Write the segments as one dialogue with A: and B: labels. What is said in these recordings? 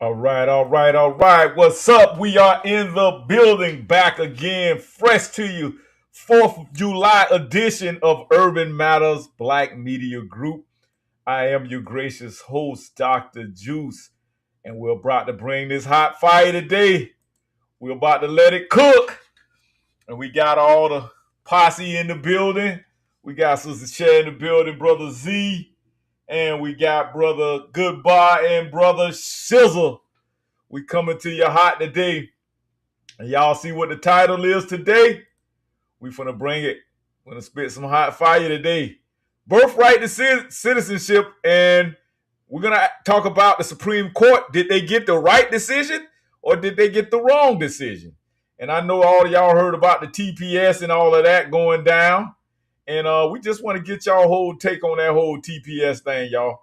A: All right, all right, all right. What's up? We are in the building, back again, fresh to you. 4th of July edition of Urban Matters Black Media Group. I am your gracious host, Dr. Juice, and we're about to bring this hot fire today. We're about to let it cook, and we got all the posse in the building. We got Sister Cher in the building, Brother Z, and we got Brother Goodbye and Brother Shizzle. We coming to you hot today. And y'all see what the title is today? We finna bring it. We're gonna spit some hot fire today. Birthright to citizenship. And we're gonna talk about the Supreme Court. Did they get the right decision or did they get the wrong decision? And I know all of y'all heard about the TPS and all of that going down. And we just want to get y'all whole take on that whole TPS thing, y'all.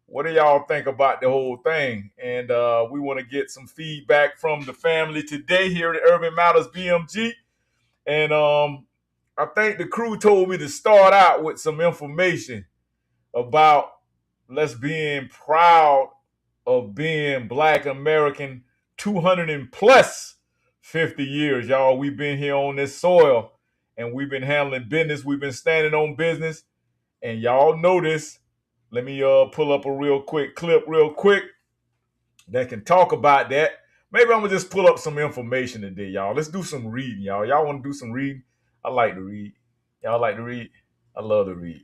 A: What do y'all think about the whole thing? And we want to get some feedback from the family today here at Urban Matters BMG. And I think the crew told me to start out with some information about let's being proud of being Black American 200 and plus 50 years, y'all. We've been here on this soil and we've been handling business. We've been standing on business. And y'all know this. Let me pull up a real quick clip that can talk about that. Maybe I'm going to just pull up some information today, y'all. Let's do some reading, y'all. Y'all want to do some reading? I like to read. Y'all like to read? I love to read.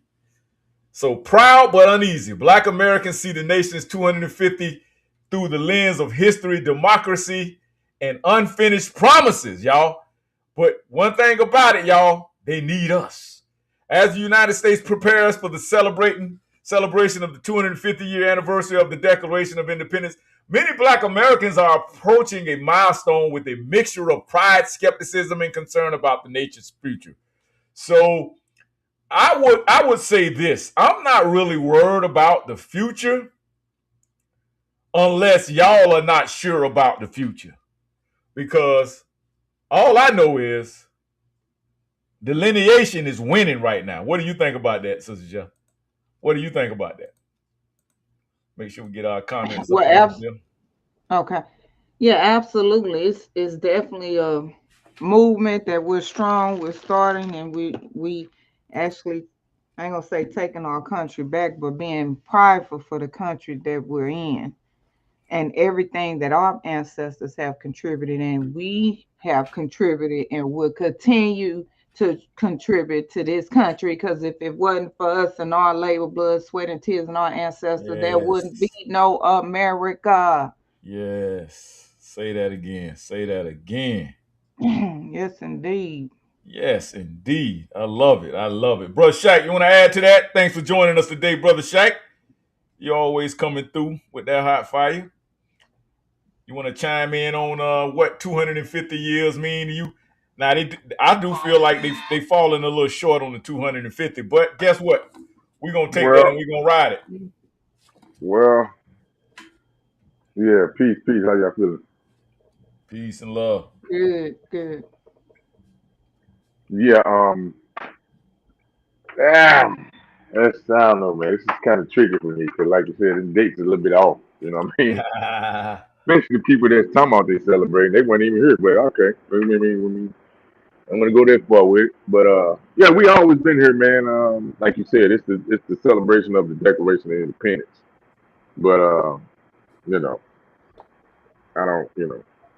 A: So, proud but uneasy. Black Americans see the nation's 250 through the lens of history, democracy, and unfinished promises, y'all. But one thing about it, y'all, they need us. As the United States prepares for the celebration of the 250-year anniversary of the Declaration of Independence, many Black Americans are approaching a milestone with a mixture of pride, skepticism, and concern about the nation's future. So I would say this. I'm not really worried about the future unless y'all are not sure about the future. Because all I know is delineation is winning right now. What do you think about that, Sister Jeff? What do you think about that? Make sure we get our comments up on them.
B: Okay. Yeah, absolutely. It's definitely a movement that we're strong, we're starting, and we actually, I ain't gonna say taking our country back, but being prideful for the country that we're in and everything that our ancestors have contributed and we have contributed and will continue to contribute to this country, because if it wasn't for us and our labor, blood, sweat, and tears and our ancestors, there wouldn't be
A: Yes.
B: no America.
A: Yes. Say that again. Say that again.
B: Yes, indeed.
A: Yes, indeed. I love it. I love it. Brother Shaq, you want to add to that? Thanks for joining us today, Brother Shaq. You're always coming through with that hot fire. You want to chime in on what 250 years mean to you? Now, I do feel like they falling a little short on the 250, but guess what? We're going to take that and
C: Well,
A: we're going to ride it.
C: well, yeah. Peace, peace. How y'all feeling?
A: Peace and love.
B: Good, good.
C: Yeah. Ah, that's I don't know, man. This is kind of tricky for me because, like you said, the dates are a little bit off. You know what I mean? Especially the people that's talking about they celebrating, they weren't even here. But okay, I'm gonna go that far with it. But yeah, we always been here, man. Like you said, it's the celebration of the Declaration of Independence. But you know, I don't,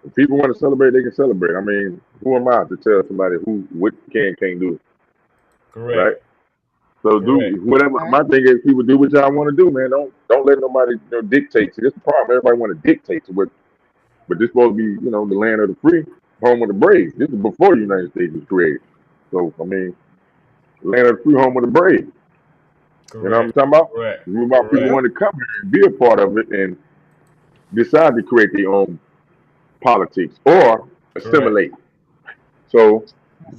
C: if people want to celebrate, they can celebrate. I mean, who am I to tell somebody who what can't do, right?
A: Correct.
C: So
A: Correct.
C: do whatever.
B: All
C: My
B: right.
C: thing is, people do what y'all want to do, man. Don't let nobody dictate. See, this is the problem. Everybody want to dictate to what, but this supposed to be, the land of the free, home of the brave. This is before the United States was created. So I mean, land of the free, home of the brave. You know what I'm
A: Correct.
C: talking about?
A: Correct.
C: It's about people
A: Correct.
B: Yep.
C: want to come here and be a part of it and decide to create their own politics or
A: Correct.
C: assimilate. So you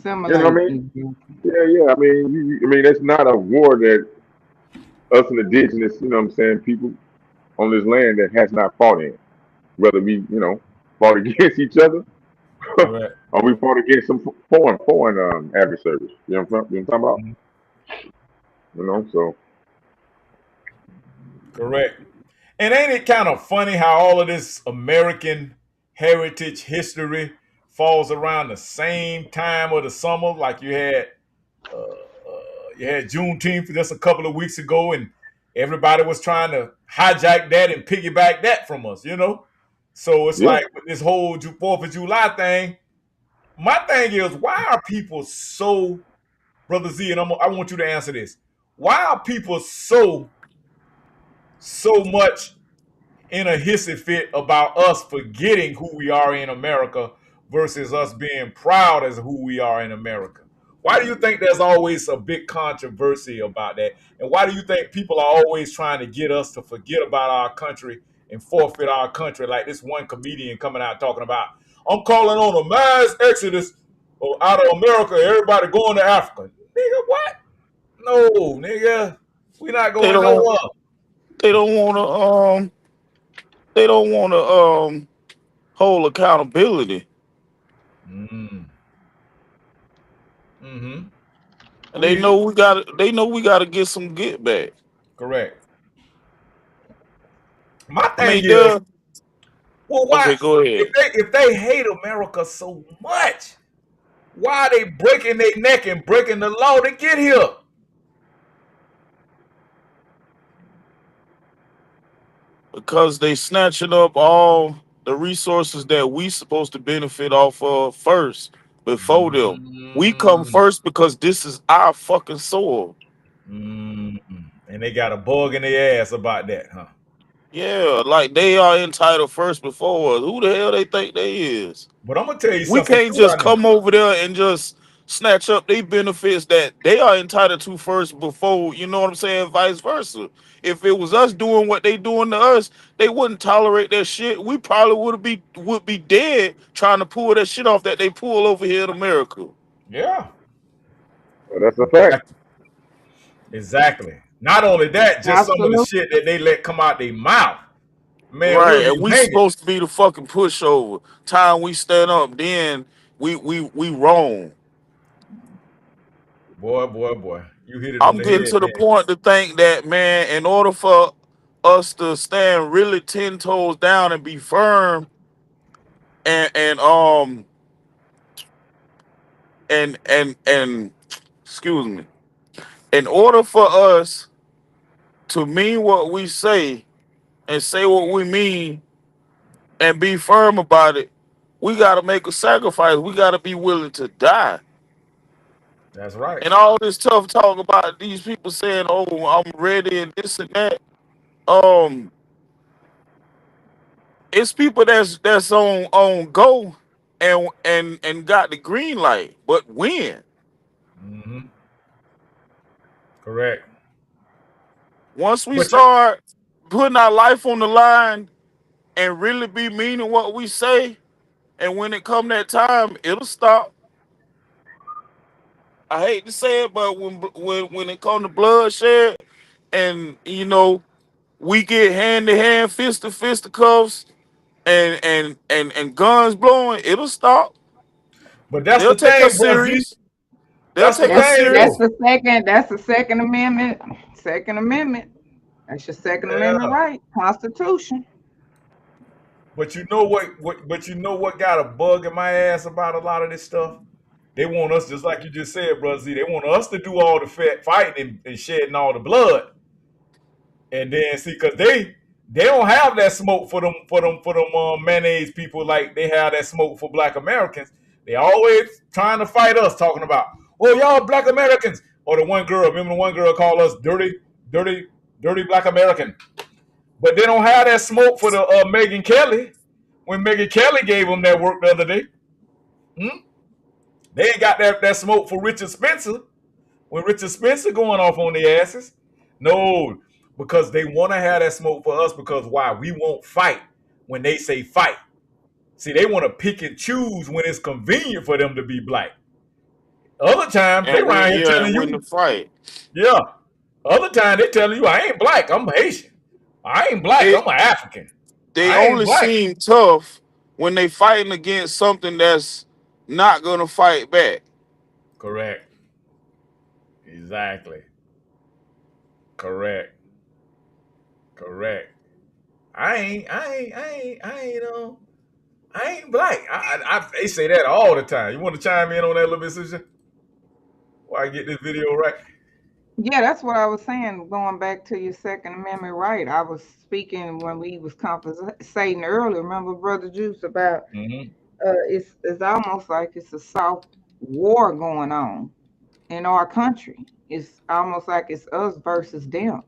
C: know what I
B: Assimilate.
C: mean?
B: Mhm.
C: Yeah, yeah. I mean, I mean, that's not a war that us and indigenous, what I'm saying, people on this land that has not fought in. Whether we, fought against each other
A: Correct.
C: or we fought against some foreign adversaries. You know what I'm talking about?
A: Mhm.
C: So
A: Correct. And ain't it kind of funny how all of this American heritage history falls around the same time of the summer? Like you had Juneteenth just a couple of weeks ago, and everybody was trying to hijack that and piggyback that from us, you know. So it's
C: Yeah.
A: like with this whole Fourth of July thing. My thing is, why are people so, Brother Z? And I want you to answer this. Why are people so much in a hissy fit about us forgetting who we are in America versus us being proud as who we are in America? Why do you think there's always a big controversy about that? And why do you think people are always trying to get us to forget about our country and forfeit our country? Like this one comedian coming out talking about, I'm calling on a mass exodus out of America, everybody going to Africa. Nigga, what? No, nigga. We're not
D: They
A: going
D: don't.
A: nowhere.
D: They don't want to. They don't want to hold accountability,
A: Mm. Mm-hmm.
D: and
A: We
D: they
A: hear you.
D: know we got. They know we got to get some get back.
A: Correct. My
D: I
A: thing
D: mean,
A: is,
D: they're
A: well, why
D: okay. Go ahead.
A: if they hate America so much, why are they breaking their neck and breaking the law to get here?
D: Because they snatching up all the resources that we supposed to benefit off of first before them. We come
A: Mm,
D: first because this is our fucking soil.
A: mm. And they got a bug in their ass about that, huh?
D: Yeah, like they are entitled first before us. Who the hell they think they is?
A: But I'm gonna tell you
D: We
A: something
D: can't
A: too,
D: just
A: Rodney.
D: come over there and just snatch up their benefits that they are entitled to first before, you know what I'm saying, vice versa. If it was us doing what they doing to us, they wouldn't tolerate that shit. We probably would be dead trying to pull that shit off that they pull over here in America.
A: Yeah,
C: Well, that's a fact.
A: exactly. Exactly. Not only that, just some of the
B: Absolutely.
A: shit that they let come out their mouth. Man, we'll
D: Right.
A: be
D: And we
A: hanging.
D: supposed to be the fucking pushover. Time we stand up, then we wrong.
A: Boy, boy, boy. You hit it on
D: I'm
A: the
D: getting
A: head,
D: to the
A: man.
D: point to think that, man, in order for us to stand really 10 toes down and be firm and and excuse me, in order for us to mean what we say and say what we mean and be firm about it, we gotta make a sacrifice. We gotta be willing to die.
A: That's right.
D: And all this tough talk about these people saying, "Oh, I'm ready," and this and that. Um, it's people that's on go and got the green light, but when?
A: Mm-hmm. Correct.
D: Once we
A: But you,
D: start putting our life on the line and really be meaning what we say, and when it come that time, it'll stop. I hate to say it, but when it come to bloodshed, and we get hand to hand, fist to fisticuffs, and guns blowing, it'll stop.
A: but that's
D: They'll
A: the
D: take
A: thing,
D: us
A: bro. Z.
D: serious. They'll
A: That's the
D: take us
B: That's
A: thing,
B: that's
D: serious.
A: though.
B: the second. That's the Second Amendment. Second Amendment. That's your Second Amendment
A: Yeah.
B: right. Constitution.
A: But you know what? But you know what got a bug in my ass about a lot of this stuff? They want us, just like you just said, bro. Z. They want us to do all the fighting and shedding all the blood. And then see, cause they don't have that smoke for them mayonnaise people like they have that smoke for Black Americans. They always trying to fight us, talking about, oh y'all Black Americans, or the one girl. Remember the one girl called us dirty, dirty Black American. But they don't have that smoke for the Megan Kelly. When Megan Kelly gave them that work the other day, hmm? They ain't got that smoke for Richard Spencer when Richard Spencer going off on the asses. No, because they want to have that smoke for us because why? We won't fight when they say fight. See, they want to pick and choose when it's convenient for them to be black. Other times they
D: And
A: around here
D: and
A: telling
D: win the
A: you,
D: fight.
A: yeah. Other time they telling you I ain't black, I'm Haitian. I ain't black,
D: They
A: I'm an African.
D: they
A: I ain't
D: only
A: black.
D: seem tough when they fighting against something that's not gonna fight back.
A: Correct. Exactly. Correct. Correct. I ain't black. They say that all the time. You want to chime in on that a little bit, sister? While I get this video right.
B: Yeah, that's what I was saying. Going back to your Second Amendment right, I was speaking when we was conversating earlier. Remember, Brother Juice, about
A: Mm-hmm.
B: it's almost like it's a soft war going on in our country. It's almost like it's us versus them.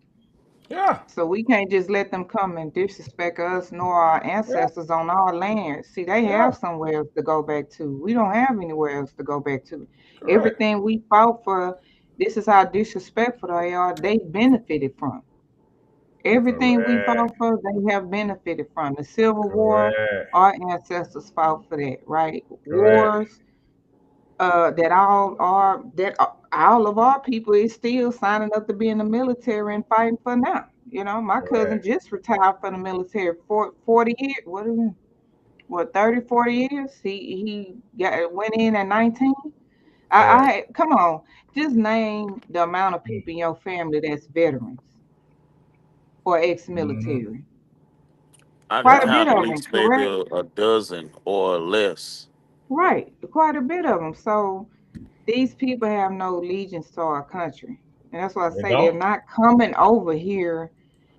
A: Yeah.
B: So we can't just let them come and disrespect us nor our
A: Yeah.
B: ancestors on our land. See, they
A: Yeah.
B: have somewhere else to go back to. We don't have anywhere else to go back to.
A: Correct.
B: Everything we fought for, this is how disrespectful they are. They benefited from. Everything we
A: Correct.
B: fought for, they have benefited from. The Civil War,
A: Correct.
B: our ancestors fought for that, right?
A: Correct.
B: Wars, all of our people is still signing up to be in the military and fighting for now. You know, my cousin
A: Correct.
B: just retired from the military for 40 years. What 30, 40 years? Went in at 19.
A: Correct.
B: Come on, just name the amount of
A: Mm-hmm.
B: people in your family that's veterans or
A: Mm-hmm.
B: ex-military.
D: I can
B: Quite a
A: Yeah.
B: bit
D: count at
B: of them,
D: least maybe
B: correct?
D: a dozen or less.
B: Right, quite a bit of them. So these people have no allegiance to our country. And that's why I
A: They
B: say they're
A: don't.
B: not coming over here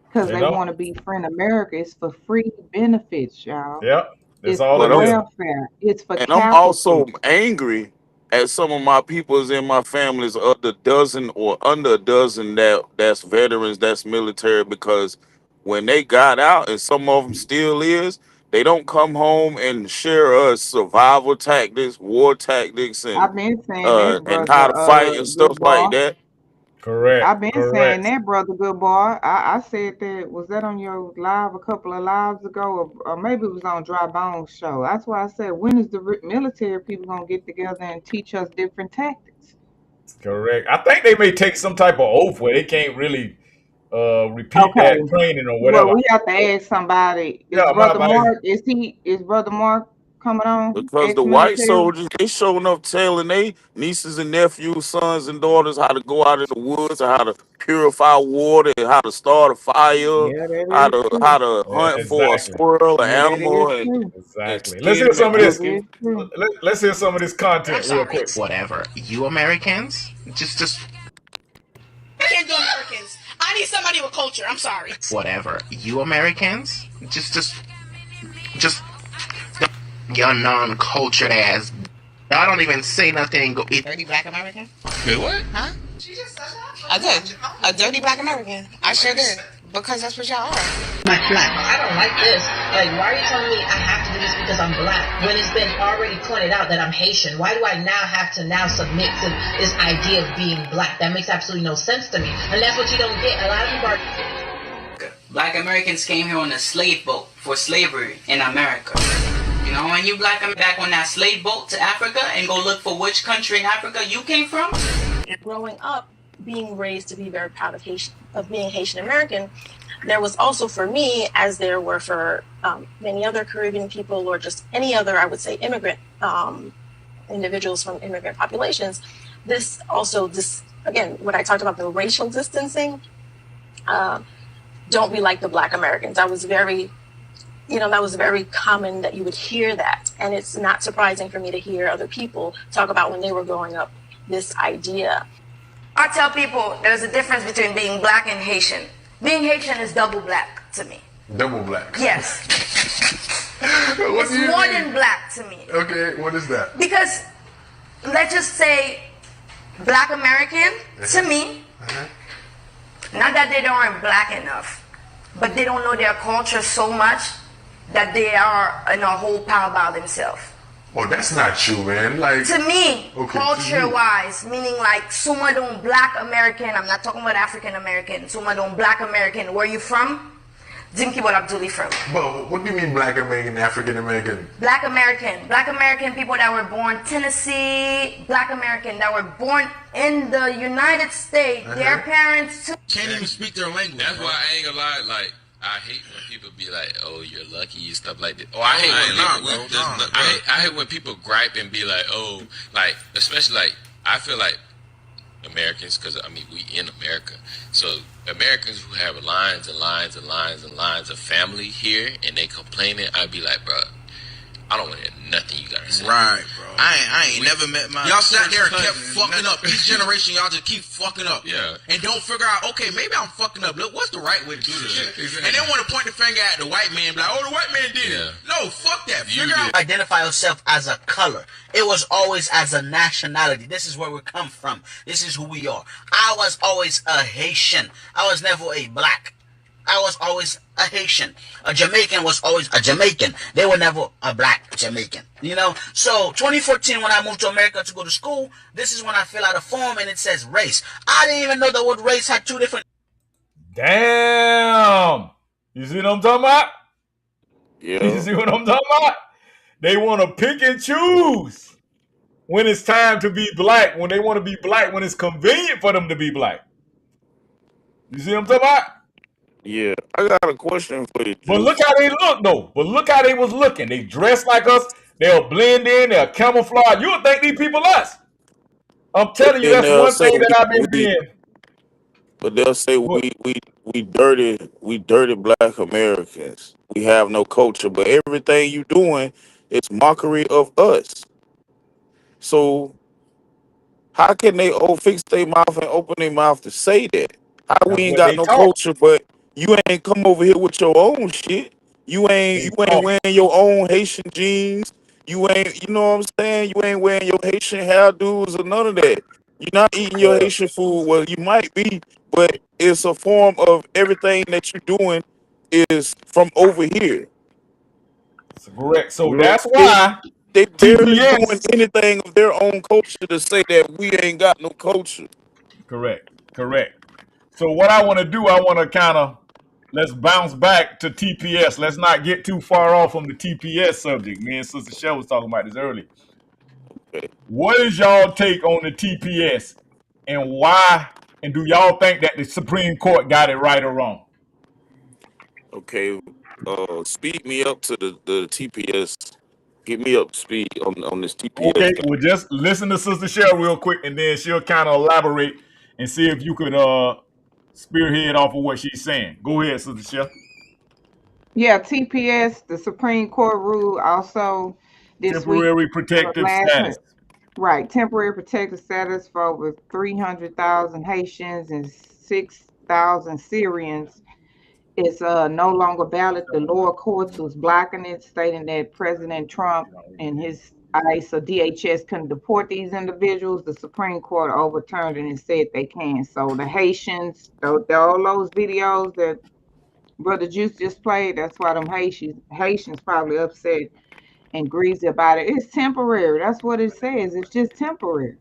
B: because
A: They
B: they
A: don't.
B: want to be friend America. It's for free benefits, y'all.
A: Yep. That's
B: It's
A: all
B: for
A: it
D: But I'm
A: is.
B: welfare. It's for
D: and I'm
B: capital.
D: also angry at some of my peoples in my families of the dozen or under a dozen that's veterans, that's military, because when they got out, and some of them still is, they don't come home and share us survival tactics, war tactics,
B: I've been saying that,
D: and how
B: brother,
D: to fight and
B: good
D: stuff
B: boy.
D: like that.
B: I've
A: Correct.
B: been saying
A: Correct.
B: that, brother, good boy. I said that, was that on your live a couple of lives ago, or maybe it was on Dry Bones show. That's why I said, when is the military people gonna get together and teach us different tactics?
A: Correct. I think they may take some type of oath where they can't really repeat that
B: Okay.
A: training or
B: Well,
A: whatever.
B: we have to ask somebody. Is
A: Yeah,
B: Brother Mark? Is Brother Mark coming on?
D: Because the white
B: Ex-military.
D: soldiers, they showing up telling they nieces and nephews, sons and daughters how to go out in the woods, and how to purify water, and how to start a fire,
B: Yeah, that
D: how
B: is
D: to
B: true.
D: how to
A: Yeah,
D: hunt for a
A: exactly.
D: squirrel, an
B: Yeah, that
D: animal,
B: is true.
D: and
A: Exactly. Let's
D: skin
A: hear
D: them
A: some
D: and
A: of
B: That
A: this.
D: cook 'em.
B: is true.
A: Let's hear some of this
E: I'm
A: content real
E: sorry.
A: quick.
E: Whatever. You Americans, just
F: I can't do Americans. I need somebody with culture. I'm sorry.
E: whatever. You Americans, just your non-cultured ass. Y'all don't even say nothing. Go eat.
F: Dirty black American?
E: Wait, what?
F: Huh? She just said that? I did. A dirty black American. I sure did. Because that's what y'all are.
G: My flag. I don't like this. Like, why are you telling me I have to do this because I'm black when it's been already pointed out that I'm Haitian? Why do I now have to submit to this idea of being black? That makes absolutely no sense to me. And that's what you don't get. A lot of people are...
H: Black Americans came here on a slave boat for slavery in America. You know, when you black them back on that slave boat to Africa and go look for which country in Africa you came from.
I: Growing up, being raised to be very proud of being Haitian American, there was also for me, as there were for many other Caribbean people or just any other, I would say, immigrant individuals from immigrant populations, this again, when I talked about the racial distancing, don't be like the Black Americans. That was very common that you would hear that. And it's not surprising for me to hear other people talk about when they were growing up, this idea.
J: I tell people there's a difference between being black and Haitian. Being Haitian is double black to me.
K: Double black?
J: Yes. It's more than black to me.
K: Okay, what is that?
J: Because, let's just say, Black American, to me, not that they aren't black enough, but they don't know their culture so much that they are in a whole pile by themselves.
K: Oh, that's not true, man. Like,
J: to me,
K: okay,
J: culture-wise, meaning like Suma don't Black American, I'm not talking about African American, Suma don't Black American, where you from? Dinky what Abduli from.
K: But what do you mean Black American, African American?
J: Black American people that were born Tennessee, Black American that were born in the United States, their parents too.
L: Can't even speak their language. That's why I ain't gonna lie, like, I hate when people be like, "Oh, you're lucky," and stuff like that. Oh, I hate when people gripe and be like, "Oh," like, especially like, I feel like Americans, because I mean we in America, so Americans who have lines and lines and lines and lines of family here, and they complaining, I'd be like, bro, I don't want to hear nothing you gotta say.
E: Right, bro. I ain't never met my. Y'all sat there and kept fucking up. Each generation, y'all just keep fucking up.
L: Yeah.
E: And don't figure out, okay, maybe I'm fucking up. Look, what's the right way to do this shit?
L: Exactly.
E: And then want to point the finger at the white man, like, oh, the white man did it. No, fuck that. Figure out.
H: Identify yourself as a color. It was always as a nationality. This is where we come from. This is who we are. I was always a Haitian. I was never a black. I was always a Haitian. A Jamaican was always a Jamaican. They were never a black Jamaican. You know? So 2014, when I moved to America to go to school, this is when I fill out a form and it says race. I didn't even know the word race had two different.
A: Damn. You see what I'm talking about?
D: Yeah.
A: You see what I'm talking about? They want to pick and choose when it's time to be black, when they want to be black, when it's convenient for them to be black. You see what I'm talking about?
D: Yeah, I got a question for you.
A: But look how they look, though. But look how they was looking. They dressed like us. They'll blend in. They'll camouflage. You would think these people us. I'm telling you, that's one thing that I've been seeing.
D: But they'll say we dirty black Americans. We have no culture. But everything you doing is mockery of us. So how can they fix their mouth and open their mouth to say that? How we ain't got no culture, but you ain't come over here with your own shit. You ain't wearing your own Haitian jeans. You ain't, you know what I'm saying? You ain't wearing your Haitian hairdos or none of that. You're not eating your Haitian food. Well, you might be, but it's a form of everything that you're doing is from over here.
A: That's correct. So that's why
D: they barely doing anything of their own culture to say that we ain't got no culture.
A: Correct. So what I want to do, I want to let's bounce back to TPS. Let's not get too far off from the TPS subject. Me and Sister Shell was talking about this earlier. What is y'all take on the TPS and why? And do y'all think that the Supreme Court got it right or wrong?
D: Okay, speed me up to the TPS. Get me up to speed on this TPS.
A: Okay, well, just listen to Sister Shell real quick, and then she'll kind of elaborate and see if you could spearhead off of what she's saying. Go ahead, Sister Shell.
B: Yeah, TPS, the Supreme Court ruled also this
A: temporary protective status.
B: Right, temporary protective status for over 300,000 Haitians and 6,000 Syrians is no longer valid. The lower courts was blocking it, stating that President Trump and his ICE or DHS couldn't deport these individuals. The Supreme Court overturned it and said they can. So the Haitians, all those videos that Brother Juice just played, that's why them Haitians probably upset and greasy about it. It's temporary. That's what it says. It's just temporary.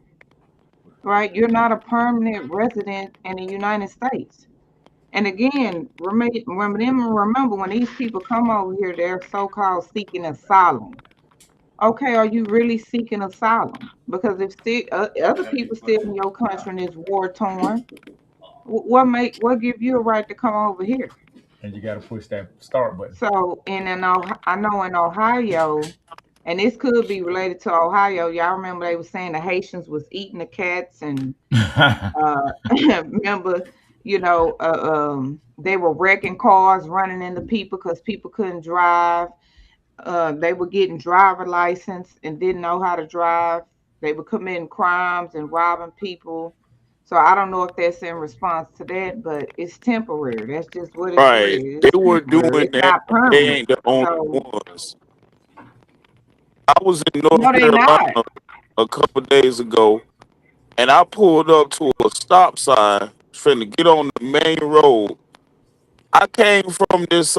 B: Right? You're not a permanent resident in the United States. And again, remember when these people come over here, they're so-called seeking asylum. Okay, are you really seeking asylum? Because if other people still in your country and it's war-torn, what give you a right to come over here?
A: And you got to push that start button.
B: So, I know in Ohio, and this could be related to Ohio. Y'all remember they were saying the Haitians was eating the cats, and remember, they were wrecking cars, running into people because people couldn't drive. They were getting driver license and didn't know how to drive. They were committing crimes and robbing people. So I don't know if that's in response to that, but it's temporary. That's just what it is.
D: They were doing that. They ain't the only ones. I was in North Carolina a couple days ago, and I pulled up to a stop sign, trying to get on the main road. I came from this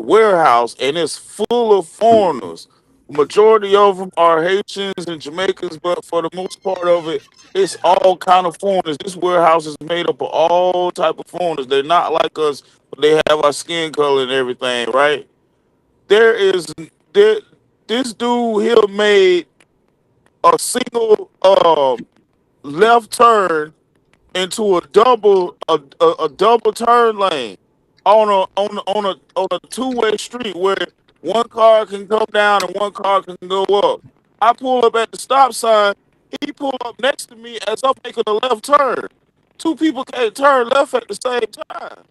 D: warehouse, and it's full of foreigners. Majority of them are Haitians and Jamaicans, but for the most part of it, it's all kind of foreigners. This warehouse is made up of all type of foreigners. They're not like us, but they have our skin color and everything, right? This dude here made a single left turn into a double turn lane on a two-way street where one car can come down and one car can go up. I pull up at the stop sign. He pulled up next to me as I'm making a left turn. Two people can't turn left at the same time.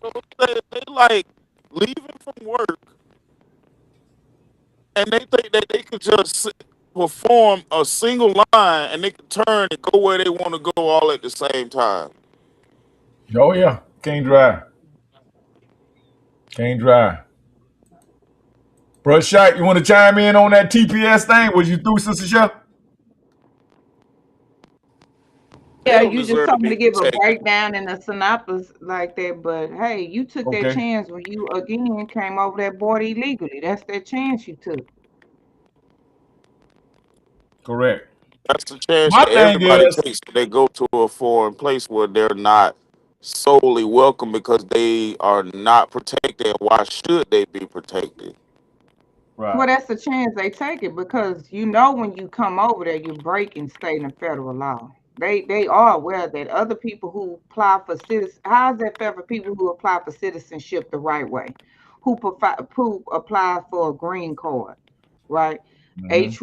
D: So they like leaving from work and they think that they could just perform a single line and they can turn and go where they want to go all at the same time.
A: Oh yeah, can't drive. Can't drive. Bro, Shaq, you want to chime in on that TPS thing? Was you through, Sister Chef?
D: They
B: Yeah,
D: don't
B: you just
D: deserve to
B: told me
D: be
B: to give a
D: protected.
B: breakdown and a synopsis like that, but hey, you took that
A: Okay,
B: chance when you again came over that border illegally. That's that chance you took.
A: correct.
D: That's the chance
A: My
D: that
A: thing
D: everybody
A: is,
D: takes when they go to a foreign place where they're not solely welcome because they are not protected. Why should they be protected?
B: Well,
A: right.
B: that's the chance they take it because you know when you come over there, you're breaking state and federal law. They are aware that other people who apply for citizen, how is that fair for people who apply for citizenship the right way, who apply for a green card, right?
A: Mm-hmm.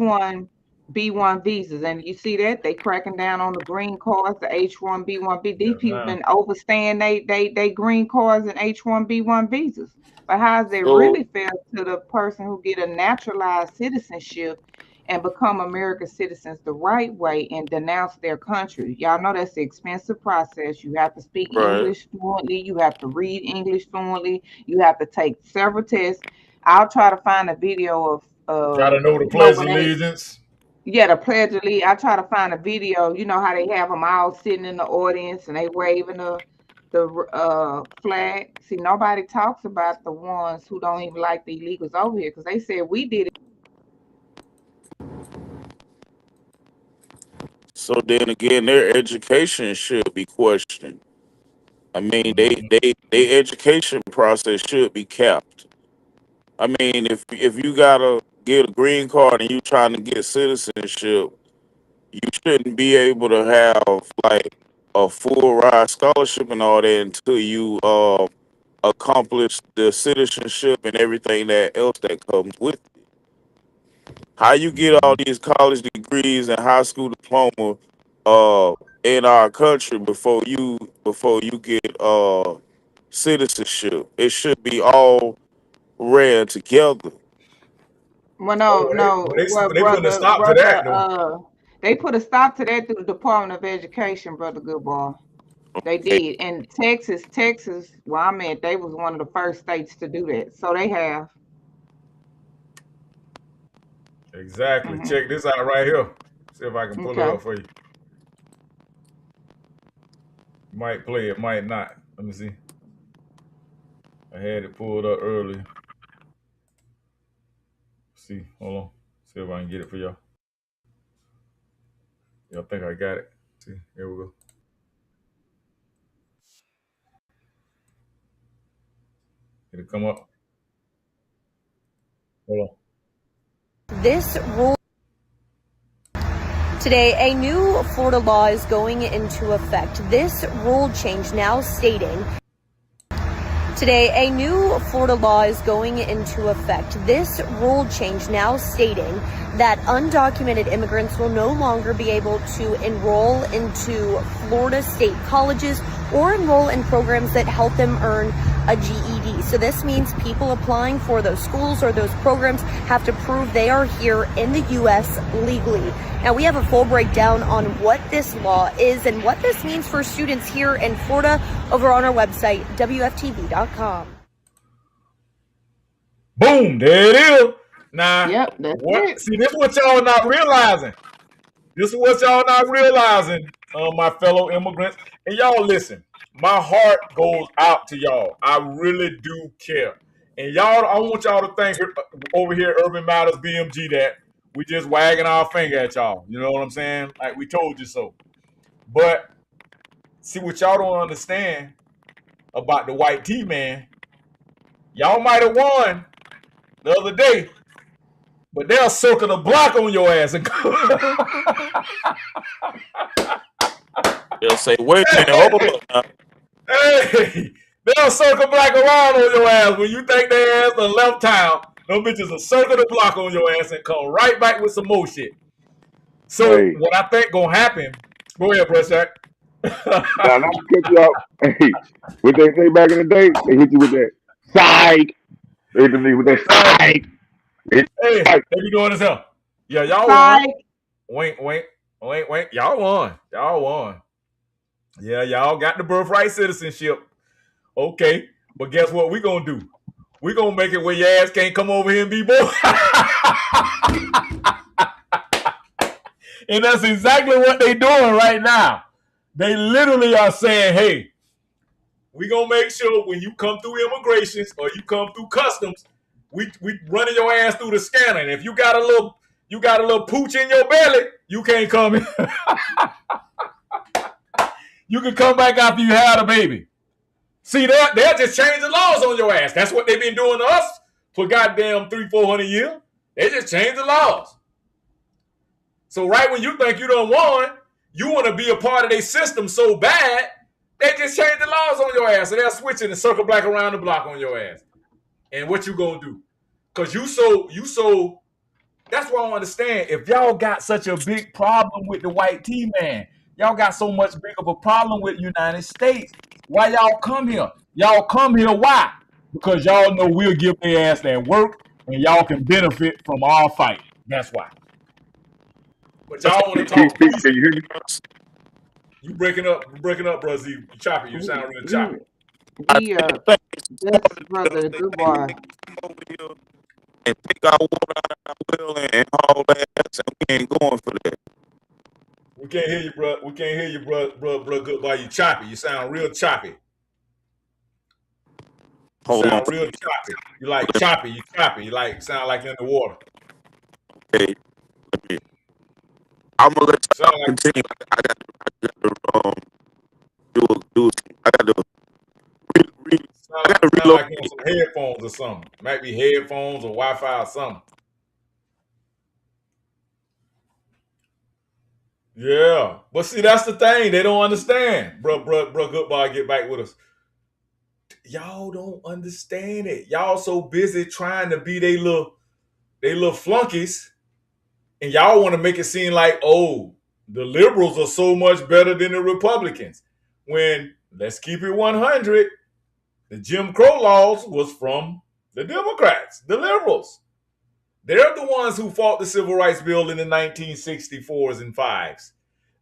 B: H1B1 visas, and you see that they cracking down on the green cards, the H1B1B. These
A: Yes,
B: people
A: ma'am.
B: been overstaying they green cards and H1B1 visas. But how is it
D: So
B: really fair to the person who get a naturalized citizenship and become American citizens the right way and denounce their country? Y'all know that's an expensive process. You have to speak
D: right.
B: English fluently. You have to read English fluently. You have to take several tests. I'll try to find a video of
A: Got to know the Pledge of
B: when they
A: Allegiance.
B: yeah, the Pledge of Allegiance. I try to find a video. You know how they have them all sitting in the audience and they waving the flag. See, nobody talks about the ones who don't even like the illegals over here because they said we did it.
D: So then again, their education should be questioned. I mean,
A: Mm-hmm.
D: their education process should be capped. I mean, if you gotta get a green card and you trying to get citizenship, you shouldn't be able to have like a full ride scholarship and all that until you accomplish the citizenship and everything that else that comes with it. How you get all
A: Mm-hmm.
D: these college degrees and high school diploma uh in our country before you get citizenship? It should be all read together.
B: Well,
A: Oh,
B: no, well,
A: they putting a
B: brother,
A: stop to that though.
B: they put a stop to that through the Department of Education, brother Goodball. They
D: Okay,
B: did. And Texas, where I'm at, they was one of the first states to do that. So they have.
A: Exactly.
B: Hmm.
A: Check this out right here. See if I can pull it
B: Okay.
A: up for you. Might play it, might not. Let me see. I had it pulled up earlier. See, hold on. See if I can get it for y'all. Y'all think I got it? See, here we go. It'll come up. Hold on.
M: This rule today, a new Florida law is going into effect. This rule change now stating today, a new Florida law is going into effect. This rule change now stating that undocumented immigrants will no longer be able to enroll into Florida state colleges or enroll in programs that help them earn a GED. So this means people applying for those schools or those programs have to prove they are here in the U.S. legally. Now, we have a full breakdown on what this law is and what this means for students here in Florida over on our website, WFTV.com.
A: Boom, there it is. Now,
B: Yep, that's
A: what?
B: it.
A: See, this is what y'all not realizing. This is what y'all not realizing, my fellow immigrants. And y'all listen, my heart goes out to y'all. I really do care. And y'all, I want y'all to think over here, Urban Matters BMG, that we just wagging our finger at y'all. You know what I'm saying? Like we told you so. But see what y'all don't understand about the white T man. Y'all might have won the other day, but they'll circle the block on your ass and go.
D: they'll say, "Wait a minute, hold up now."
A: Hey, they'll circle back around on your ass when you think their ass done left town. Them bitches will circle the block on your ass and come right back with some more shit. So
C: Hey,
A: what I think gonna happen? Go ahead, Brush Jack.
C: now not to cut you off. Hey, what they say back in the day, they hit you with that psych. They hit me with that
A: Exactly.
C: psych. They hit
A: Hey,
C: psych.
A: they be doing this hell. Yeah, y'all won.
B: Psych.
A: Wink, wink, wink, wink. Y'all won. Y'all won. Yeah, y'all got the birthright citizenship. Okay, but guess what we gonna do? We gonna make it where your ass can't come over here and be born. And that's exactly what they doing right now. They literally are saying, hey, we gonna make sure when you come through immigrations or you come through customs, we running your ass through the scanner. And if you got a little pooch in your belly, you can't come in. You can come back after you had a baby. See, they'll just change the laws on your ass. That's what they've been doing to us for goddamn 300-400 years. They just change the laws. So right when you think you done won, you want to be a part of their system so bad, they just change the laws on your ass. So they'll switch it and circle back around the block on your ass. And what you gonna do? Because you so that's what I don't understand. If y'all got such a big problem with the white T-man, y'all got so much big of a problem with the United States, why y'all come here? Y'all come here, why? Because y'all know we'll give their ass that work and y'all can benefit from our fight. That's why. But y'all want to talk peace.
C: Can you hear me?
A: You breaking up, bro. Z. You choppy. You sound real choppy.
B: This brother, the good boy.
D: And take our water out of our well and all that, and we ain't going for that.
A: We can't hear you, bro. We can't hear you, bro. Good boy. You choppy. You sound real choppy. You sound real choppy. You like choppy. You choppy. You like sound like you're in the water.
D: Okay. I'm gonna let you continue. I got to do. I got to
A: sound like you on some headphones or something. Might be headphones or Wi-Fi or something. Yeah, but see, that's the thing. They don't understand. Bro, goodbye, get back with us. Y'all don't understand it. Y'all so busy trying to be they little flunkies, and y'all want to make it seem like, oh, the liberals are so much better than the Republicans. When, let's keep it 100, the Jim Crow laws was from the Democrats, the liberals. They're the ones who fought the Civil Rights Bill in the 1964s and 5s.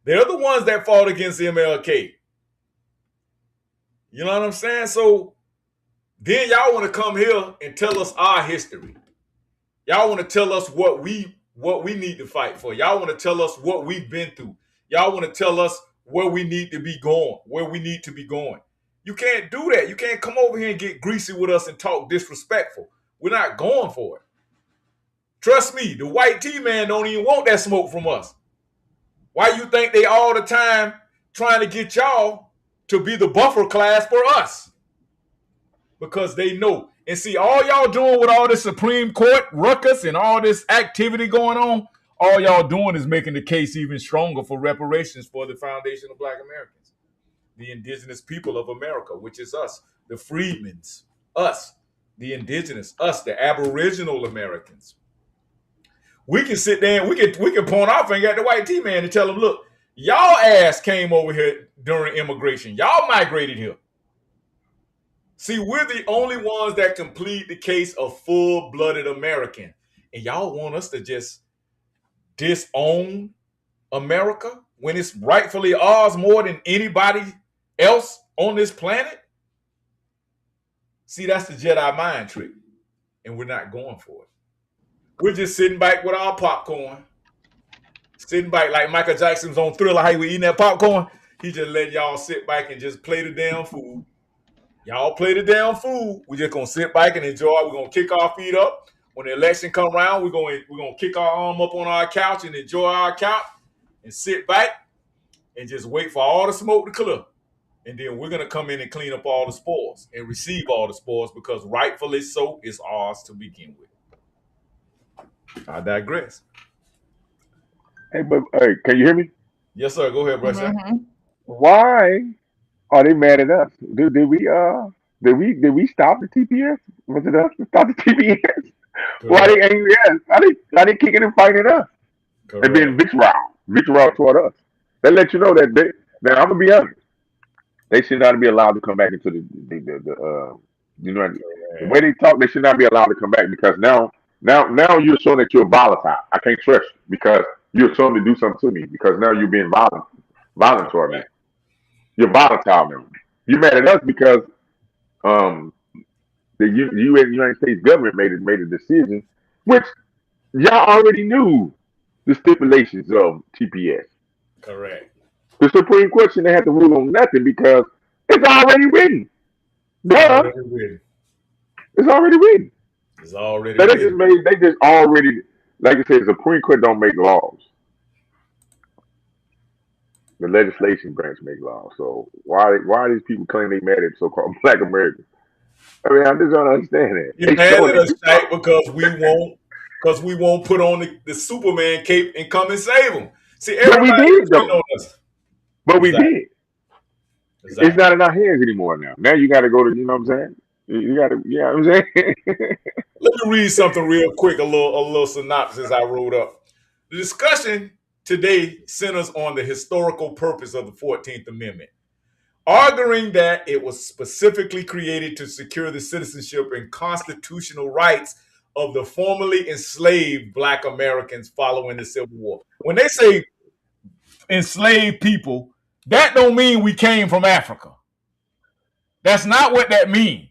A: They're the ones that fought against MLK. You know what I'm saying? So then y'all want to come here and tell us our history. Y'all want to tell us what we need to fight for. Y'all want to tell us what we've been through. Y'all want to tell us where we need to be going, You can't do that. You can't come over here and get greasy with us and talk disrespectful. We're not going for it. Trust me, the white T-man don't even want that smoke from us. Why you think they all the time trying to get y'all to be the buffer class for us? Because they know. And see, all y'all doing with all this Supreme Court ruckus and all this activity going on, all y'all doing is making the case even stronger for reparations for the foundation of Black Americans. The indigenous people of America, which is us, the freedmen's, us, the indigenous, us, the aboriginal Americans. We can sit there and we can point our finger at the white T-man and tell them, look, y'all ass came over here during immigration. Y'all migrated here. See, we're the only ones that complete the case of full-blooded American. And y'all want us to just disown America when it's rightfully ours more than anybody else on this planet? See, that's the Jedi mind trick. And we're not going for it. We're just sitting back with our popcorn. Sitting back like Michael Jackson's on Thriller, how he was eating that popcorn. He just let y'all sit back and just play the damn fool. Y'all play the damn fool. We're just gonna sit back and enjoy. We're gonna kick our feet up. When the election come around, we're gonna kick our arm up on our couch and enjoy our couch and sit back and just wait for all the smoke to clear. And then we're gonna come in and clean up all the spoils and receive all the spoils because rightfully so is ours to begin with. I digress.
C: Hey, can you hear me?
A: Yes, sir. Go ahead, Brush.
C: Why are they mad at us? Did we stop the TPS? Was it us to stop the TPS? Why are they angry at us? Are they kicking and fighting at us?
A: Correct.
C: They're being bitch wild. vitriol toward us. They let you know that they. Now I'm gonna be honest. They should not be allowed to come back into you know, the way they talk. They should not be allowed to come back because now you're showing that you're volatile. I can't trust you because you're showing to do something to me because now you're being violent toward me. You're volatile now. You mad at us because um the U.S. United States government made a decision, which y'all already knew the stipulations of TPS.
A: Correct.
C: The Supreme Court shouldn't have to rule on nothing because it's already written. Duh.
A: Already written.
C: It's already written.
A: It's already
C: So
A: written.
C: they just already, like I said, the Supreme Court don't make laws. The legislation branch make laws. So why these people claim they mad at so-called Black Americans? I mean, I just don't understand that.
A: You mad at us, Shaq, because we won't put on the Superman cape and come and save them. See, everybody
C: but we did though.
A: on us.
C: But we did.
A: Exactly.
C: It's not in our hands anymore now. Now you got to go to, you know what I'm saying? You got to, you know what I'm saying?
A: Let me read something real quick, a little synopsis I wrote up. The discussion today centers on the historical purpose of the 14th Amendment, arguing that it was specifically created to secure the citizenship and constitutional rights of the formerly enslaved Black Americans following the Civil War. When they say enslaved people, that don't mean we came from Africa. That's not what that means.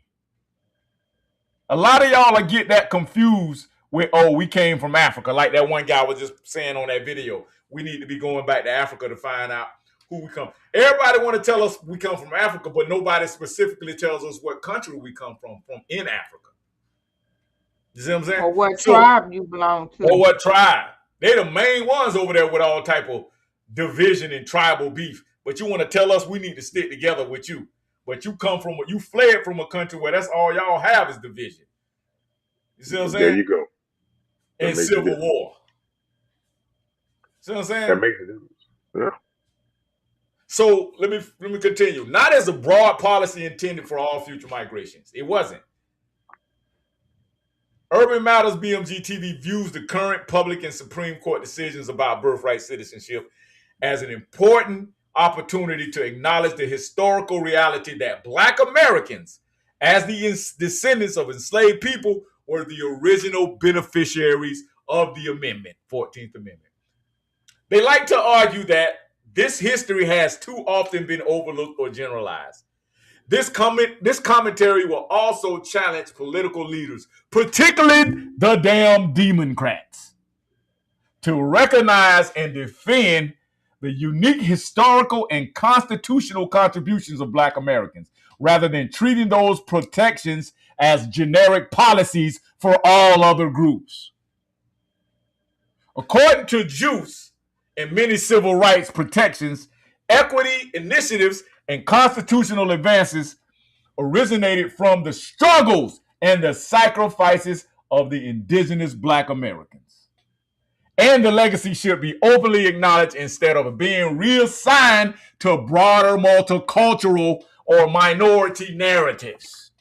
A: A lot of y'all get that confused with, oh, we came from Africa. Like that one guy was just saying on that video. We need to be going back to Africa to find out who we come. Everybody want to tell us we come from Africa, but nobody specifically tells us what country we come from in Africa. You see what I'm saying?
B: Or what tribe you belong to.
A: Or what tribe. They're the main ones over there with all type of division and tribal beef. But you want to tell us we need to stick together with you. But you fled from a country where that's all y'all have is division. You see what I'm saying?
C: There you go.
A: And civil war. See what I'm saying?
C: That makes a difference. Yeah.
A: So let me continue. Not as a broad policy intended for all future migrations. It wasn't. Urban Matters BMGtv views the current public and Supreme Court decisions about birthright citizenship as an important opportunity to acknowledge the historical reality that Black Americans, as the descendants of enslaved people, were the original beneficiaries of the amendment, 14th Amendment. They like to argue that this history has too often been overlooked or generalized. This commentary will also challenge political leaders, particularly the damn Democrats, to recognize and defend the unique historical and constitutional contributions of Black Americans, rather than treating those protections as generic policies for all other groups. According to Juice and many civil rights protections, equity initiatives and constitutional advances originated from the struggles and the sacrifices of the indigenous Black Americans. And the legacy should be openly acknowledged instead of being reassigned to broader multicultural or minority narratives.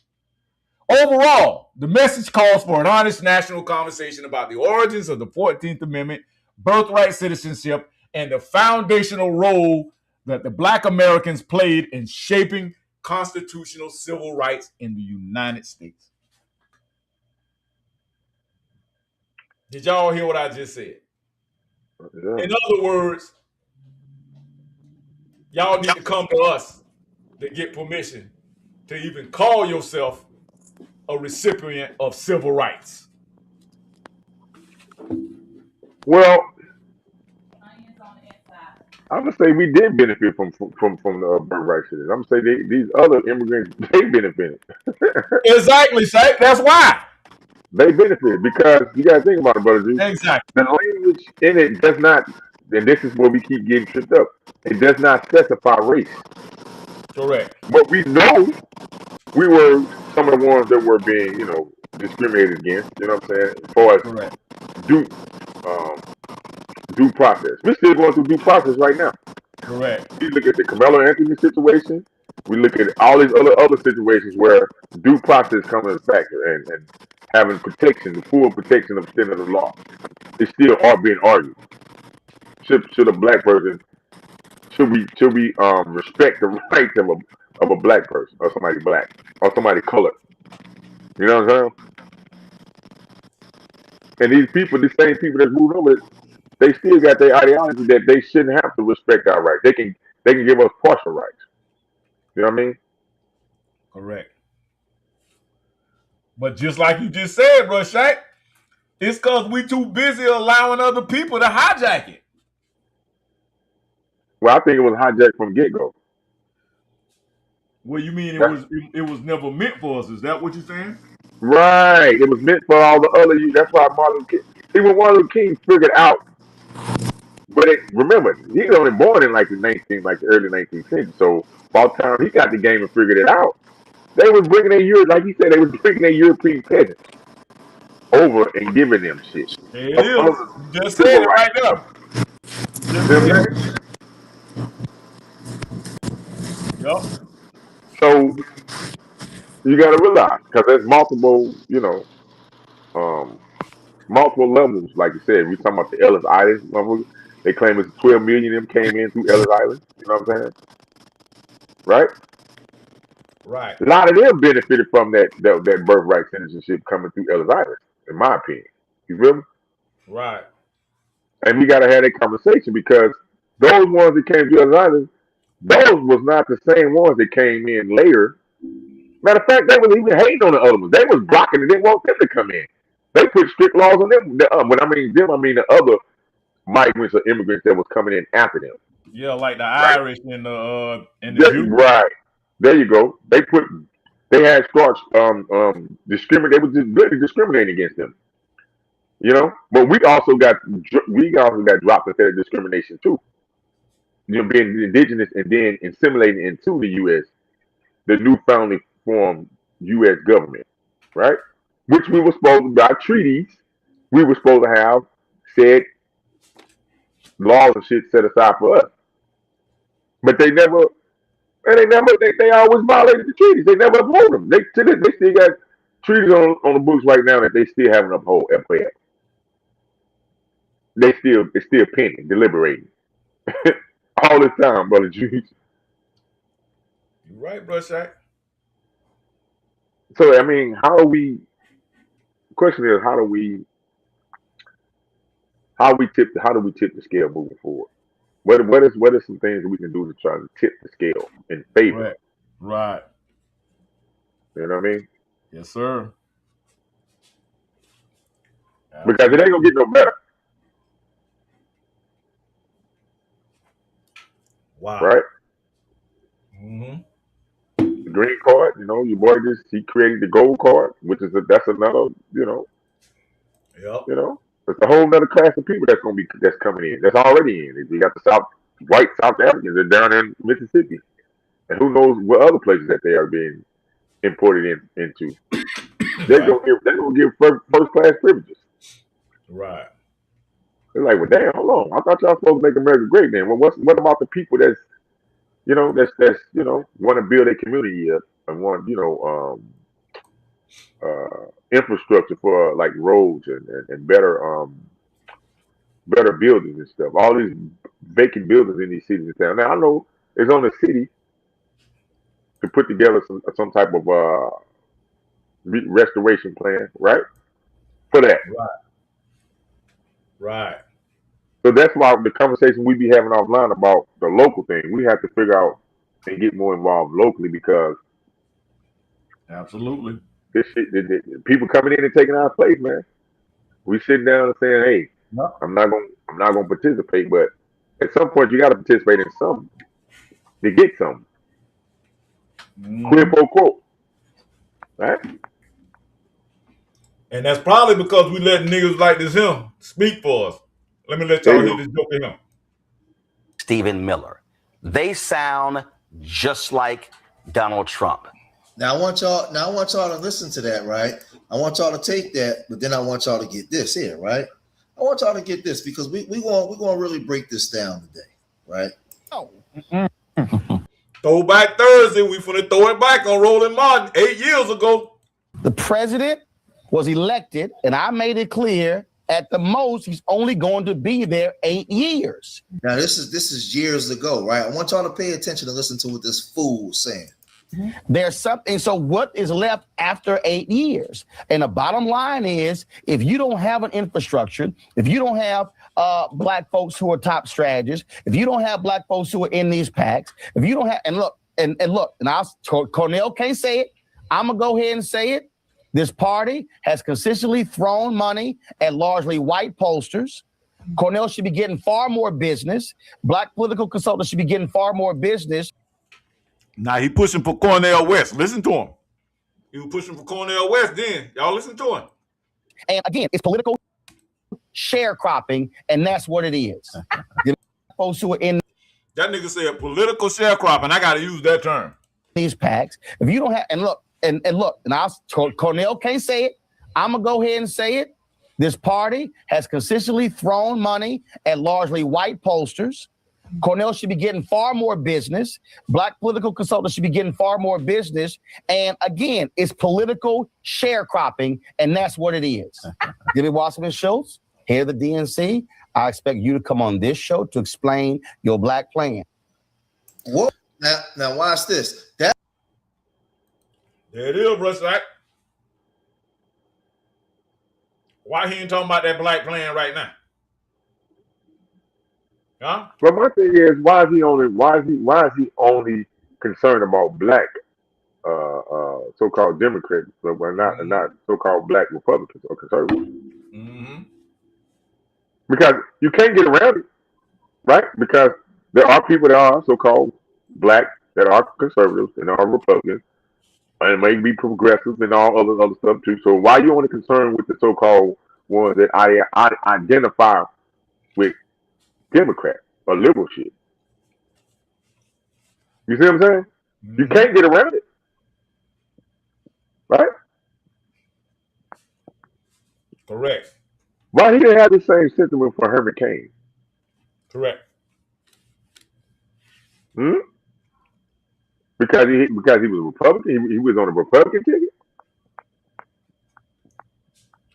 A: Overall, the message calls for an honest national conversation about the origins of the 14th Amendment, birthright citizenship, and the foundational role that the Black Americans played in shaping constitutional civil rights in the United States. Did y'all hear what I just said? Yeah. In other words, y'all need to come to us to get permission to even call yourself a recipient of civil rights.
C: Well, I'm gonna say we did benefit from the birthright citizens. I'm gonna say these other immigrants, they benefited.
A: Exactly, Shaq. That's why
C: they benefited, because you gotta think about it, brother G.
A: Exactly.
C: The language in it does not, and this is where we keep getting tripped up. It does not specify race.
A: Correct.
C: But we know we were some of the ones that were being, discriminated against. You know what I'm saying? As far as due process. We're still going through due process right now.
A: Correct.
C: We look at the Carmelo Anthony situation. We look at all these other situations where due process comes into factor and having protection, the full protection of the law. They still are being argued. should a black person should we respect the rights of a black person or somebody black or somebody colored? You know what I'm saying? And these people, these same people that's moved over, they still got their ideology that they shouldn't have to respect our rights. They can give us partial rights. You know what I mean?
A: Correct. But just like you just said, Rushak, it's because we too busy allowing other people to hijack it.
C: Well, I think it was hijacked from get go.
A: Well, you mean it was never meant for us? Is that what you're saying?
C: Right. It was meant for all the other you. That's why Martin Luther King. See, when Martin Luther King figured out, but remember, he was only born in like the early 19th century. So by the time he got the game and figured it out, they was bringing like he said, they was bringing their European peasants over and giving them shit.
A: There it is. You just said
C: Civil
A: it right there.
C: You know what I'm saying?
A: Yep.
C: So you got to realize, because there's multiple, multiple levels. Like you said, we talking about the Ellis Island. They claim it's 12 million of them came in through Ellis Island. You know what I'm saying? Right?
A: Right.
C: A lot of them benefited from that birthright citizenship coming through Ellis Island, in my opinion. You feel me?
A: Right.
C: And we got to have that conversation because those ones that came to Ellis Island, those was not the same ones that came in later. Matter of fact, they was even hating on the other ones. They was blocking it. They didn't want them to come in. They put strict laws on them. When I mean them, I mean the other migrants or immigrants that was coming in after them.
A: Yeah, like the Irish and the Jews.
C: Right. There you go. They had starts discriminate. They was just really discriminating against them. You know, but we also got dropped into that discrimination too. You know, being indigenous and then assimilating into the U.S. the newfoundly formed U.S. government, right? Which we were supposed to, by treaties, we were supposed to have said laws and shit set aside for us. But they never, they always violated the treaties. They never uphold them. They still got treaties on the books right now that they still haven't upheld. It's still pending, deliberating. All this time, brother Jews.
A: You're right, bro, Shaq.
C: So I mean, the question is, how do we tip the scale moving forward? What are some things that we can do to try to tip the scale in favor?
A: Right.
C: You know what I mean?
A: Yes, sir.
C: Because it ain't gonna get no better.
A: Wow.
C: Right?
A: Mm-hmm.
C: The green card, your boy he created the gold card, which is that's another,
A: Yep.
C: It's a whole other class of people that's coming in. That's already in. You got the white South Africans that are down in Mississippi. And who knows what other places that they are being imported into. They're gonna give first class privileges.
A: Right.
C: They're like, well, damn, hold on. I thought y'all supposed to make America great, man. Well, what about the people that's want to build a community up and want infrastructure for like roads and better buildings and stuff. All these vacant buildings in these cities and towns. Now I know it's on the city to put together some type of restoration plan, right? For that.
A: Right.
C: So that's why the conversation we be having offline about the local thing, we have to figure out and get more involved locally because
A: absolutely
C: this shit, people coming in and taking our place, man. We sitting down and saying, "Hey, no. I'm not gonna participate," but at some point you got to participate in something to get something. Quid pro quo, right?
A: And that's probably because we let niggas like this him speak for us. Let me let y'all hear this joke of him.
N: Stephen Miller. They sound just like Donald Trump.
O: Now I want y'all to listen to that, right? I want y'all to take that, but then I want y'all to get this here, right? I want y'all to get this because we're gonna really break this down today, right?
A: Oh. Throwback Thursday, we finna throw it back on Roland Martin 8 years ago.
P: The president was elected, and I made it clear
N: At the most, he's only going to be there 8 years.
O: Now, this is years ago, right? I want y'all to pay attention and listen to what this fool is saying.
N: There's something. So what is left after 8 years? And the bottom line is, if you don't have an infrastructure, if you don't have black folks who are top strategists, if you don't have black folks who are in these packs, if you don't have, and look, Cornell can't say it. I'm going to go ahead and say it. This party has consistently thrown money at largely white pollsters. Cornell should be getting far more business. Black political consultants should be getting far more business.
A: Now he pushing for Cornell West. Listen to him. He was pushing for Cornell West then. Y'all listen to him.
N: And again, it's political sharecropping, and that's what it is. The folks who are in
A: that nigga said political sharecropping. I got to use that term.
N: These packs. If you don't have, and look, Cornell can't say it. I'm gonna go ahead and say it. This party has consistently thrown money at largely white pollsters. Cornell should be getting far more business. Black political consultants should be getting far more business. And again, it's political sharecropping, and that's what it is. Jimmy Wasserman Schultz, head of the DNC. I expect you to come on this show to explain your black plan.
O: Whoa. Now watch this.
A: There it is, Russ. Right? Why he ain't talking about that black plan right now? Huh?
C: But my thing is, why is he only concerned about black so-called Democrats, but not so-called black Republicans or conservatives?
A: Mm-hmm.
C: Because you can't get around it, right? Because there are people that are so-called black that are conservatives and are Republicans, and maybe progressives and all other stuff too. So why are you only concerned with the so-called ones that I identify with Democrat or liberal shit? You see what I'm saying? Mm-hmm. You can't get around it, right?
A: Correct.
C: Why he didn't have the same sentiment for Herman Cain?
A: Correct.
C: Because he was a Republican. He was on a Republican ticket.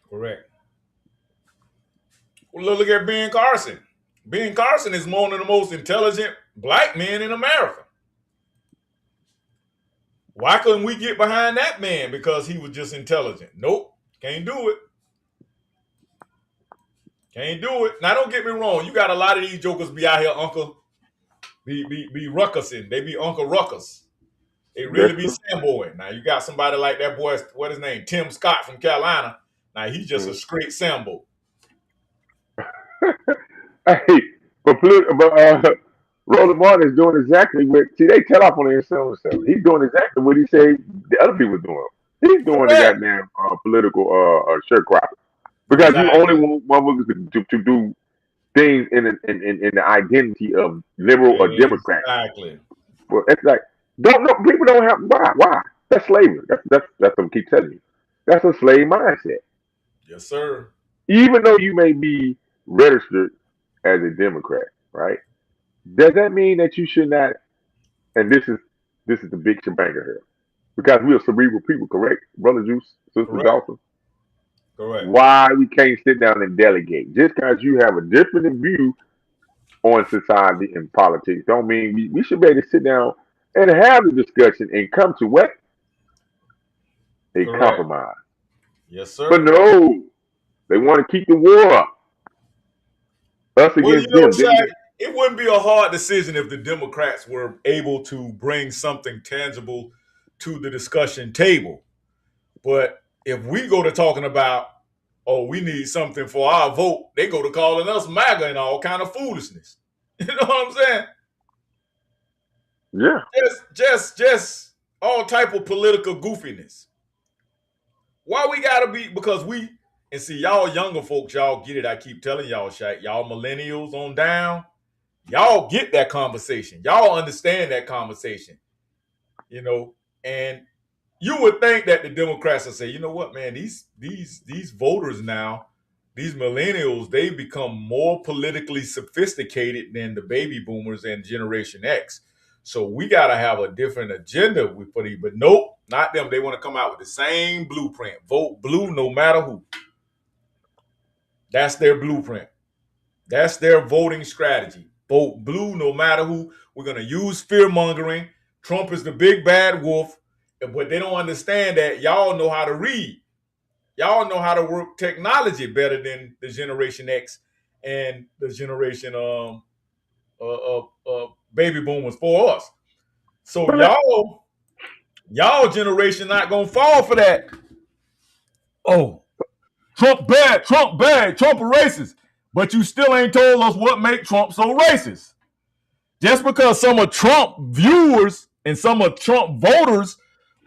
A: Correct. Well, look at Ben Carson. Ben Carson is one of the most intelligent black men in America. Why couldn't we get behind that man? Because he was just intelligent. Nope. Can't do it. Can't do it. Now, don't get me wrong. You got a lot of these jokers be out here, be ruckusing. They be Uncle Ruckus. They really be Samboy. Now, you got somebody like that boy, what his name, Tim Scott from Carolina. Now, he's just a straight Sambo.
C: Hey, but Roland Martin is doing exactly what, see, they tell off on their own self. He's doing exactly what he said the other people were doing. He's doing the goddamn political sharecropping. Because you only want to do things in the identity of liberal or Democrat.
A: Exactly.
C: Well, it's like, people don't have, why? That's slavery. That's what I keep telling you. That's a slave mindset.
A: Yes, sir.
C: Even though you may be registered as a Democrat, right? Does that mean that you should not? And this is the big shebanger here, because we are cerebral people, correct, Brother Juice, Sister Dawson?
A: Correct.
C: Why we can't sit down and delegate? Just because you have a different view on society and politics, don't mean we should be able to sit down and have the discussion and come to what? A compromise.
A: Yes, sir.
C: But no, they want to keep the war up. Us against them.
A: It wouldn't be a hard decision if the Democrats were able to bring something tangible to the discussion table. But if we go to talking about, oh, we need something for our vote, they go to calling us MAGA and all kind of foolishness. You know what I'm saying?
C: Yeah.
A: Just all type of political goofiness. Why we gotta be, because and see, y'all younger folks, y'all get it. I keep telling y'all, Shaq, y'all millennials on down, y'all get that conversation. Y'all understand that conversation. You know, and you would think that the Democrats would say, you know what, man, these voters now, these millennials, they become more politically sophisticated than the baby boomers and Generation X. So we got to have a different agenda for these. But nope, not them. They want to come out with the same blueprint. Vote blue no matter who. That's their blueprint. That's their voting strategy. Vote blue no matter who. We're going to use fear mongering. Trump is the big bad wolf, but they don't understand that y'all know how to read. Y'all know how to work technology better than the Generation X and the generation baby boomers for us. So y'all generation not gonna fall for that. Oh, Trump bad, Trump bad, Trump a racist. But you still ain't told us what make Trump so racist. Just because some of Trump viewers and some of Trump voters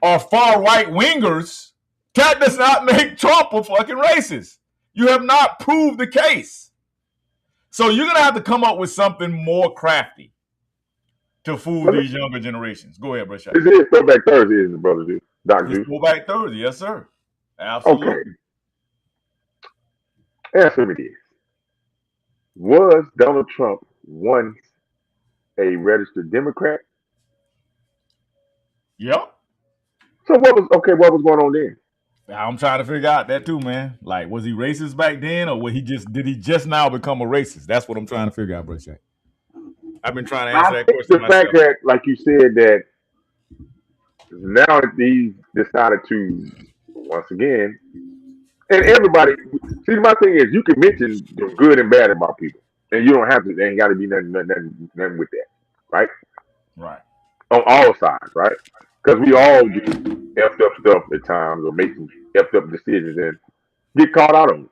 A: are far right wingers, that does not make Trump a fucking racist. You have not proved the case. So you're gonna have to come up with something more crafty to fool these younger generations. Go ahead, Brashad.
C: This is Throwback Thursday, isn't it, brother? Dr.
A: It's Throwback Thursday, yes, sir. Absolutely.
C: Okay. Answer me this. Was Donald Trump once a registered Democrat?
A: Yep.
C: So what was going on then?
A: I'm trying to figure out that too, man. Like, was he racist back then, or did he just now become a racist? That's what I'm trying to figure out, Brashad. I've been trying to answer that question
C: myself. The fact that, like you said, that now that he's decided to, once again, and everybody, see, my thing is, you can mention the good and bad about people, and you don't have to. There ain't got to be nothing with that, right?
A: Right.
C: On all sides, right? Because we all do effed up stuff at times, or make some effed up decisions and get caught out on it.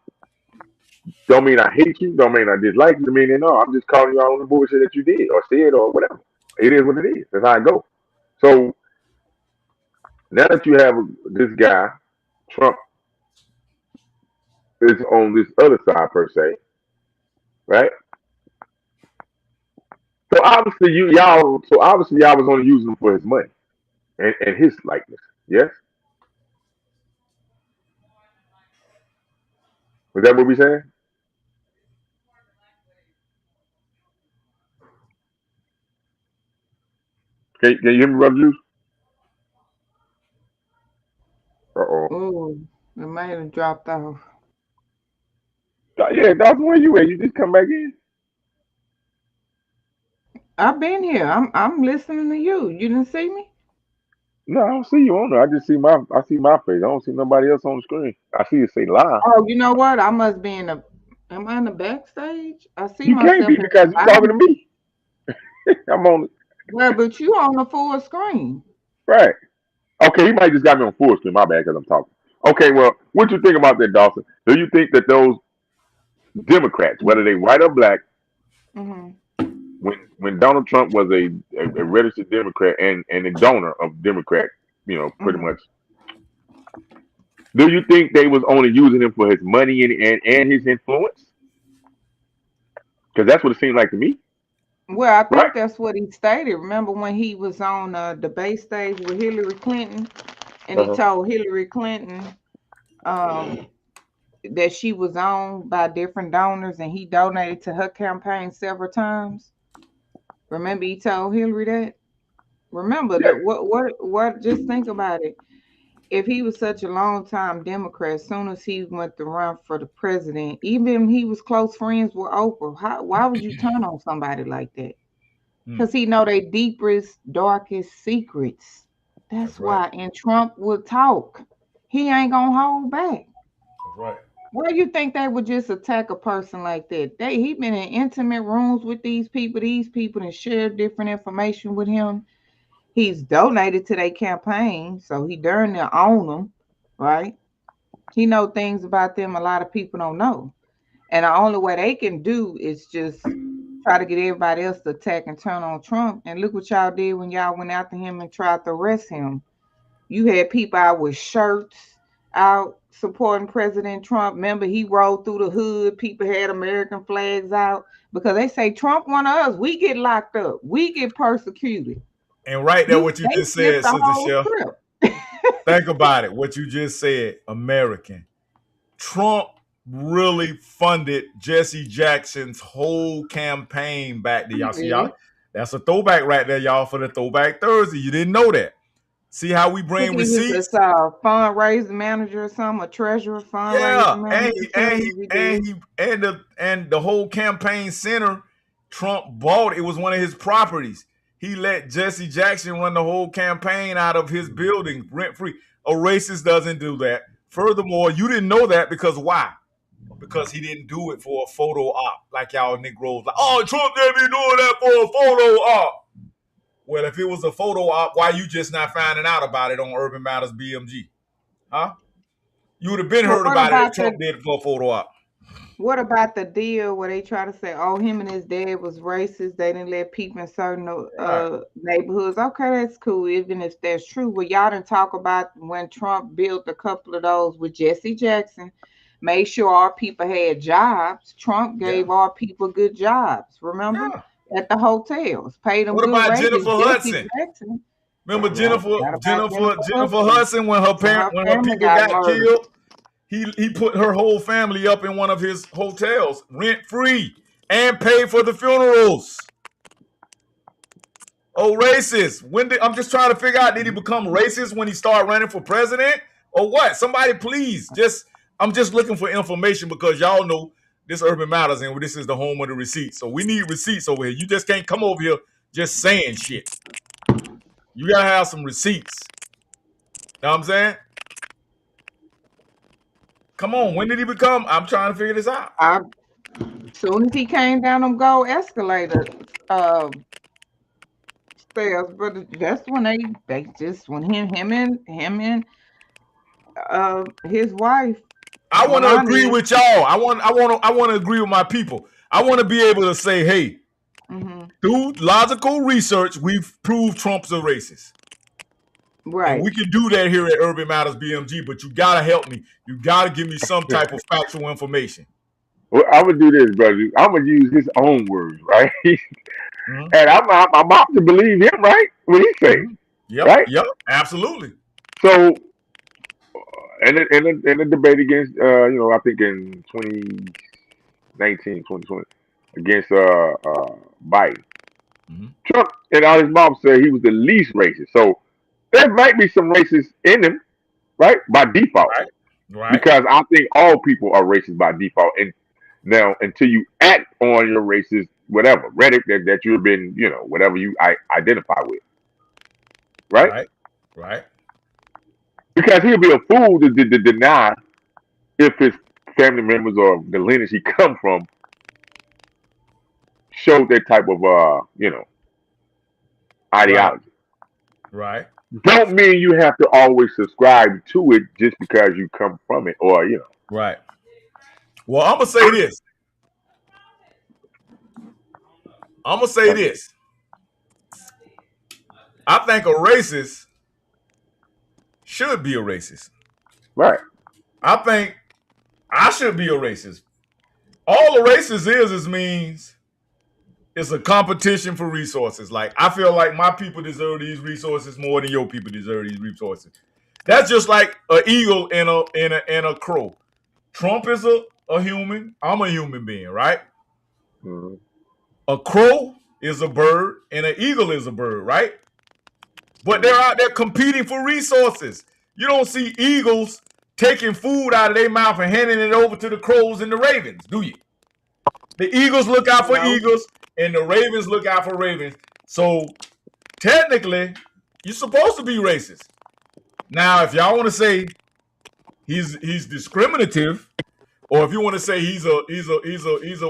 C: Don't mean I hate you. Don't mean I dislike you. I mean, no, I'm just calling you out on the bullshit that you did or said or whatever. It is what it is. That's how it goes. So now that you have this guy, Trump, is on this other side per se, right? So obviously y'all was only using him for his money and his likeness. Yes? Was that what we saying? Can you hear me, Brother Juice?
B: Oh, it might have dropped off.
C: Yeah, that's where you at. You just come back in.
B: I've been here. I'm listening to you. You didn't see me?
C: No, I don't see you on there. I see my face. I don't see nobody else on the screen. I see it say live.
B: Oh, you know what? I must be in the. Am I in the backstage? I see
C: you
B: myself.
C: You can't be because you're talking to me. I'm on.
B: Well, but you on the full screen.
C: Right. Okay, he might just got me on full screen. My bad, because I'm talking. Okay, well, what you think about that, Dawson? Do you think that those Democrats, whether they white or black, when Donald Trump was a registered Democrat and a donor of Democrat, pretty much, do you think they was only using him for his money and his influence? Because that's what it seemed like to me.
B: Well, I think that's what he stated. Remember when he was on a debate stage with Hillary Clinton, and he told Hillary Clinton that she was owned by different donors, and he donated to her campaign several times. Remember, he told Hillary that. Remember that. What? Just think about it. If he was such a long-time Democrat, as soon as he went to run for the president, even if he was close friends with Oprah, why would you turn on somebody like that? Because he know their deepest, darkest secrets. That's why. Right. And Trump would talk. He ain't gonna hold back.
A: That's right.
B: Why do you think they would just attack a person like that? He been in intimate rooms with these people and shared different information with him. He's donated to their campaign, so he darn near own them, right? He know things about them a lot of people don't know. And the only way they can do is just try to get everybody else to attack and turn on Trump. And look what y'all did when y'all went after him and tried to arrest him. You had people out with shirts out supporting President Trump. Remember, he rode through the hood. People had American flags out because they say Trump one of us. We get locked up. We get persecuted.
A: And right there, what you just said, Sister Chef. Think about it. What you just said, American. Trump really funded Jesse Jackson's whole campaign back to y'all. See, y'all, that's a throwback right there, y'all, for the Throwback Thursday. You didn't know that. See how we
B: I
A: bring
B: think he was
A: receipts?
B: a fundraising manager or something, a treasurer,
A: Yeah,
B: fundraising manager too. He did.
A: and the whole campaign center, Trump bought. It was one of his properties. He let Jesse Jackson run the whole campaign out of his building rent free. A racist doesn't do that. Furthermore, you didn't know that because why? Because he didn't do it for a photo op like y'all Negroes. Like, oh, Trump didn't be doing that for a photo op. Well, if it was a photo op, why you just not finding out about it on Urban Matters BMG? Huh? You would have been
B: Well,
A: heard
B: what
A: about it if
B: about
A: Trump did it for a photo op.
B: what about the deal where they try to say, oh, him and his dad was racist? They didn't let people in certain
A: Right.
B: neighborhoods. Okay, that's cool, even if that's true. Well, y'all didn't talk about when Trump built a couple of those with Jesse Jackson, made sure our people had jobs. Trump gave
A: Yeah.
B: our people good jobs, remember?
A: Yeah.
B: At the hotels, paid them
A: What
B: good
A: about
B: wages.
A: Jennifer
B: Jesse
A: Hudson?
B: Jackson.
A: Remember
B: Yeah, forgot about
A: Jennifer Hudson when her
B: when her
A: when her
B: family
A: people
B: got
A: got
B: murdered.
A: killed? He put her whole family up in one of his hotels rent free and paid for the funerals. Oh, racist. I'm just trying to figure out, did he become racist when he started running for president or what? Somebody please I'm just looking for information because y'all know this Urban Matters and this is the home of the receipts. So we need receipts over here. You just can't come over here just saying shit. You gotta have some receipts. Know what I'm saying? Come on, when did he become? I'm trying to figure this out.
B: Soon as he came down them gold escalator stairs, but that's when they just when him and his wife
A: I want to agree
B: Melania.
A: with y'all. I want to agree with my people. I want to be able to say, hey, through logical research, we've proved Trump's a racist.
B: Right.
A: And we can do that here at Urban Matters BMG, but you gotta help me. You gotta give me some type of factual information.
C: Well, I'm gonna do this, brother. I'm gonna use his own words, right?
A: Mm-hmm.
C: And I'm about to believe him, right? What he say, right?
A: Yep, absolutely.
C: So, in the debate against, I think in 2019, 2020, against Biden, Trump and all his mom said he was the least racist. So there might be some racist in him, right? By default,
A: Right.
C: because I think all people are racist by default. And now, until you act on your racist, whatever rhetoric that you've been, whatever you identify with, right?
A: Right.
C: Because he'll be a fool to deny if his family members or the lineage he come from showed that type of ideology.
A: Right.
C: Don't mean you have to always subscribe to it just because you come from it, or
A: Right. Well, I'm gonna say this. I think a racist should be a racist.
C: Right.
A: I think I should be a racist. All a racist is means it's a competition for resources. Like, I feel like my people deserve these resources more than your people deserve these resources. That's just like an eagle and a crow. Trump is a human. I'm a human being, right?
C: Mm-hmm.
A: A crow is a bird and an eagle is a bird, right? But they're out there competing for resources. You don't see eagles taking food out of their mouth and handing it over to the crows and the ravens, do you? The eagles look out for eagles and the ravens look out for ravens. So technically, you're supposed to be racist. Now, if y'all want to say he's discriminative, or if you want to say he's a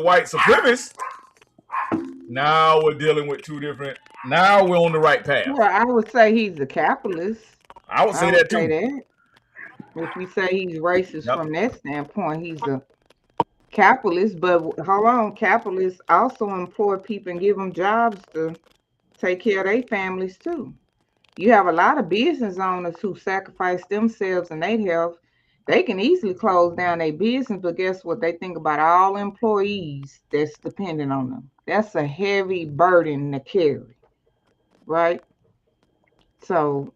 A: white supremacist, now we're dealing with two different. Now we're on the right path.
B: Well, I would say he's a capitalist.
A: I would say that too.
B: If we say he's racist from that standpoint, he's a capitalist. But hold on, capitalists also employ people and give them jobs to take care of their families too. You have a lot of business owners who sacrifice themselves and their health. They can easily close down their business, but guess what? They think about all employees that's dependent on them. That's a heavy burden to carry, right? So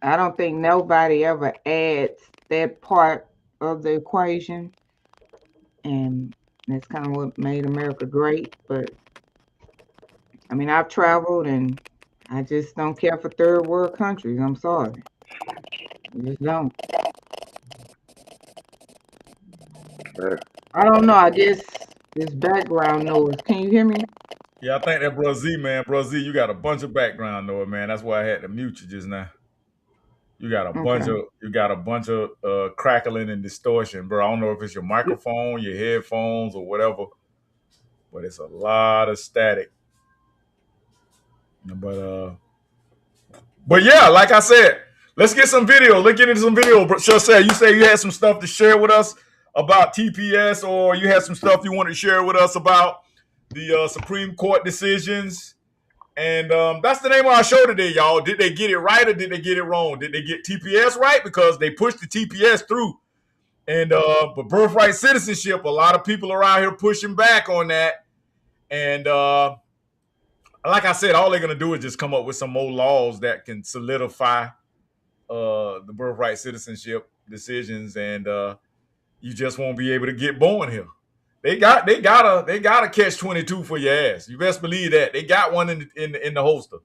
B: I don't think nobody ever adds that part of the equation. And that's kind of what made America great. But I mean, I've traveled and I just don't care for third world countries. I'm sorry. I just don't. I don't know. I guess this background noise. Can you hear me?
A: Yeah, I think that Bro Z, man. Bro Z, you got a bunch of background noise, man. That's why I had to mute you just now. You got a bunch
B: Okay.
A: of crackling and distortion, bro. I don't know if it's your microphone, your headphones, or whatever, but it's a lot of static. But yeah, like I said, let's get some video. Let's get into some video. Chaucer, you say you had some stuff to share with us about TPS, or you had some stuff you want to share with us about the Supreme Court decisions. And that's the name of our show today, y'all. Did they get it right or did they get it wrong? Did they get TPS right? Because they pushed the TPS through. And but birthright citizenship, a lot of people around here pushing back on that. And like I said, all they're gonna do is just come up with some more laws that can solidify the birthright citizenship decisions, and you just won't be able to get born here. They got a catch-22 for your ass. You best believe that. They got one in the holster.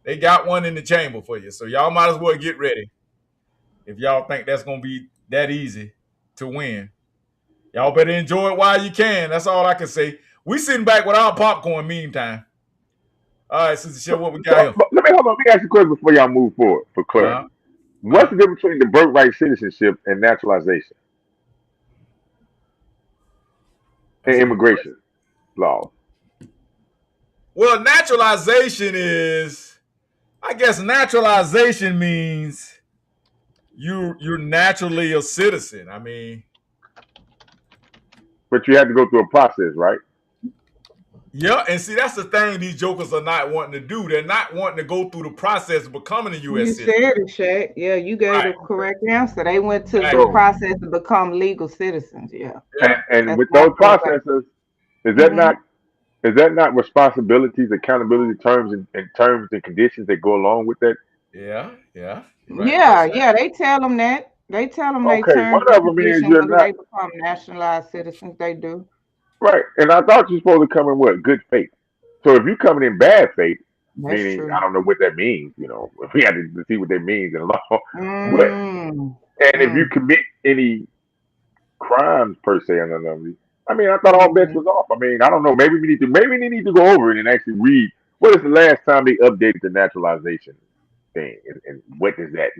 A: They got one in the chamber for you. So y'all might as well get ready. If y'all think that's gonna be that easy to win, y'all better enjoy it while you can. That's all I can say. We sitting back with our popcorn meantime. All right, Sister Shep, what we got here?
C: Let me ask you a question before y'all move forward for clarity. What's the difference between the birthright citizenship and naturalization and immigration laws?
A: Well, naturalization is, I guess naturalization means you're naturally a citizen. I mean,
C: but you have to go through a process, right?
A: Yeah, and see, that's the thing these jokers are not wanting to do. They're not wanting to go through the process of becoming a U.S. citizen.
B: You said it, Shaq. Yeah, you gave the correct answer. They went to the process to become legal citizens. Yeah.
C: And with those processes, is that not responsibilities, accountability terms and conditions that go along with that?
A: Yeah.
B: Right. Yeah. They tell them that. They tell them they terms
C: one of them is you're not.
B: They become nationalized citizens. They do.
C: Right, and I thought you're supposed to come in what? Good faith. So if you're coming in bad faith, meaning
B: true.
C: I don't know what that means. You know, if we had to see what that means in law. If you commit any crimes per se, I mean, I thought all bets was off. I mean, I don't know. Maybe they need to go over it and actually read what is the last time they updated the naturalization thing, and what does that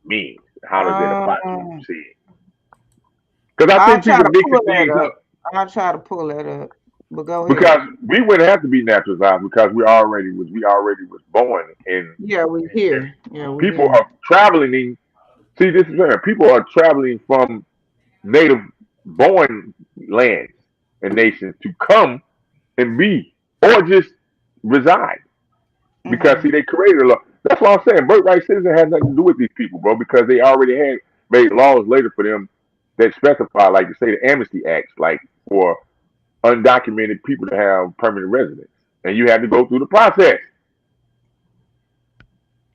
C: mean? How does it apply to what you see? Because I think people mixing things up.
B: I'll try to pull that up, but go ahead.
C: Because we wouldn't have to be naturalized because we already was born in.
B: Yeah, we're here. Yeah,
C: people are traveling. See, this is fair. People are traveling from native born lands and nations to come and be or just reside. Because see, they created a law. That's what I'm saying. Birthright citizen has nothing to do with these people, bro. Because they already had made laws later for them that specify, like you say, the Amnesty Acts, like for undocumented people to have permanent residence, and you had to go through the process.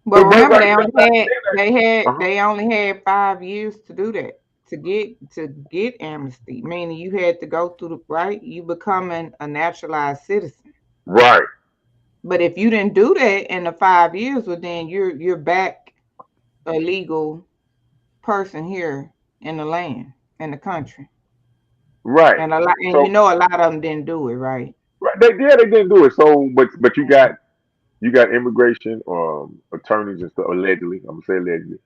B: But remember, they only had 5 years to do that, to get amnesty. Meaning, you had to go through you becoming a naturalized citizen.
C: Right.
B: But if you didn't do that in the 5 years, well, then you're back a legal person here in the land, in the country.
C: Right.
B: And a lot of them didn't do it, right?
C: Right. They didn't do it. So, but you got immigration attorneys and stuff, allegedly. I'm gonna say allegedly,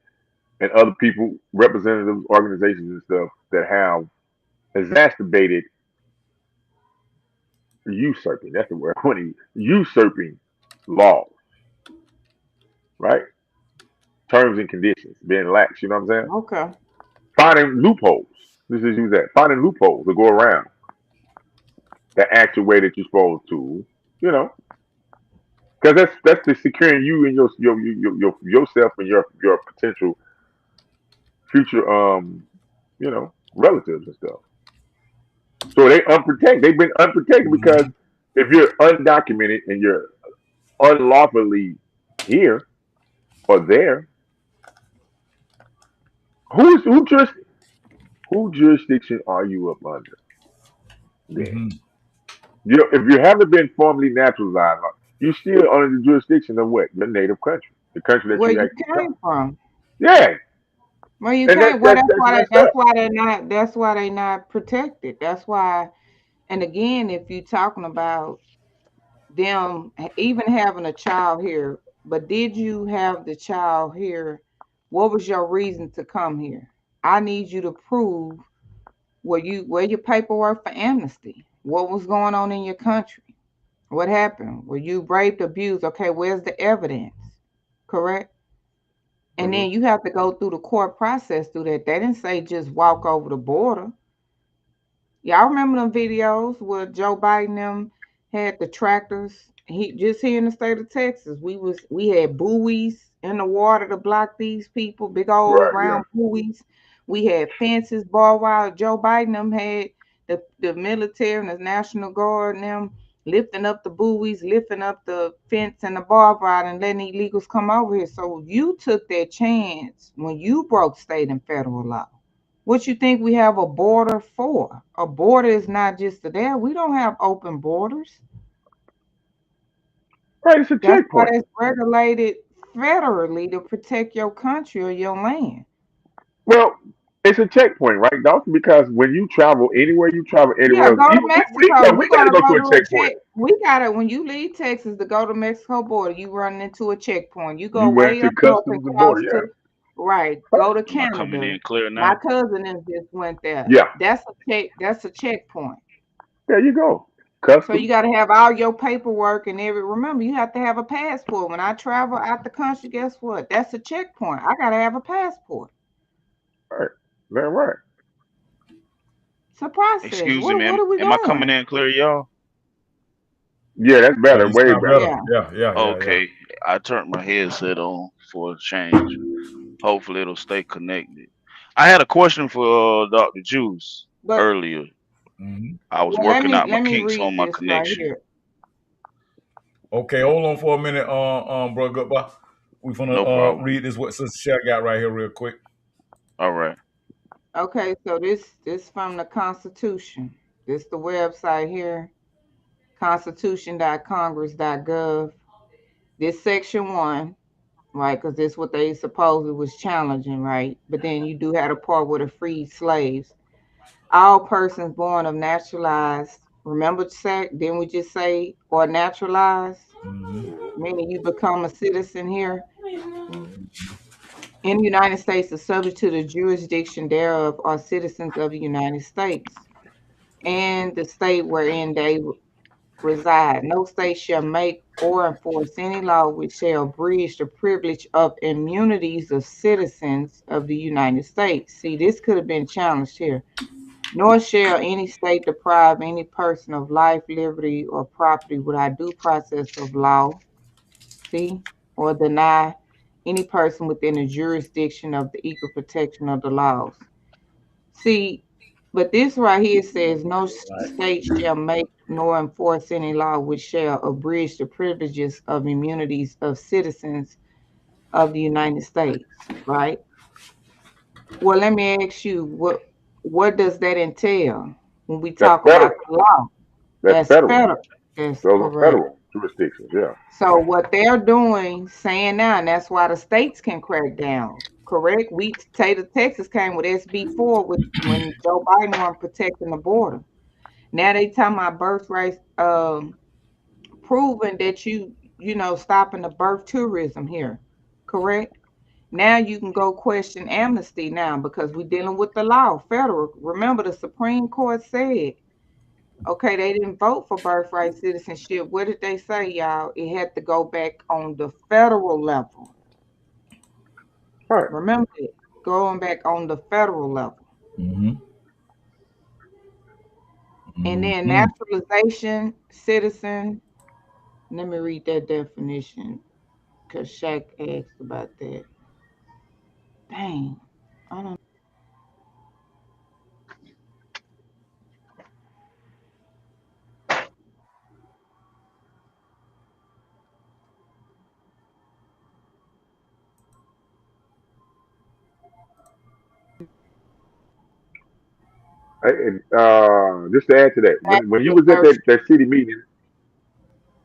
C: and other people, representatives, organizations and stuff that have exacerbated usurping. That's the word. Usurping laws. Right. Terms and conditions being lax. You know what I'm saying?
B: Okay.
C: Finding loopholes. This is use that. Finding loopholes to go around the actual way that you're supposed to, because that's the securing you and yourself and your potential future relatives and stuff. So they've been unprotected because if you're undocumented and you're unlawfully here or there, who jurisdiction are you up under? Then if you haven't been formally naturalized, You still under the jurisdiction of what? Your native country, the country that
B: Where
C: you
B: you
C: actually come
B: came from.
C: Yeah,
B: Where you
C: and
B: came. Well, that's
C: that's
B: why
C: messed
B: that's
C: up.
B: why they're not. That's why they not protected. That's why. And again, if you're talking about them even having a child here, but did you have the child here? What was your reason to come here? I need you to prove where your paperwork for amnesty. What was going on in your country? What happened? Were you raped, abused? Okay, where's the evidence? Correct? And
C: Hmm.
B: then you have to go through the court process through that. They didn't say just walk over the border. Y'all remember them videos where Joe Biden them had the tractors? He just here in the state of Texas, we had buoys in the water to block these people, big old
C: Right. Yeah.
B: round buoys. We had fences, barbed wire. Joe Biden them had the military and the National Guard and them lifting up the buoys, lifting up the fence and the barbed wire and letting illegals come over here. So you took that chance when you broke state and federal law. What you think we have a border for? A border is not just there. We don't have open borders.
C: Right. It's a
B: That's why
C: checkpoint.
B: that's regulated federally to protect your country or your land.
C: Well, it's a checkpoint, right? Also, because when you travel anywhere, you travel
B: Yeah,
C: anywhere else.
B: go to
C: Even
B: Mexico.
C: we
B: We're
C: got to
B: gonna
C: go
B: go
C: to a
B: to a
C: checkpoint.
B: check. We gotta when you leave Texas to go to Mexico border, you run into a checkpoint. You go
C: You went
B: way
C: to
B: up north and
C: customs and
B: cross
C: border. Yeah.
B: to right. Go to
P: Am I coming
B: Canada.
P: in clear
B: My
P: now?
B: cousin just went there.
C: Yeah.
B: That's a checkpoint.
C: There you go.
B: So you
C: Customs.
B: got to have all your paperwork and every. Remember, you have to have a passport. When I travel out the country, guess what? That's a checkpoint. I got to have a passport.
C: Right. That's right.
B: It's a process.
P: Excuse me,
B: What
P: man.
B: are we
P: Am I coming
B: doing?
P: in clear, y'all?
C: Yeah, that's
A: Yeah,
C: better.
A: you
C: Way
A: sound
C: better.
A: better.
B: Yeah.
A: Yeah.
P: Okay. I turned my headset on for a change. Hopefully it'll stay connected. I had a question for Dr. Juice
B: But
P: earlier.
A: Hmm.
P: I was
B: well, let
P: working
B: me
P: out my
B: let me
P: kinks
B: read
P: on my
B: this right
P: connection.
B: here.
A: Okay, hold on for a minute, bro. Goodbye. We gonna
P: No problem.
A: read this what Sister Shaq got right here real quick.
P: All right.
B: Okay, so this from the Constitution. This the website here. Constitution.congress.gov. This section 1, right? Because this what they supposedly was challenging, right? But then you do have a part with the freed slaves. All persons born of naturalized, remember didn't we just say, or naturalized,
A: Hmm.
B: meaning you become a citizen here in the United States are subject to the jurisdiction thereof are citizens of the United States and the state wherein they reside. No state shall make or enforce any law which shall abridge the privilege of immunities of citizens of the United States. See, this could have been challenged here. Nor shall any state deprive any person of life, liberty, or property without due process of law, see, or deny any person within the jurisdiction of the equal protection of the laws. See, but this right here says no state shall make nor enforce any law which shall abridge the privileges of immunities of citizens of the United States, right? Well, let me ask you, what does that entail when we
C: That's
B: talk about
C: federal.
B: the law?
C: That's
B: That's
C: federal.
B: federal. That's
C: Those are
B: correct.
C: federal jurisdictions. Yeah.
B: So what they're doing, saying now, and that's why the states can crack down. Correct. We state of Texas came with SB4 with when Joe Biden was protecting the border. Now they talking about birthright, proving that stopping the birth tourism here. Correct. Now you can go question amnesty now because we're dealing with the law, federal. Remember, the Supreme Court said, okay, they didn't vote for birthright citizenship. What did they say, y'all? It had to go back on the federal level.
C: Right.
B: Remember it, going back on the federal level.
A: Hmm.
B: And then
A: Hmm.
B: naturalization, citizen. Let me read that definition because Shaq asked about that. Dang. I don't.
C: And just to add to that, when you
B: Actually,
C: was at that city meeting,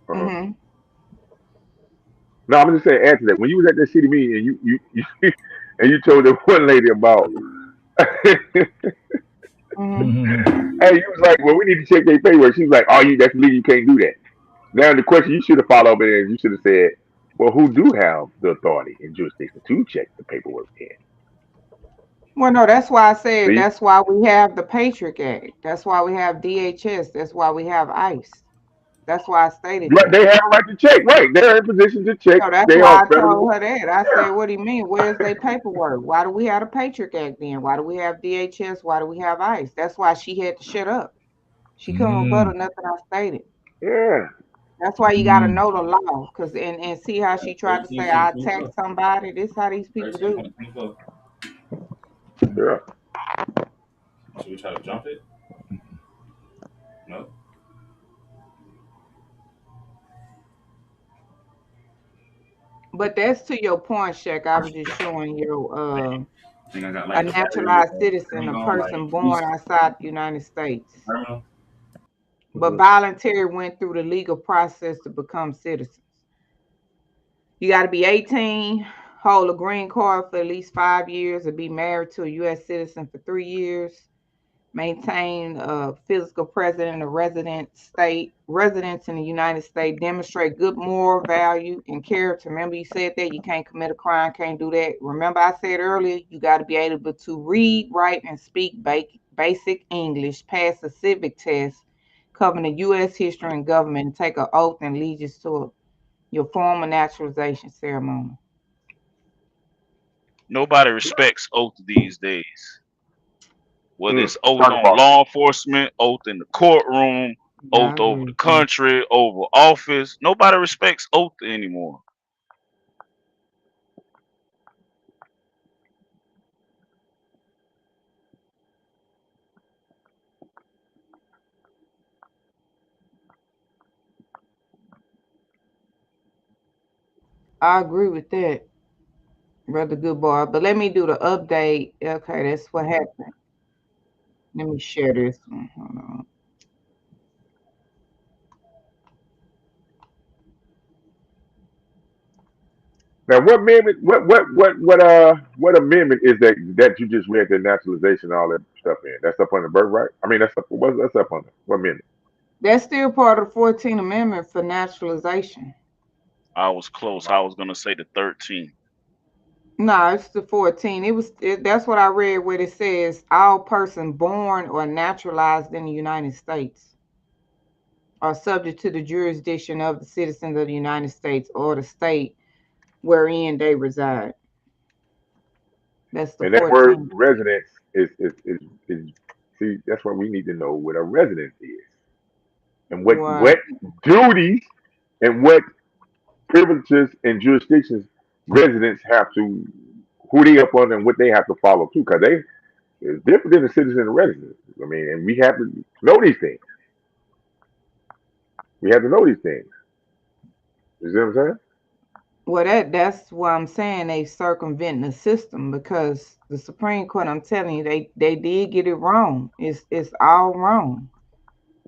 C: uh-huh.
B: mm-hmm.
C: No, I'm just saying. Add to that. When you was at that city meeting and you and you told that one lady about, hey, you was like, well, we need to check their paperwork. She was like, oh, that's legal. You can't do that. Now the question you should have followed up is you should have said, well, who do have the authority and jurisdiction to check the paperwork in?
B: Well, no, that's why I said
C: See,
B: that's why we have the Patriot Act. That's why we have DHS. That's why we have ICE. That's why I stated
C: right,
B: that.
C: they have a right to check. Right, they're in position to check.
B: So that's
C: They
B: why
C: are
B: I
C: federal.
B: told her that. I said, what do you mean? Where's their paperwork? Why do we have the Patriot Act then? Why do we have DHS? Why do we have ICE? That's why she had to shut up. She couldn't rebuttal nothing I stated.
C: Yeah.
B: That's why you got to know the law, cause and see how she tried to say I attacked somebody. This how these people do.
C: Yeah.
A: Should we try to jump it? No.
B: But that's to your point, Shaq. I was just showing you
A: I think I got
B: a
A: like the battery
B: naturalized citizen,
A: thing
B: a
A: on, like
B: person born
A: boost
B: outside the United States,
A: terminal.
B: but voluntary went through the legal process to become citizens. You got to be 18, hold a green card for at least 5 years, or be married to a U.S. citizen for 3 years. Maintain a physical presence of residents in the United States, demonstrate good moral value and character. Remember, you said that you can't commit a crime, can't do that. Remember, I said earlier, you got to be able to read, write, and speak basic English, pass a civic test, covering the U.S. history and government, and take an oath and allegiance to your formal naturalization ceremony.
P: Nobody respects oath these days. Whether it's oath
C: Talk
P: on
C: about
P: law enforcement, oath in the courtroom,
B: Yeah,
P: oath
B: I
P: over
B: agree
P: the
B: with that.
P: country, over office. Nobody respects oath anymore.
B: I agree with that, brother good boy. But let me do the update. Okay, that's what happened. Let me share this one. Hold on.
C: now. What amendment? What amendment is that you just read the naturalization and all that stuff in? That's up on the birthright. I mean, that's up on it. What amendment?
B: That's still part of the 14th Amendment for naturalization.
P: I was close. I was gonna say the 13th.
B: No, it's the 14. That's what I read where it says all persons born or naturalized in the United States are subject to the jurisdiction of the citizens of the United States or the state wherein they reside. That's the
C: And that word
B: 14th.
C: residence is see. That's what we need to know what a residence is and
B: Right.
C: what duties and what privileges and jurisdictions residents have to who they up on and what they have to follow too, because they it's different than a citizen and resident. I mean, and we have to know these things. We have to know these things. You see what I'm saying?
B: Well, that's why I'm saying they circumventing the system, because the Supreme Court, I'm telling you, they did get it wrong. It's all wrong.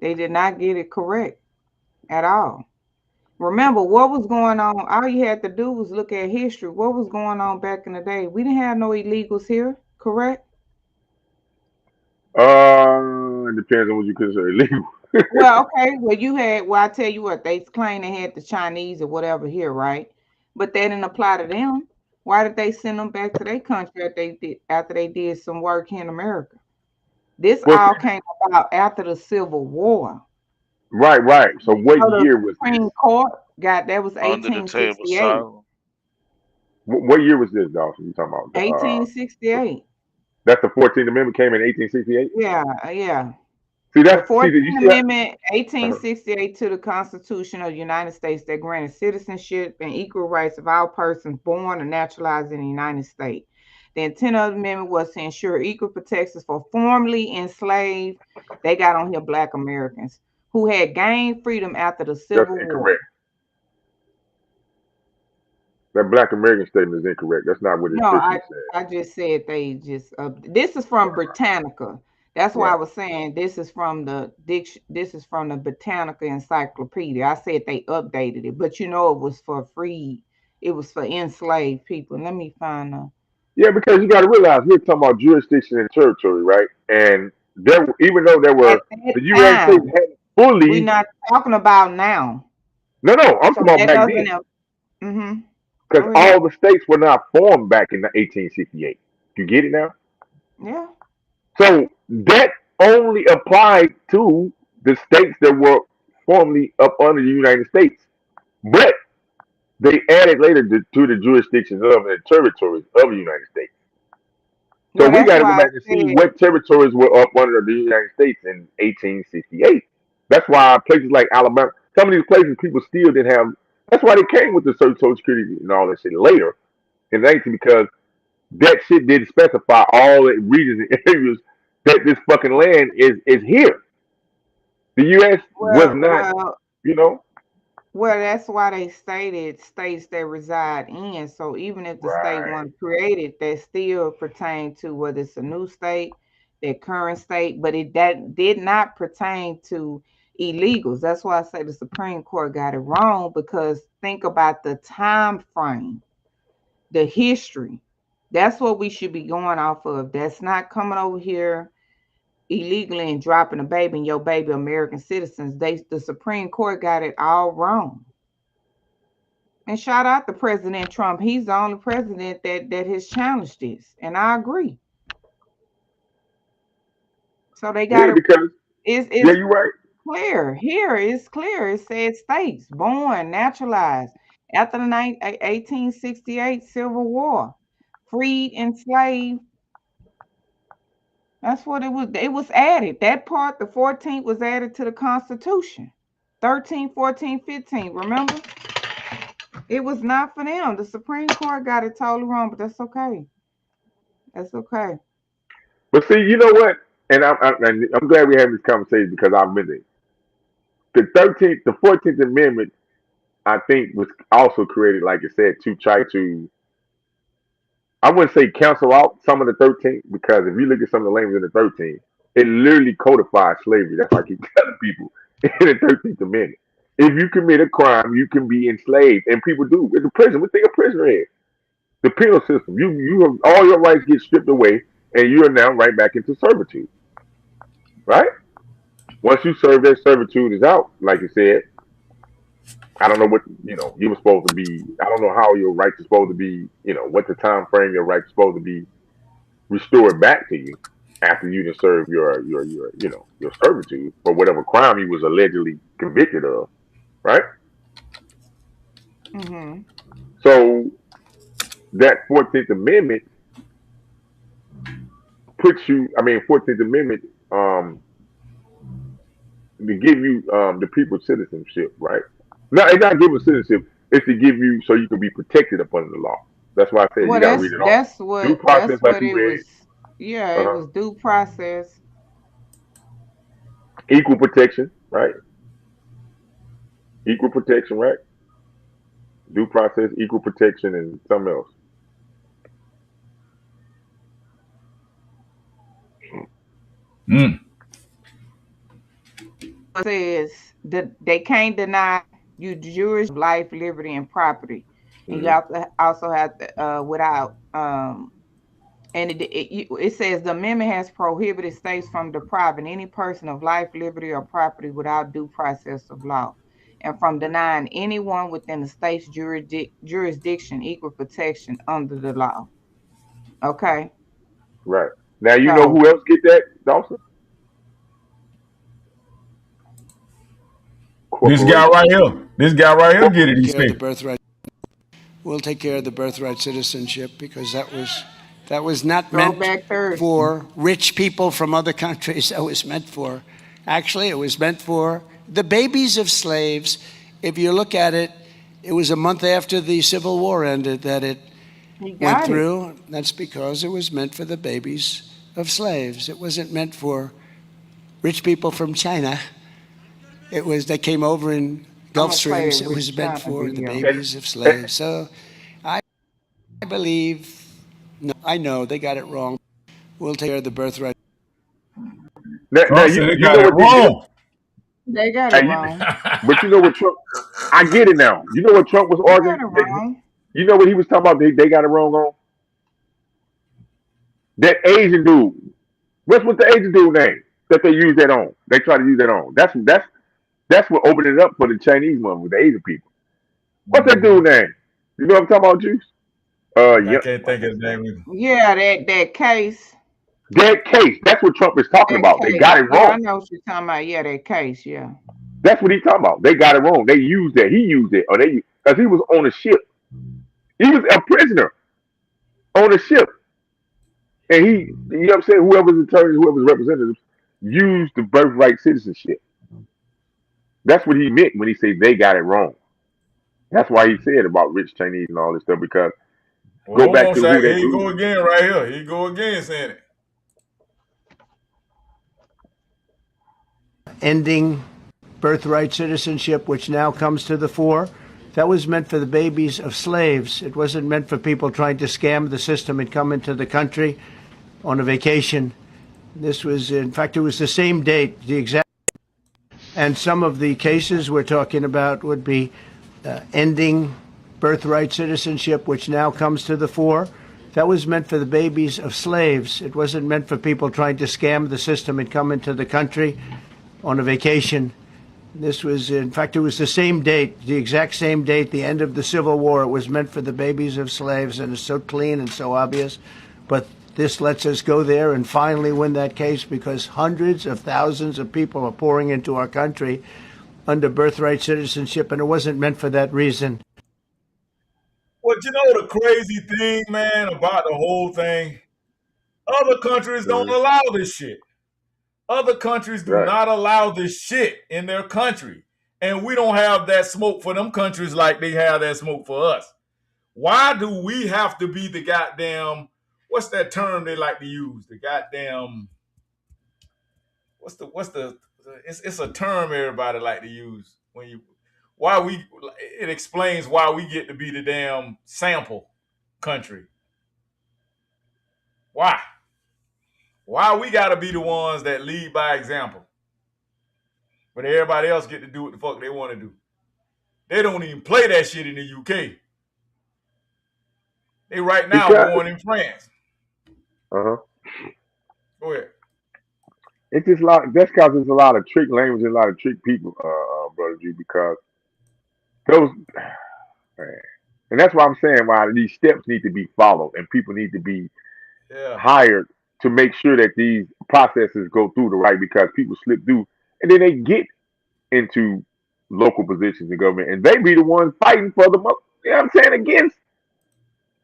B: They did not get it correct at all. Remember what was going on? All you had to do was look at history. What was going on back in the day? We didn't have no illegals here, correct?
C: It depends on what you consider illegal.
B: Well, okay. Well, I tell you what, they claim they had the Chinese or whatever here, right? But that didn't apply to them. Why did they send them back to their country after they did some work here in America? This
C: Well,
B: all came about after the Civil War.
C: right. So what
B: So the
C: year was this?
B: Supreme Court that was
P: Under the table
B: 1868.
P: silent.
C: What year was this, Dawson? You talking about?
B: 1868.
C: That's the 14th Amendment came in 1868.
B: Yeah, yeah.
C: See,
B: The
C: you
B: 14th
C: see that?
B: Amendment,
C: Uh-huh.
B: 1868, to the Constitution of the United States that granted citizenship and equal rights of all persons born or naturalized in the United States. The intent of the amendment was to ensure equal protections for formerly enslaved, they got on here, Black Americans, who had gained freedom after the
C: That's
B: Civil War.
C: incorrect. That Black American statement is incorrect. That's not what it
B: No,
C: officially says.
B: I just said they just this is from Britannica. That's why I
C: Right.
B: was saying this is from the this is from the Britannica Encyclopedia. I said they updated it, but you know it was for free it was for enslaved people. Let me find
C: Yeah, because you got to realize we're talking about jurisdiction and territory, right? And there, even though there
B: at
C: were
B: that
C: the United States
B: time.
C: hadn't
B: We're
C: fully.
B: not talking about now.
C: No, no, I'm
B: So
C: talking about
B: that
C: back
B: doesn't
C: then,
B: have. Mm-hmm.
C: because
B: Go ahead.
C: all the states were not formed back in the 1868. You get it now?
B: Yeah.
C: So that only applied to the states that were formerly up under the United States, but they added later to the jurisdictions of and territories of the United States. So
B: Well,
C: we
B: that's
C: got to go
B: why I
C: back and see
B: said.
C: what territories were up under the United States in 1868. That's why places like Alabama, some of these places people still didn't have. That's why they came with the Social Security and all that shit later in the 18 because that shit didn't specify all the regions and areas that this fucking land is here. The U.S. was
B: Well,
C: not,
B: well,
C: you know.
B: well. That's why they stated states that reside in. So even if the state
C: Right.
B: wasn't created, that still pertain to whether it's a new state, their current state. But it that did not pertain to illegals. That's why I say the Supreme Court got it wrong because think about the time frame, the history. That's what we should be going off of. That's not coming over here illegally and dropping a baby and your baby American citizens. The Supreme Court got it all wrong. And shout out to President Trump. He's the only president that has challenged this. And I agree. So they got
C: Yeah,
B: it.
C: because yeah,
B: It's
C: you're right.
B: clear. Here it's clear. It says states born, naturalized after the 1868 Civil War, freed, enslaved. That's what it was. It was added. That part, the 14th, was added to the Constitution. 13, 14, 15. Remember? It was not for them. The Supreme Court got it totally wrong, but that's okay. That's okay.
C: But see, you know what? And I'm glad we're having this conversation because I've been there. The 14th Amendment, I think, was also created, like you said, to try to, I wouldn't say cancel out some of the 13th, because if you look at some of the language in the 13th, it literally codifies slavery. That's why I keep telling people in the 13th Amendment. If you commit a crime, you can be enslaved. And people do. It's a prison. What think a prisoner is? The penal system. You have all your rights get stripped away, and you are now right back into servitude. Right? Once you serve that servitude is out, like you said, I don't know what you were supposed to be. I don't know how your rights are supposed to be. What the time frame your rights are supposed to be restored back to you after you just serve your servitude for whatever crime he was allegedly convicted of. Right.
B: Mm-hmm.
C: So that 14th Amendment puts you. I mean, 14th Amendment to give you the people's citizenship. Right. No, it's not giving citizenship. It's to give you so you can be protected up under the law. That's why I said you
B: Well,
C: got to read it all. Due
B: that's
C: process, like
B: what
C: you
B: it
C: read.
B: was. Yeah, it
C: Uh-huh.
B: was due process.
C: Equal protection, right? Equal protection, right? Due process, equal protection, and something else.
A: Mm.
B: It says that they can't deny you Jewish life, liberty, and property, and you
C: Hmm.
B: have to also have to without and it says the amendment has prohibited states from depriving any person of life, liberty, or property without due process of law, and from denying anyone within the state's jurisdiction equal protection under the law. Okay,
C: Right. Now you know
B: so
C: who else get that, Dawson?
A: This guy
C: Corporations.
A: right here. This guy right here get it. He
C: Corporations.
Q: Care of the
A: said.
Q: birthright. We'll take care of the birthright citizenship because that was not meant
B: Throwback Thursday.
Q: for rich people from other countries. That was meant for, actually, it was meant for the babies of slaves. If you look at it, it was a month after the Civil War ended that it
B: He
Q: went
B: got it.
Q: through. That's because it was meant for the babies of slaves. It wasn't meant for rich people from China. They came over in
B: I'm
Q: Gulf
B: gonna play a
Q: Streams. It
B: Rich
Q: was meant
B: China
Q: for the
B: video.
C: And,
Q: babies of
C: and
Q: slaves. So I believe, no, I know they got it wrong. We'll take care of the birthright.
C: now
A: Trump
C: you
A: said they
C: you
A: got
C: know
A: it
C: what they did.
A: wrong.
B: They got it
C: And
B: wrong.
C: but you know what Trump? I get it now. You know what Trump was
B: They got
C: arguing?
B: it wrong.
C: You know what he was talking about? They got it wrong on that Asian dude. What's with the Asian dude name that they use that on? They try to use that on. That's what opened it up for the Chinese one with the Asian people. What's that dude name? You know what I'm talking about, Juice?
A: I
C: Yeah,
A: can't think of his name either.
B: Yeah, that case.
C: that case. That's what Trump is talking
B: That
C: about. They
B: case.
C: got it
B: Yeah, I
C: wrong.
B: know what you're talking about. Yeah, that case. Yeah.
C: That's what he's talking about. They got it wrong. They used that. He used it, or they because he was on a ship. He was a prisoner on a ship, and you know what I'm saying. Whoever's attorney, whoever's representatives used the birthright citizenship. That's what he meant when he said they got it wrong. That's why he said about rich Chinese and all this stuff. Because
A: Well,
C: go
A: hold
C: back
A: on,
C: to who
A: Shaq.
C: that
A: Here you
C: dude
A: go
C: is.
A: again, right here. Here you go again saying it.
Q: Ending birthright citizenship, which now comes to the fore. That was meant for the babies of slaves. It wasn't meant for people trying to scam the system and come into the country on a vacation. This was, in fact, it was the same date, the exact. And some of the cases we're talking about would be ending birthright citizenship, which now comes to the fore. That was meant for the babies of slaves. It wasn't meant for people trying to scam the system and come into the country on a vacation. This was, in fact, it was the same date, the exact same date, the end of the Civil War. It was meant for the babies of slaves, and it's so clean and so obvious. But this lets us go there and finally win that case because hundreds of thousands of people are pouring into our country under birthright citizenship, and it wasn't meant for that reason.
A: Well, you know the crazy thing, man, about the whole thing? Other countries don't
C: Mhm.
A: allow this shit. Other countries do
C: Right.
A: not allow this shit in their country. And we don't have that smoke for them countries like they have that smoke for us. Why do we have to be the goddamn, what's that term they like to use? The goddamn, what's the, it's a term everybody like to use when you, why we, it explains why we get to be the damn sample country. Why? Why we gotta be the ones that lead by example? But everybody else get to do what the fuck they want to do. They don't even play that shit in the UK. They right now
C: Because
A: going in France.
C: uh-huh.
A: Go ahead.
C: It's just a lot. That's because there's a lot of trick language and a lot of trick people, brother G. Because those, man, and that's why I'm saying why these steps need to be followed and people need to be
A: Yeah.
C: hired to make sure that these processes go through the right. Because people slip through and then they get into local positions in government and they be the ones fighting for the, you know what I'm saying, against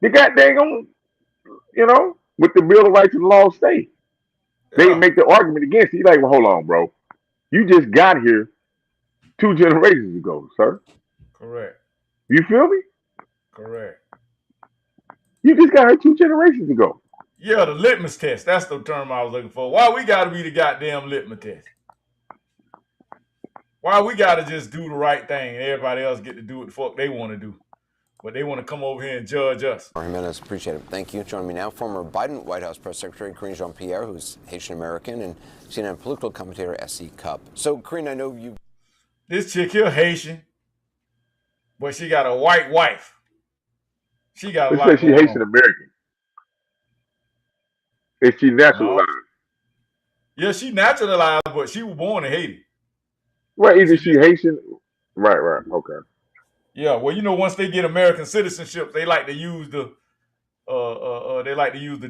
C: the goddamn on, with the Bill of Rights and the law of state. They
A: Yeah.
C: make the argument against it. You're like, well, hold on, bro. You just got here 2 generations ago, sir.
A: Correct.
C: You feel me?
A: Correct.
C: You just got here 2 generations ago.
A: Yeah, the litmus test. That's the term I was looking for. Why we gotta be the goddamn litmus test? Why we gotta just do the right thing and everybody else get to do what the fuck they want to do? But they want to come over here and judge us.
R: Jimenez, appreciate it. Thank you. Joining me now, former Biden White House Press Secretary Karine Jean-Pierre, who's Haitian American, and CNN political commentator S.C. Cupp. So, Karine, I know you.
A: This chick here Haitian, but she got a white wife. She got a
C: Let's say
A: lot
C: she
A: going
C: Haitian
A: on.
C: American. Is she naturalized?
A: No. Yeah, she naturalized, but she was born in Haiti.
C: Well, either she Haitian. Right. Okay.
A: Yeah, well, you know, once they get American citizenship, they like to use the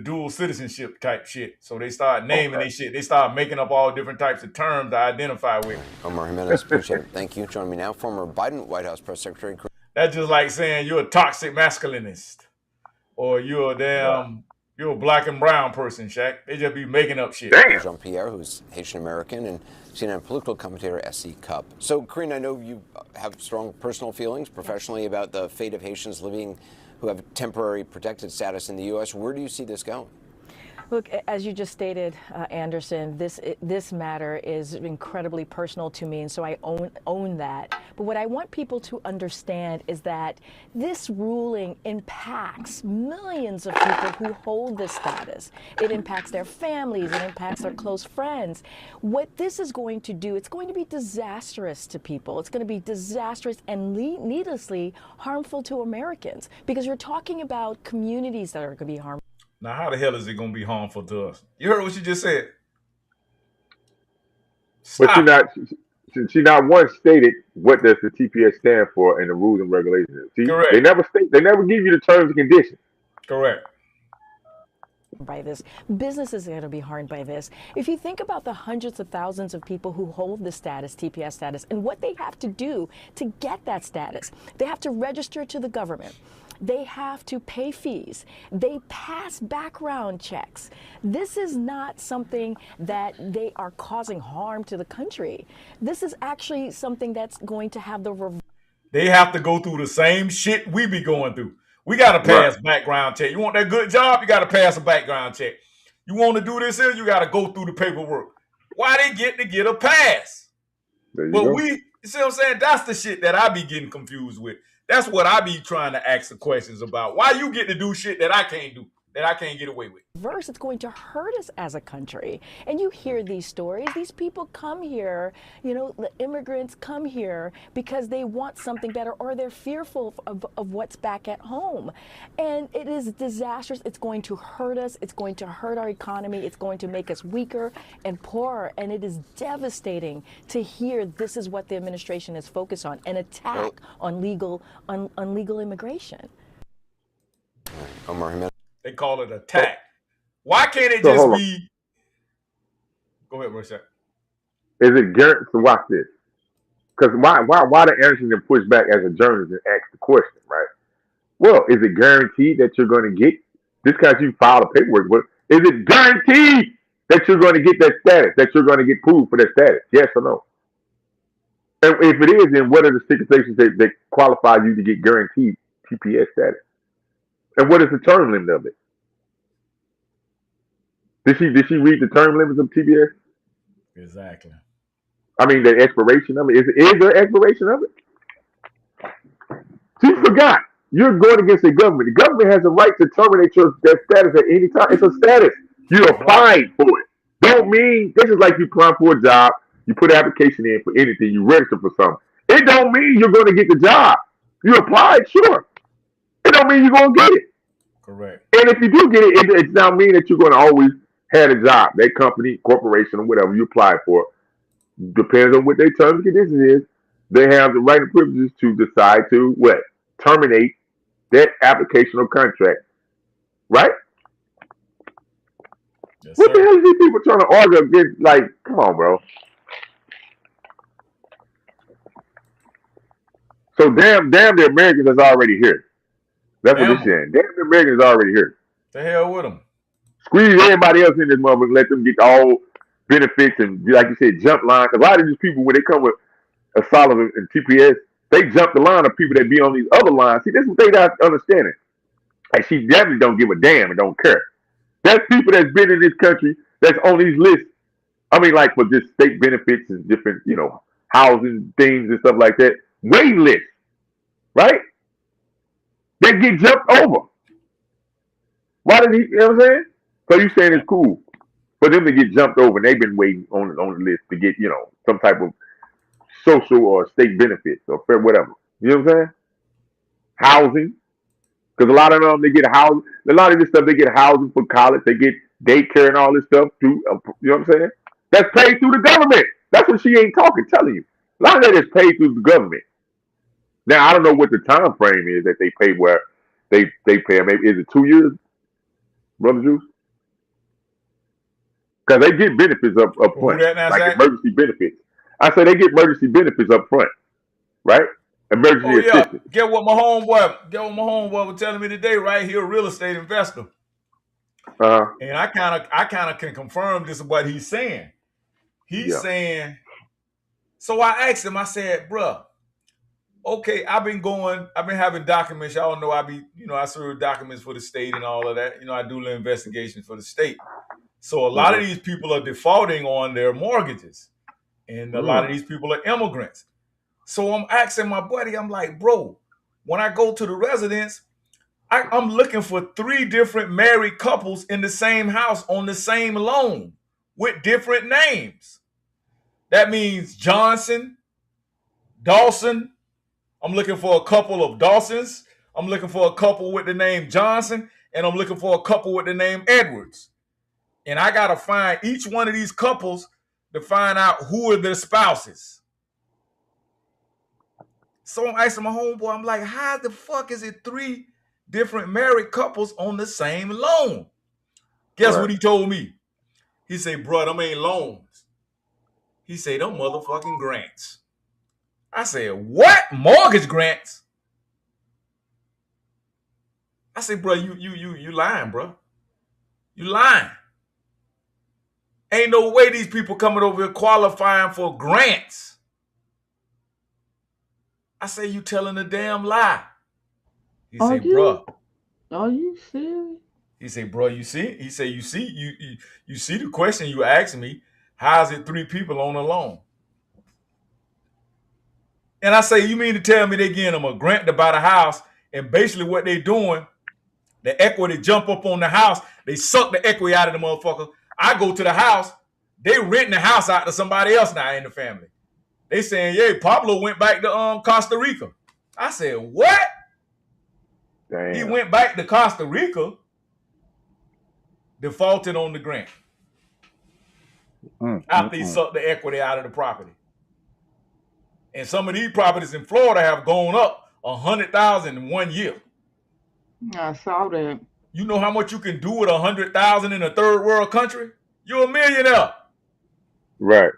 A: dual citizenship type shit. So they start naming
C: Okay.
A: they shit. They start making up all different types of terms to identify with.
R: Omar Jimenez, appreciate it. Thank you. Joining me now, former Biden White House Press Secretary.
A: That's just like saying you're a toxic masculinist, or you're a black and brown person, Shaq. They just be making up shit.
C: Damn.
R: Jean-Pierre, who's Haitian American, and CNN political commentator S.C. Cupp. So, Karine, I know you have strong personal feelings professionally about the fate of Haitians living who have temporary protected status in the U.S. Where do you see this going?
S: Look, as you just stated, Anderson, this matter is incredibly personal to me, and so I own that. But what I want people to understand is that this ruling impacts millions of people who hold this status. It impacts their families, it impacts their close friends. What this is going to do, it's going to be disastrous to people. It's going to be disastrous and needlessly harmful to Americans, because you're talking about communities that are going to be harmful.
A: Now, how the hell is it going to be harmful to us? You heard what you just said.
C: Stop. But she not once stated what does the TPS stand for in the rules and regulations. See,
A: correct.
C: They never give you the terms and conditions.
A: Correct.
S: By this, businesses are going to be harmed by this. If you think about the hundreds of thousands of people who hold the status, TPS status, and what they have to do to get that status, they have to register to the government. They have to pay fees. They pass background checks. This is not something that they are causing harm to the country. This is actually something that's going to have the
A: They have to go through the same shit we be going through. We got to pass background check. You want that good job? You got to pass a background check. You want to do this here? You got to go through the paperwork. Why they get to get a pass? But you see what I'm saying? That's the shit that I be getting confused with. That's what I be trying to ask the questions about. Why you get to do shit that I can't do, that I can't get away with?
S: Verse, it's going to hurt us as a country. And you hear these stories. These people come here, you know, the immigrants come here because they want something better, or they're fearful of what's back at home. And it is disastrous. It's going to hurt us. It's going to hurt our economy. It's going to make us weaker and poorer. And it is devastating to hear this is what the administration is focused on, an attack on legal immigration.
A: They call it attack. Why can't it just be? Go ahead, Rashad.
C: Is it guaranteed? So watch this. Because why the answer to push back as a journalist and ask the question, right? Well, is it guaranteed that you're going to get this? Because you filed a paperwork, but is it guaranteed that you're going to get that status? That you're going to get approved for that status? Yes or no? And if it is, then what are the stipulations that qualify you to get guaranteed TPS status? And what is the term limit of it? Did she read the term limits of TPS?
A: Exactly.
C: I mean, the expiration of it. Is there expiration of it? She forgot. You're going against the government. The government has the right to terminate that status at any time. It's a status. You applied for it. Don't mean this is like you applying for a job. You put an application in for anything. You register for something. It don't mean you're going to get the job. You applied, sure. It don't mean you're going to get it.
A: Correct.
C: And if you do get it, it does not mean that you're going to always have a job. That company, corporation, or whatever you apply for, depends on what their terms and conditions is. They have the right and privileges to decide to what? Terminate that application or contract. Right?
A: Yes,
C: what the hell are these people trying to argue against? Like, come on, bro. So damn the Americans is already here. That's what they're saying. Damn the Americans is already here.
A: The hell with them.
C: Squeeze everybody else in this motherfucker, let them get all benefits and, like you said, jump line. Because a lot of these people, when they come with asylum and TPS, they jump the line of people that be on these other lines. See, that's what they not understanding. Like, she definitely don't give a damn and don't care. That's people that's been in this country that's on these lists. I mean, like for just state benefits and different, you know, housing things and stuff like that. Waiting lists, right? They get jumped over. Why did he, you know what I'm saying? So you saying it's cool for them to get jumped over and they've been waiting on the list to get, you know, some type of social or state benefits or whatever. You know what I'm saying? Housing. Because a lot of them, they get housing. A lot of this stuff, they get housing for college. They get daycare and all this stuff too. You know what I'm saying? That's paid through the government. That's what she ain't telling you. A lot of that is paid through the government. Now, I don't know what the time frame is that they pay where they pay. Maybe is it 2 years, Brother Juice? Because they get benefits up front, like emergency benefits. I say they get emergency benefits up front, right? Emergency assistance.
A: Get what my homeboy was telling me today, right? He a real estate investor. And I kind of can confirm this is what he's saying. He's saying, so I asked him, I said, bruh, okay, I've been having documents. Y'all know I serve documents for the state and all of that. You know, I do the investigations for the state. So a lot of these people are defaulting on their mortgages. And a lot of these people are immigrants. So I'm asking my buddy, I'm like, bro, when I go to the residence, I'm looking for 3 different married couples in the same house on the same loan with different names. That means Johnson, Dawson. I'm looking for a couple of Dawsons. I'm looking for a couple with the name Johnson, and I'm looking for a couple with the name Edwards. And I got to find each one of these couples to find out who are their spouses. So I'm asking my homeboy, I'm like, how the fuck is it 3 different married couples on the same loan? Guess what he told me? He said, bro, them ain't loans. He said, them motherfucking grants. I said, what? Mortgage grants? I said, bro, you lying, bro. You lying. Ain't no way these people coming over here qualifying for grants. I say, you telling a damn lie. He say, bro.
B: Are you serious?
A: He say, bro, you see? He say, you see the question you asked me. How is it 3 people on a loan? And I say, you mean to tell me they getting them a grant to buy the house, and basically what they doing, the equity jump up on the house, they suck the equity out of the motherfucker. I go to the house, they renting the house out to somebody else now in the family. They saying, yeah, Pablo went back to Costa Rica. I said, what? Damn. He went back to Costa Rica, defaulted on the grant. After he sucked the equity out of the property. And some of these properties in Florida have gone up $100,000 in 1 year.
B: I saw that.
A: You know how much you can do with $100,000 in a third world country? You're a millionaire.
C: Right.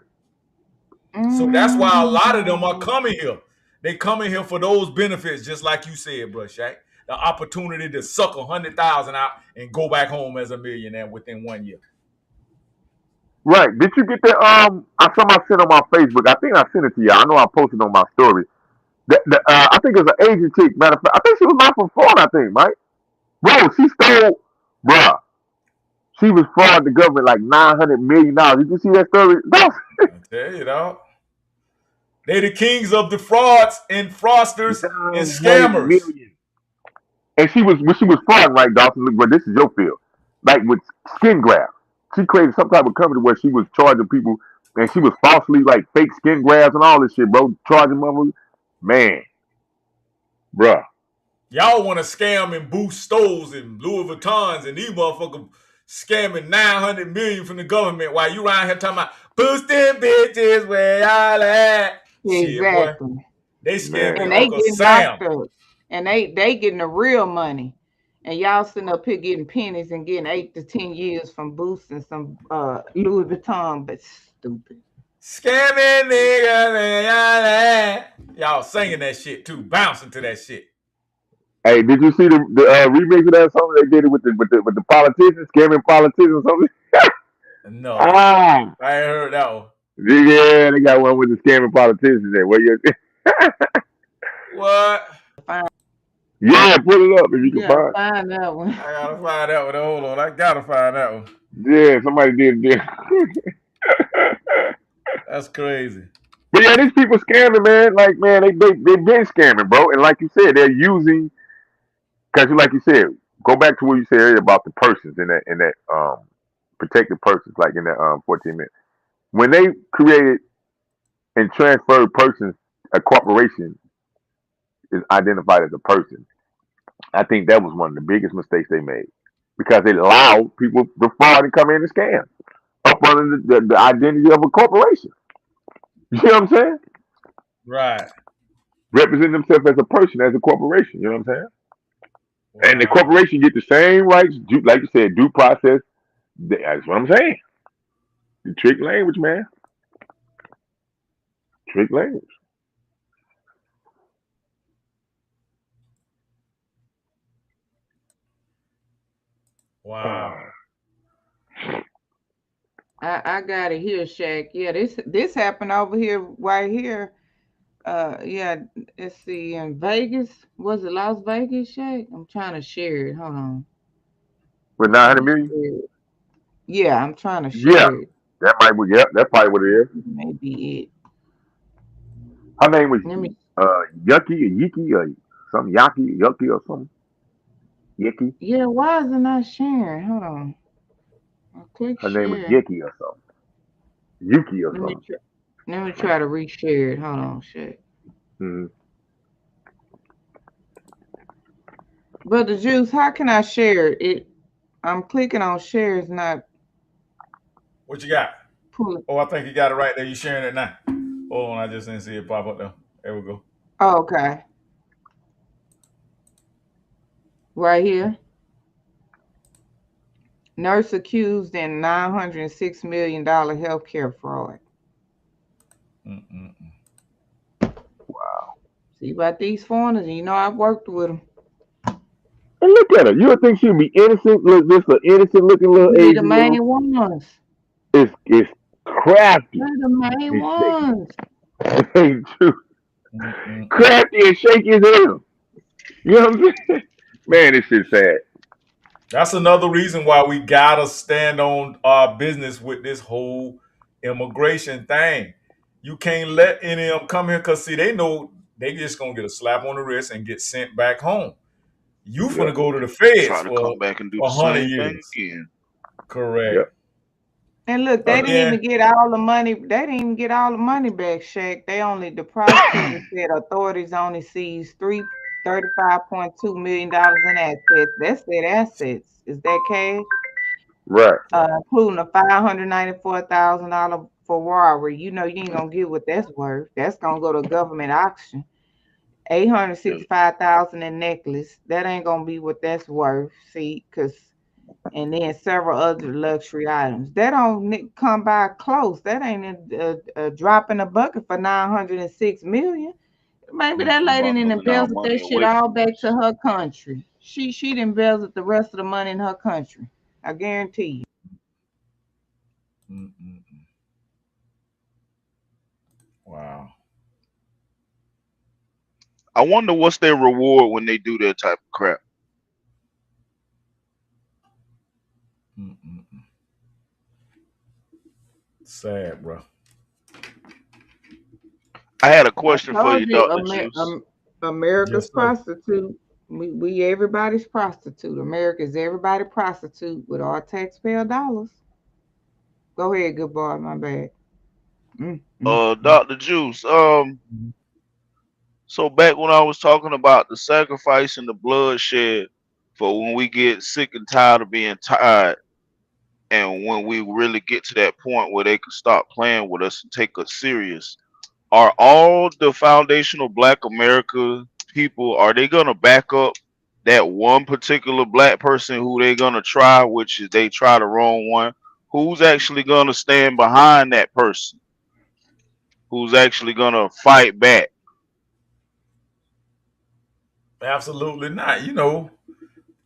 A: So that's why a lot of them are coming here. They coming here for those benefits, just like you said, bro, Shaq. The opportunity to suck $100,000 out and go back home as a millionaire within 1 year.
C: Right. Did you get that? I sent on my Facebook. I think I sent it to you. I know I posted on my story. I think it was an Asian chick. Matter of fact, I think she was not from Florida. I think, right? Bro, she stole, bruh. She was fraud the government like $900 million. Did you see that story?
A: I tell you, dog. They the kings of the frauds and fraudsters and scammers.
C: Million. And when she was fraud, right, Dawson? Look, bro, this is your field. Like with skin grafts. She created some type of company where she was charging people, and she was falsely like fake skin grafts and all this shit, bro. Charging motherfuckers. Man. Bruh.
A: Y'all want to scam and boost stoves and Louis Vuittons, and these motherfuckers scamming $900 million from the government while you around here talking about boosting bitches where y'all at.
B: Exactly.
A: Shit, they scamming
B: and they
A: Uncle
B: getting
A: Sam.
B: locked up. And they getting the real money. And y'all sitting up here getting pennies and getting 8 to 10 years from boosting some Louis Vuitton, but stupid.
A: Scamming niggas where y'all at. Y'all singing that shit too, bouncing to that shit.
C: Hey, did you see the remix of that song? They did it with the politicians, scamming politicians or something.
A: No, I ain't heard that one.
C: Yeah, they got one with the scamming politicians there.
A: What?
C: Yeah, put it up if you can
B: find that one.
A: I gotta find that one. Hold on, I gotta find that one.
C: Yeah, somebody did.
A: That's crazy.
C: But yeah, these people scamming, man. Like, man, they've been scamming, bro. And like you said, they're using, because like you said, go back to what you said earlier about the persons in that protected persons, like in that 14 minutes. When they created and transferred persons, a corporation is identified as a person. I think that was one of the biggest mistakes they made, because it allowed people to fraud and come in and scam up under the identity of a corporation. You know what I'm saying?
A: Right.
C: Represent themselves as a person, as a corporation. You know what I'm saying? Wow. And the corporation get the same rights, like you said, due process. That's what I'm saying. The trick language, man. Trick language.
A: Wow.
B: I got it here, Shaq. Yeah, this happened over here, right here. Yeah, let's see, in Vegas. Was it Las Vegas, Shaq? I'm trying to share it. Hold on.
C: With 900 million?
B: Yeah, I'm trying to share it.
C: That might be, that's probably what it is.
B: Maybe it.
C: Her name was
B: Let me.
C: Yucky or Yiki or something Yaki, Yucky or something. Yiki.
B: Yeah, why is it not sharing? Hold on. I click
C: Her name was
B: share.
C: Yiki or something. Yuki or
B: Let me
C: something.
B: try. Let me try to reshare it. Hold on, shit.
C: Mm-hmm.
B: Brother Juice, how can I share it? I'm clicking on share. It's not
A: What you got?
B: pulling.
A: Oh, I think you got it right there. You sharing it now. Hold on, I just didn't see it pop up there. There we go.
B: Oh, okay. Right here. Nurse accused in $906 million healthcare fraud.
A: Mm-mm-mm.
C: Wow.
B: See about these foreigners, you know I've worked with them.
C: And look at her. You would think she'd be innocent. Look, this an innocent looking little
B: They the
C: Asian little.
B: main ones.
C: It's crafty.
B: They're the main
C: It's shaky.
B: ones.
C: Ain't true.
A: Mm-mm-mm.
C: Crafty and shaky as hell. You know what I'm saying? Man, this shit's sad.
A: That's another reason why we gotta stand on our business with this whole immigration thing. You can't let any of them come here because see, they know they just gonna get a slap on the wrist and get sent back home. You
C: Yep.
A: finna go to the feds
P: Try to
A: for
P: come back and do the
A: 100
P: same thing
A: years.
P: again.
A: Correct.
C: Yep.
B: And look, they didn't even
A: Again,
B: get all the money. They didn't even get all the money back, Shaq. The prosecutor said authorities only seized $35.2 million in assets. That's their assets. Is that cash?
C: Right.
B: Including a $594,000 for robbery. You know you ain't gonna get what that's worth. That's gonna go to government auction. Eight hundred
P: Yeah.
B: sixty-five thousand in necklace. That ain't gonna be what that's worth. See, and then several other luxury items. That don't come by close. That ain't a drop in the bucket for 906 million. Maybe that lady
P: About
B: didn't
P: moving our
B: embezzle that
P: money
B: shit
P: away
B: all
P: from
B: back to
P: us.
B: her country. She embezzled the rest of the money in her country. I guarantee you.
A: mm-mm. Wow.
P: I wonder what's their reward when they do that type of crap.
A: Mm-mm. Sad, bro.
P: I had a
B: I
P: question for
B: told
P: you,
B: you,
P: Dr. Juice.
B: America's
A: Yes, sir.
B: prostitute. We everybody's prostitute. America's everybody prostitute with our taxpayer dollars. Go ahead, good boy. My bad.
P: Dr. Juice, so back when I was talking about the sacrifice and the bloodshed for when we get sick and tired of being tired, and when we really get to that point where they can stop playing with us and take us serious, are all the foundational Black America people, are they gonna back up that one particular black person who they gonna try, which is they try the wrong one? Who's actually gonna stand behind that person? Who's actually gonna fight back?
A: Absolutely not.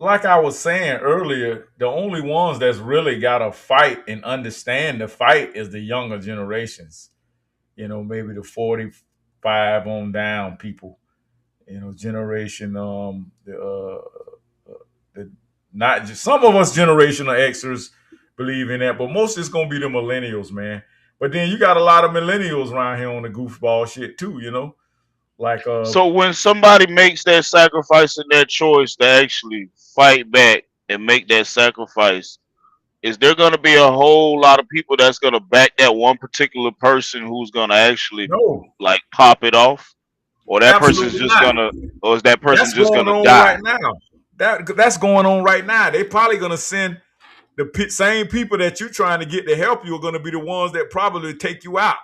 A: Like I was saying earlier, the only ones that's really got to fight and understand the fight is the younger generations. Maybe the 45 on down people. Generation the not just some of us generational Xers believe in that, but most it's gonna be the millennials, man. But then you got a lot of millennials around here on the goofball shit too. Like
P: So when somebody makes that sacrifice and that choice to actually fight back and make that sacrifice, is there going to be a whole lot of people that's going to back that one particular person who's going to actually
A: no,
P: like pop it off, or that person's
A: absolutely
P: just
A: not.
P: gonna, or is that person
A: That's
P: just going
A: going
P: to
A: on
P: die?
A: right now. That's going on right now. They probably gonna send the same people that you're trying to get to help you are gonna be the ones that probably take you out.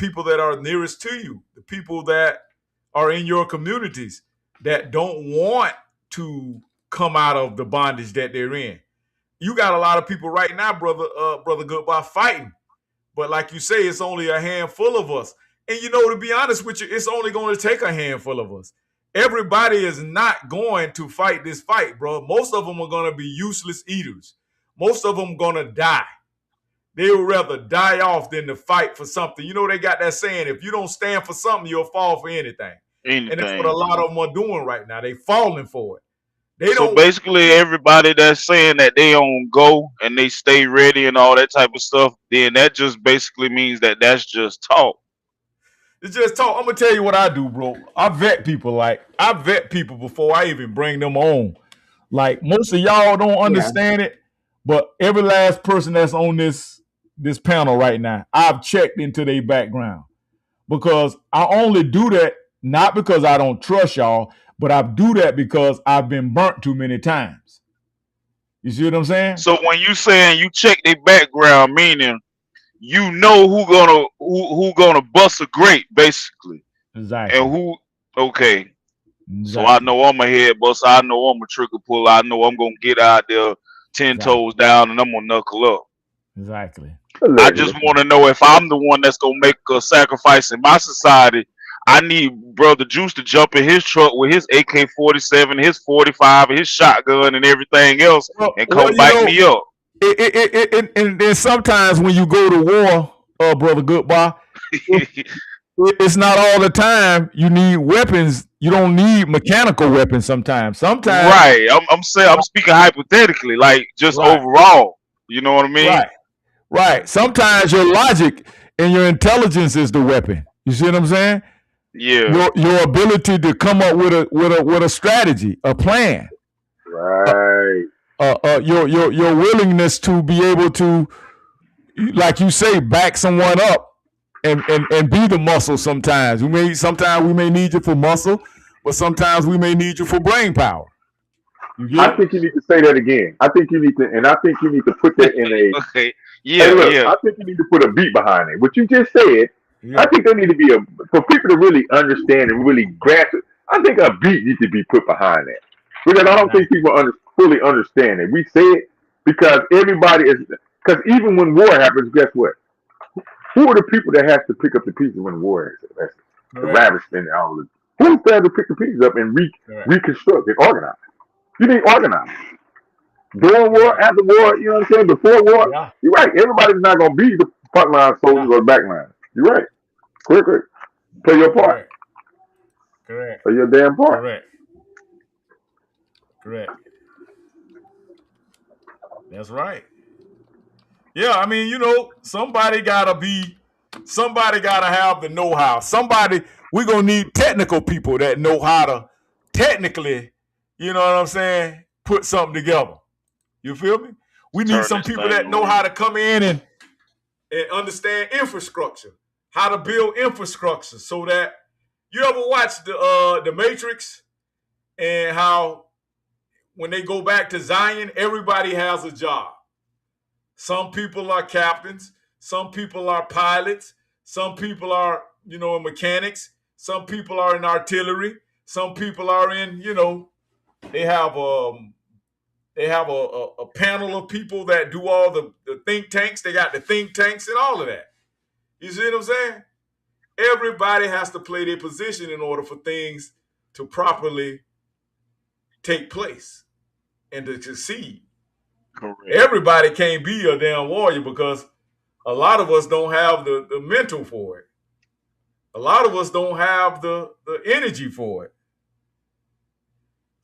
A: People that are nearest to you, the people that are in your communities that don't want to come out of the bondage that they're in. You got a lot of people right now, brother Goodbye, fighting. But like you say, it's only a handful of us. And to be honest with you, it's only going to take a handful of us. Everybody is not going to fight this fight, bro. Most of them are going to be useless eaters. Most of them going to die. They would rather die off than to fight for something. They got that saying, if you don't stand for something, you'll fall for anything. And that's what a
P: Anything.
A: lot of them are doing right now. They falling for it. They
P: So
A: don't.
P: basically, everybody that's saying that they on go and they stay ready and all that type of stuff, then that just basically means that that's just talk.
A: It's just talk. I'm gonna tell you what I do, bro. I vet people. Like I vet people before I even bring them on. Like most of y'all don't
B: Yeah.
A: understand it, but every last person that's on this panel right now, I've checked into their background because I only do that not because I don't trust y'all, but I do that because I've been burnt too many times. You see what I'm saying?
P: So when you saying you check their background, meaning you know who gonna bust a grape, basically,
A: Exactly.
P: and who. Okay, so I
A: Exactly.
P: know I'm a head buster. I know I'm a trigger puller. I know I'm gonna get out there 10
A: Exactly.
P: toes down and I'm gonna knuckle up.
A: Exactly.
P: I just
C: Allegedly.
P: want to know if I'm the one that's gonna make a sacrifice in my society. I need Brother Juice to jump in his truck with his AK-47, his 45, his shotgun, and everything else, and
A: Well,
P: come
A: you
P: back
A: know,
P: me up.
A: and then sometimes when you go to war, brother Goodbye, it's not all the time you need weapons. You don't need mechanical weapons sometimes. Sometimes,
P: Right. I'm saying I'm speaking hypothetically, like just
A: right,
P: overall. You know what I mean?
A: right, right. Sometimes your logic and your intelligence is the weapon. You see what I'm saying?
P: Yeah.
A: Your ability to come up with a strategy, a plan,
C: Right.
A: your willingness to be able to, like you say, back someone up and be the muscle. Sometimes we may need you for muscle, but sometimes we may need you for brain power. You get
C: I
A: it?
C: think you need to say that again. I think you need to, and I think you need to put that in a.
P: Okay.
C: Hey,
P: Yeah,
C: look,
P: yeah.
C: I think you need to put a beat behind it. What you just said, I
A: Yeah.
C: think there need to be a for people to really understand and really grasp it. I think a beat needs to be put behind that because I don't think
A: Exactly.
C: people fully understand it. We say it because everybody is because even when war happens, guess what? Who are the people that have to pick up the pieces when war happens? That's the
A: Correct.
C: ravishment and all of it. Who's there to pick the pieces up and
A: Correct.
C: reconstruct and organize? You need organize. During war,
A: Correct.
C: after war, you know what I'm saying? Before war,
A: Yeah.
C: you're right. Everybody's not going to be the front line
A: Yeah.
C: soldiers or the back line. You're right. Quick, quick. Play your part.
A: Correct. Correct.
C: Play your damn part.
A: Correct. Correct. That's right. Yeah, I mean, somebody gotta have the know-how. We're gonna need technical people that know how to technically, you know what I'm saying, put something together. You feel me? We need
P: Turn
A: some
P: this
A: people
P: thing
A: that know how
P: around.
A: to come in and understand infrastructure, how to build infrastructure so that you ever watch the Matrix and how when they go back to Zion, everybody has a job. Some people are captains. Some people are pilots. Some people are, in mechanics. Some people are in artillery. Some people are in, they have a panel of people that do all the think tanks. They got the think tanks and all of that. You see what I'm saying? Everybody has to play their position in order for things to properly take place and to succeed.
P: Correct.
A: Everybody can't be a damn warrior because a lot of us don't have the mental for it. A lot of us don't have the energy for it.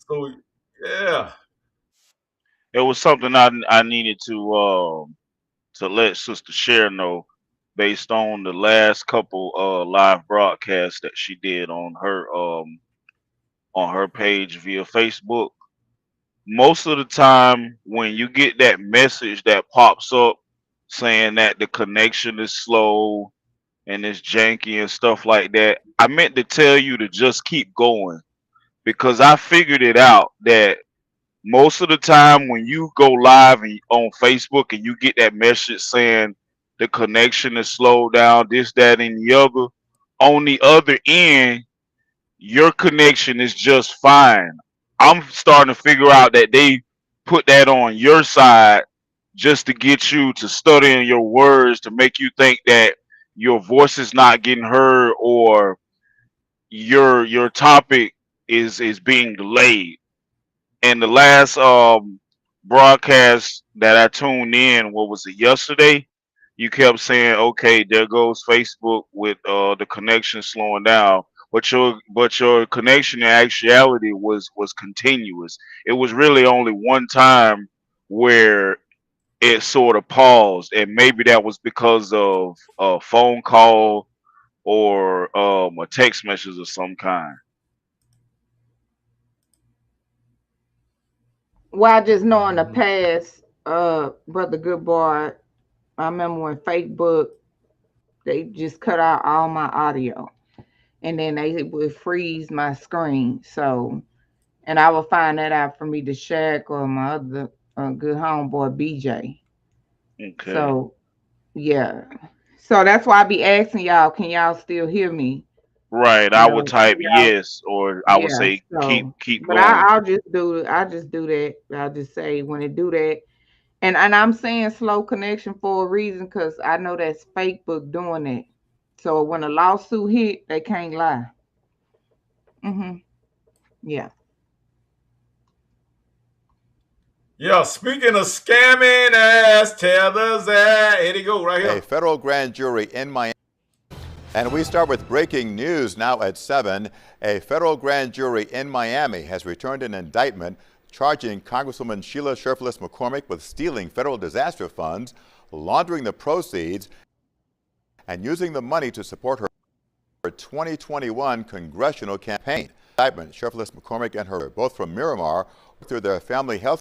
A: So yeah,
P: It was something I needed to let Sister Cher know based on the last couple live broadcasts that she did on her page via Facebook. Most of the time when you get that message that pops up saying that the connection is slow and it's janky and stuff like that, I meant to tell you to just keep going because I figured it out that most of the time when you go live on Facebook and you get that message saying the connection is slowed down, this, that, and the other, on the other end, your connection is just fine. I'm starting to figure out that they put that on your side just to get you to study in your words to make you think that your voice is not getting heard or your topic is being delayed. And the last broadcast that I tuned in, what was it, yesterday? You kept saying, "Okay, there goes Facebook with the connection slowing down," but your connection in actuality was continuous. It was really only one time where it sort of paused, and maybe that was because of a phone call or a text message of some kind?
B: Well, I just know in the past, Brother Good Boy, I remember when Facebook, they just cut out all my audio. And then they would freeze my screen. So, and I would find that out from either Shaq or my other good homeboy, BJ.
P: Okay.
B: So, yeah. So that's why I be asking y'all, can y'all still hear me?
P: Right.
B: You
P: I would
B: know,
P: type
B: y'all,
P: yes, or I would
B: yeah.
P: say
B: So,
P: keep
B: but
P: going.
B: I'll just do that. I'll just say when it do that. And I'm saying slow connection for a reason because I know that's Facebook doing that. So when a lawsuit hit, they can't lie. Yeah.
A: Yeah, speaking of scamming ass tethers, here they go right here.
T: A federal grand jury in Miami. And we start with breaking news now at 7. A federal grand jury in Miami has returned an indictment charging Congresswoman Sheila Sherfless McCormick with stealing federal disaster funds, laundering the proceeds, and using the money to support her 2021 congressional campaign. Indictment, Sherfless McCormick and her, both from Miramar, through their family health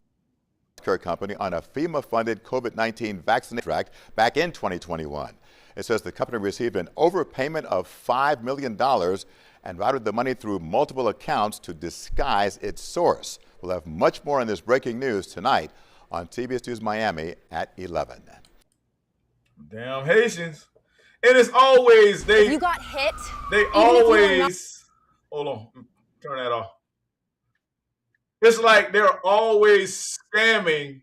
T: care company on a FEMA-funded COVID-19 vaccination track back in 2021. It says the company received an overpayment of $5 million and routed the money through multiple accounts to disguise its source. We'll have much more on this breaking news tonight on CBS News Miami at 11.
A: Damn Haitians. And it's always
M: If you got hit,
A: they
M: even if you were not-
A: always hold on, turn that off. It's like they're always scamming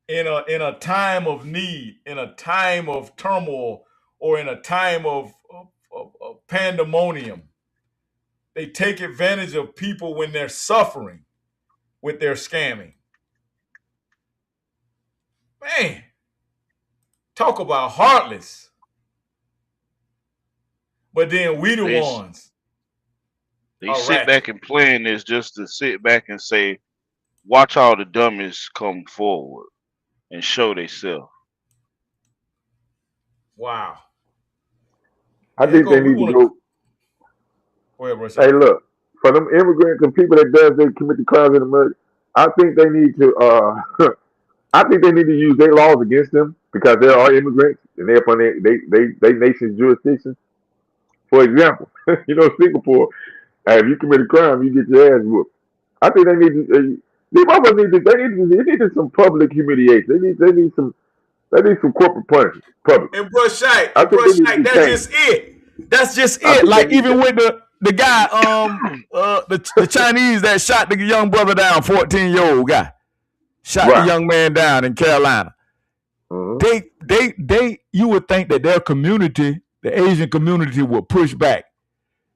A: in a time of need, in a time of turmoil, or in a time of pandemonium. They take advantage of people when they're suffering with their scamming. Man, talk about heartless. But then we the ones.
P: They sit back and plan this just to sit back and say, watch all the dummies come forward and show themselves.
A: Wow.
C: I think they need to go. Hey, look, for them immigrants and people that they commit the crimes in America, I think they need to I think they need to use their laws against them because there are immigrants and they're upon they nation's jurisdiction. For example, Singapore, if you commit a crime, you get your ass whooped. I think they need to. They need some public humiliation. They need some corporate punishment. Public.
A: And Brush Shite,
C: that's
A: just it. That's just it. Like even with the guy, the Chinese that shot the young brother down, 14-year-old guy, shot the young man down in Carolina. They you would think that their community, the Asian community, would push back.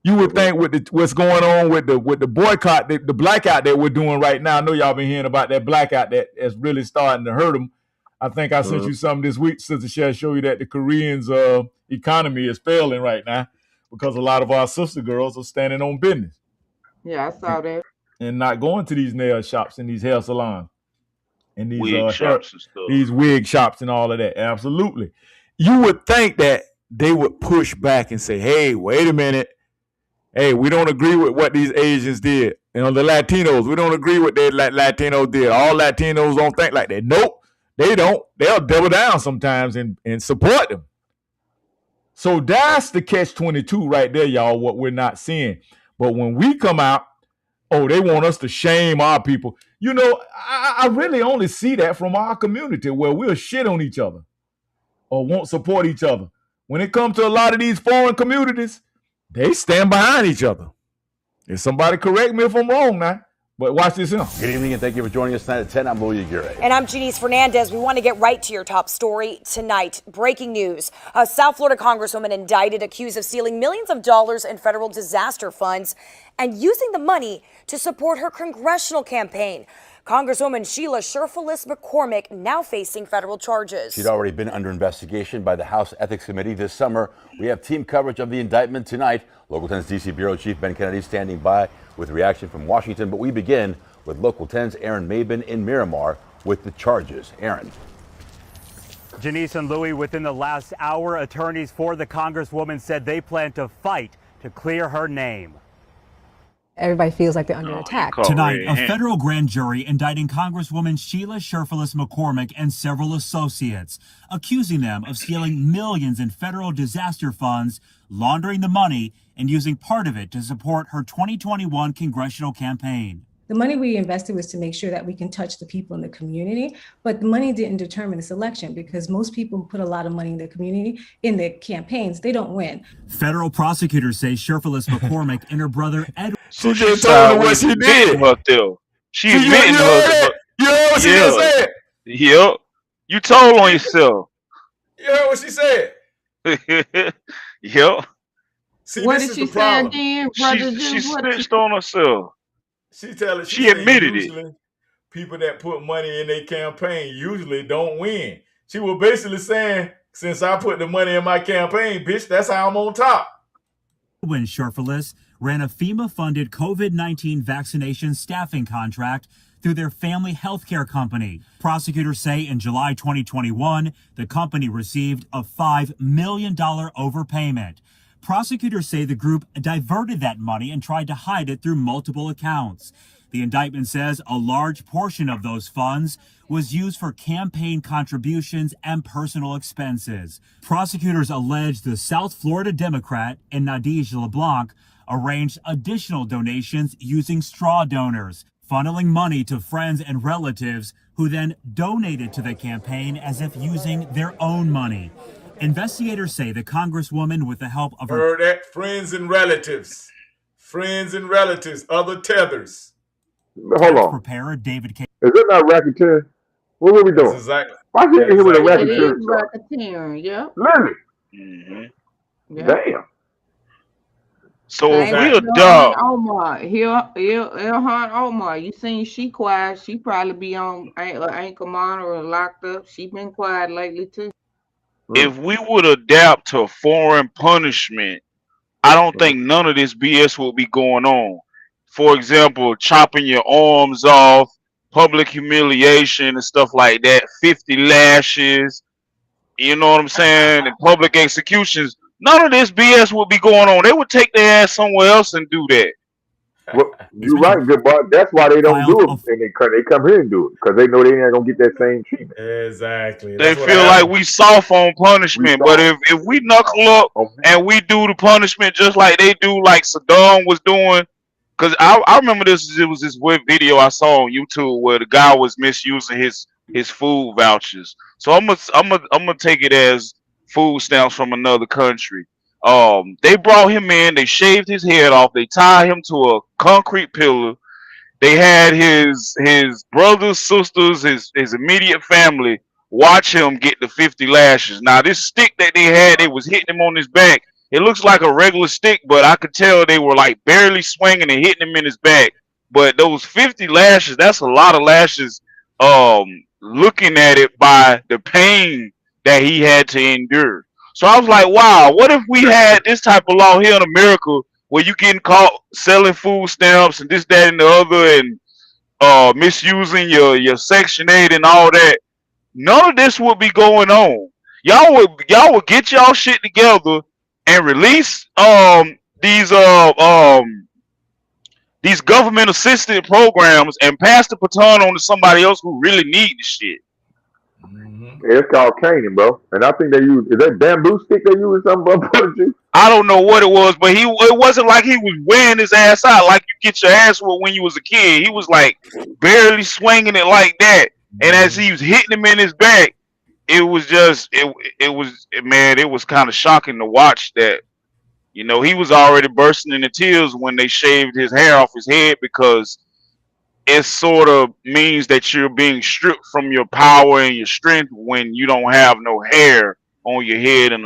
A: You would think with what's going on with the boycott, the blackout that we're doing right now. I know y'all been hearing about that blackout that is really starting to hurt them. I think I sent you something this week, Sister Cher, show you that the Koreans' economy is failing right now because a lot of our sister girls are standing on business.
B: Yeah, I saw that.
A: And not going to these nail shops and these hair salons and these
P: wig shops and stuff.
A: These wig shops and all of that. Absolutely. You would think that they would push back and say, hey, wait a minute. Hey, we don't agree with what these Asians did. The Latinos, we don't agree with what Latinos did. All Latinos don't think like that. Nope. They don't. They'll double down sometimes and support them. So that's the catch-22 right there, y'all, what we're not seeing. But when we come out, they want us to shame our people. I really only see that from our community where we'll shit on each other or won't support each other. When it comes to a lot of these foreign communities, they stand behind each other. If somebody correct me if I'm wrong now. But watch this now.
U: Good evening and thank you for joining us tonight at 10. I'm Louis Aguirre.
M: And I'm Janice Fernandez. We want to get right to your top story tonight. Breaking news. A South Florida congresswoman indicted, accused of stealing millions of dollars in federal disaster funds and using the money to support her congressional campaign. Congresswoman Sheila Sherfless McCormick now facing federal charges.
U: She'd already been under investigation by the House Ethics Committee this summer. We have team coverage of the indictment tonight. Local 10's DC Bureau Chief Ben Kennedy standing by with reaction from Washington. But we begin with Local 10's Aaron Mabin in Miramar with the charges. Aaron.
F: Janice and Louis, within the last hour, attorneys for the Congresswoman said they plan to fight to clear her name.
V: Everybody feels like they're under attack.
W: Tonight, a federal grand jury indicting Congresswoman Sheila Sherfilis McCormick and several associates, accusing them of stealing millions in federal disaster funds, laundering the money, and using part of it to support her 2021 congressional campaign.
V: The money we invested was to make sure that we can touch the people in the community, but the money didn't determine this election because most people who put a lot of money in their community, in their campaigns, they don't win.
W: Federal prosecutors say Sherfilis McCormick and her brother Edward.
P: She just told her what she did. She admitting her.
A: You heard what she just said?
P: Yep. You told on yourself.
A: You heard what she said?
P: Yep.
A: See,
B: What
A: this
B: did
A: is
B: she
A: the
B: say
A: problem.
B: again, brother?
P: She snitched on herself.
A: She
P: admitted
A: it. People that put money in their campaign usually don't win. She was basically saying, since I put the money in my campaign, bitch, that's how I'm on top.
W: When Sherfilis ran a FEMA-funded COVID-19 vaccination staffing contract through their family healthcare company. Prosecutors say in July 2021, the company received a $5 million overpayment. Prosecutors say the group diverted that money and tried to hide it through multiple accounts. The indictment says a large portion of those funds was used for campaign contributions and personal expenses. Prosecutors allege the South Florida Democrat and Nadege LeBlanc arranged additional donations using straw donors, funneling money to friends and relatives who then donated to the campaign as if using their own money. Investigators say the Congresswoman, with the help of her...
A: Heard that? Friends and relatives, other tethers.
C: Hold on.
W: Preparer David K.
C: Is it not racketeering? What were we doing?
A: Exactly.
C: Why can't you hear with a
B: It is
C: racketeering?
B: racketeering, yeah.
C: Literally.
B: Yeah.
C: Damn.
P: So if we
B: Ilhan
P: adopt,
B: Omar, Ilhan Omar, you seen she quiet? She probably be on ankle monitor or locked up. She been quiet lately too.
P: if we would adapt to foreign punishment, I don't think none of this BS will be going on. For example, chopping your arms off, public humiliation and stuff like that, 50 lashes, you know what I'm saying, and public executions. None of this BS would be going on. They would take their ass somewhere else and do that.
C: Well, you're right, good boy. That's why they don't do it, and they come here and do it because they know they ain't gonna get that same treatment.
A: Exactly.
P: They feel like we soft on punishment, but if we knuckle up and we do the punishment just like they do, like Saddam was doing, because I remember this. It was this weird video I saw on YouTube where the guy was misusing his food vouchers. So I'm gonna take it as food stamps from another country. They brought him in, they shaved his head off, they tied him to a concrete pillar. They had his brothers, sisters, his immediate family watch him get the 50 lashes. Now this stick that they had, they was hitting him on his back. It looks like a regular stick, but I could tell they were like barely swinging and hitting him in his back. But those 50 lashes, that's a lot of lashes. Looking at it by the pain that he had to endure. So I was like, wow, what if we had this type of law here in America where you getting caught selling food stamps and this, that, and the other, and misusing your Section 8 and all that? None of this would be going on. Y'all would get y'all shit together and release these government assisted programs and pass the baton on to somebody else who really need the shit.
C: Yeah, it's called caning, bro. And I think they use, is that bamboo stick they use or something, bro?
P: I don't know what it was, but it wasn't like he was wearing his ass out like you get your ass whooped when you was a kid. He was like barely swinging it like that. And as he was hitting him in his back, it was just it was kind of shocking to watch that. You know, he was already bursting into tears when they shaved his hair off his head because it sort of means that you're being stripped from your power and your strength when you don't have no hair on your head in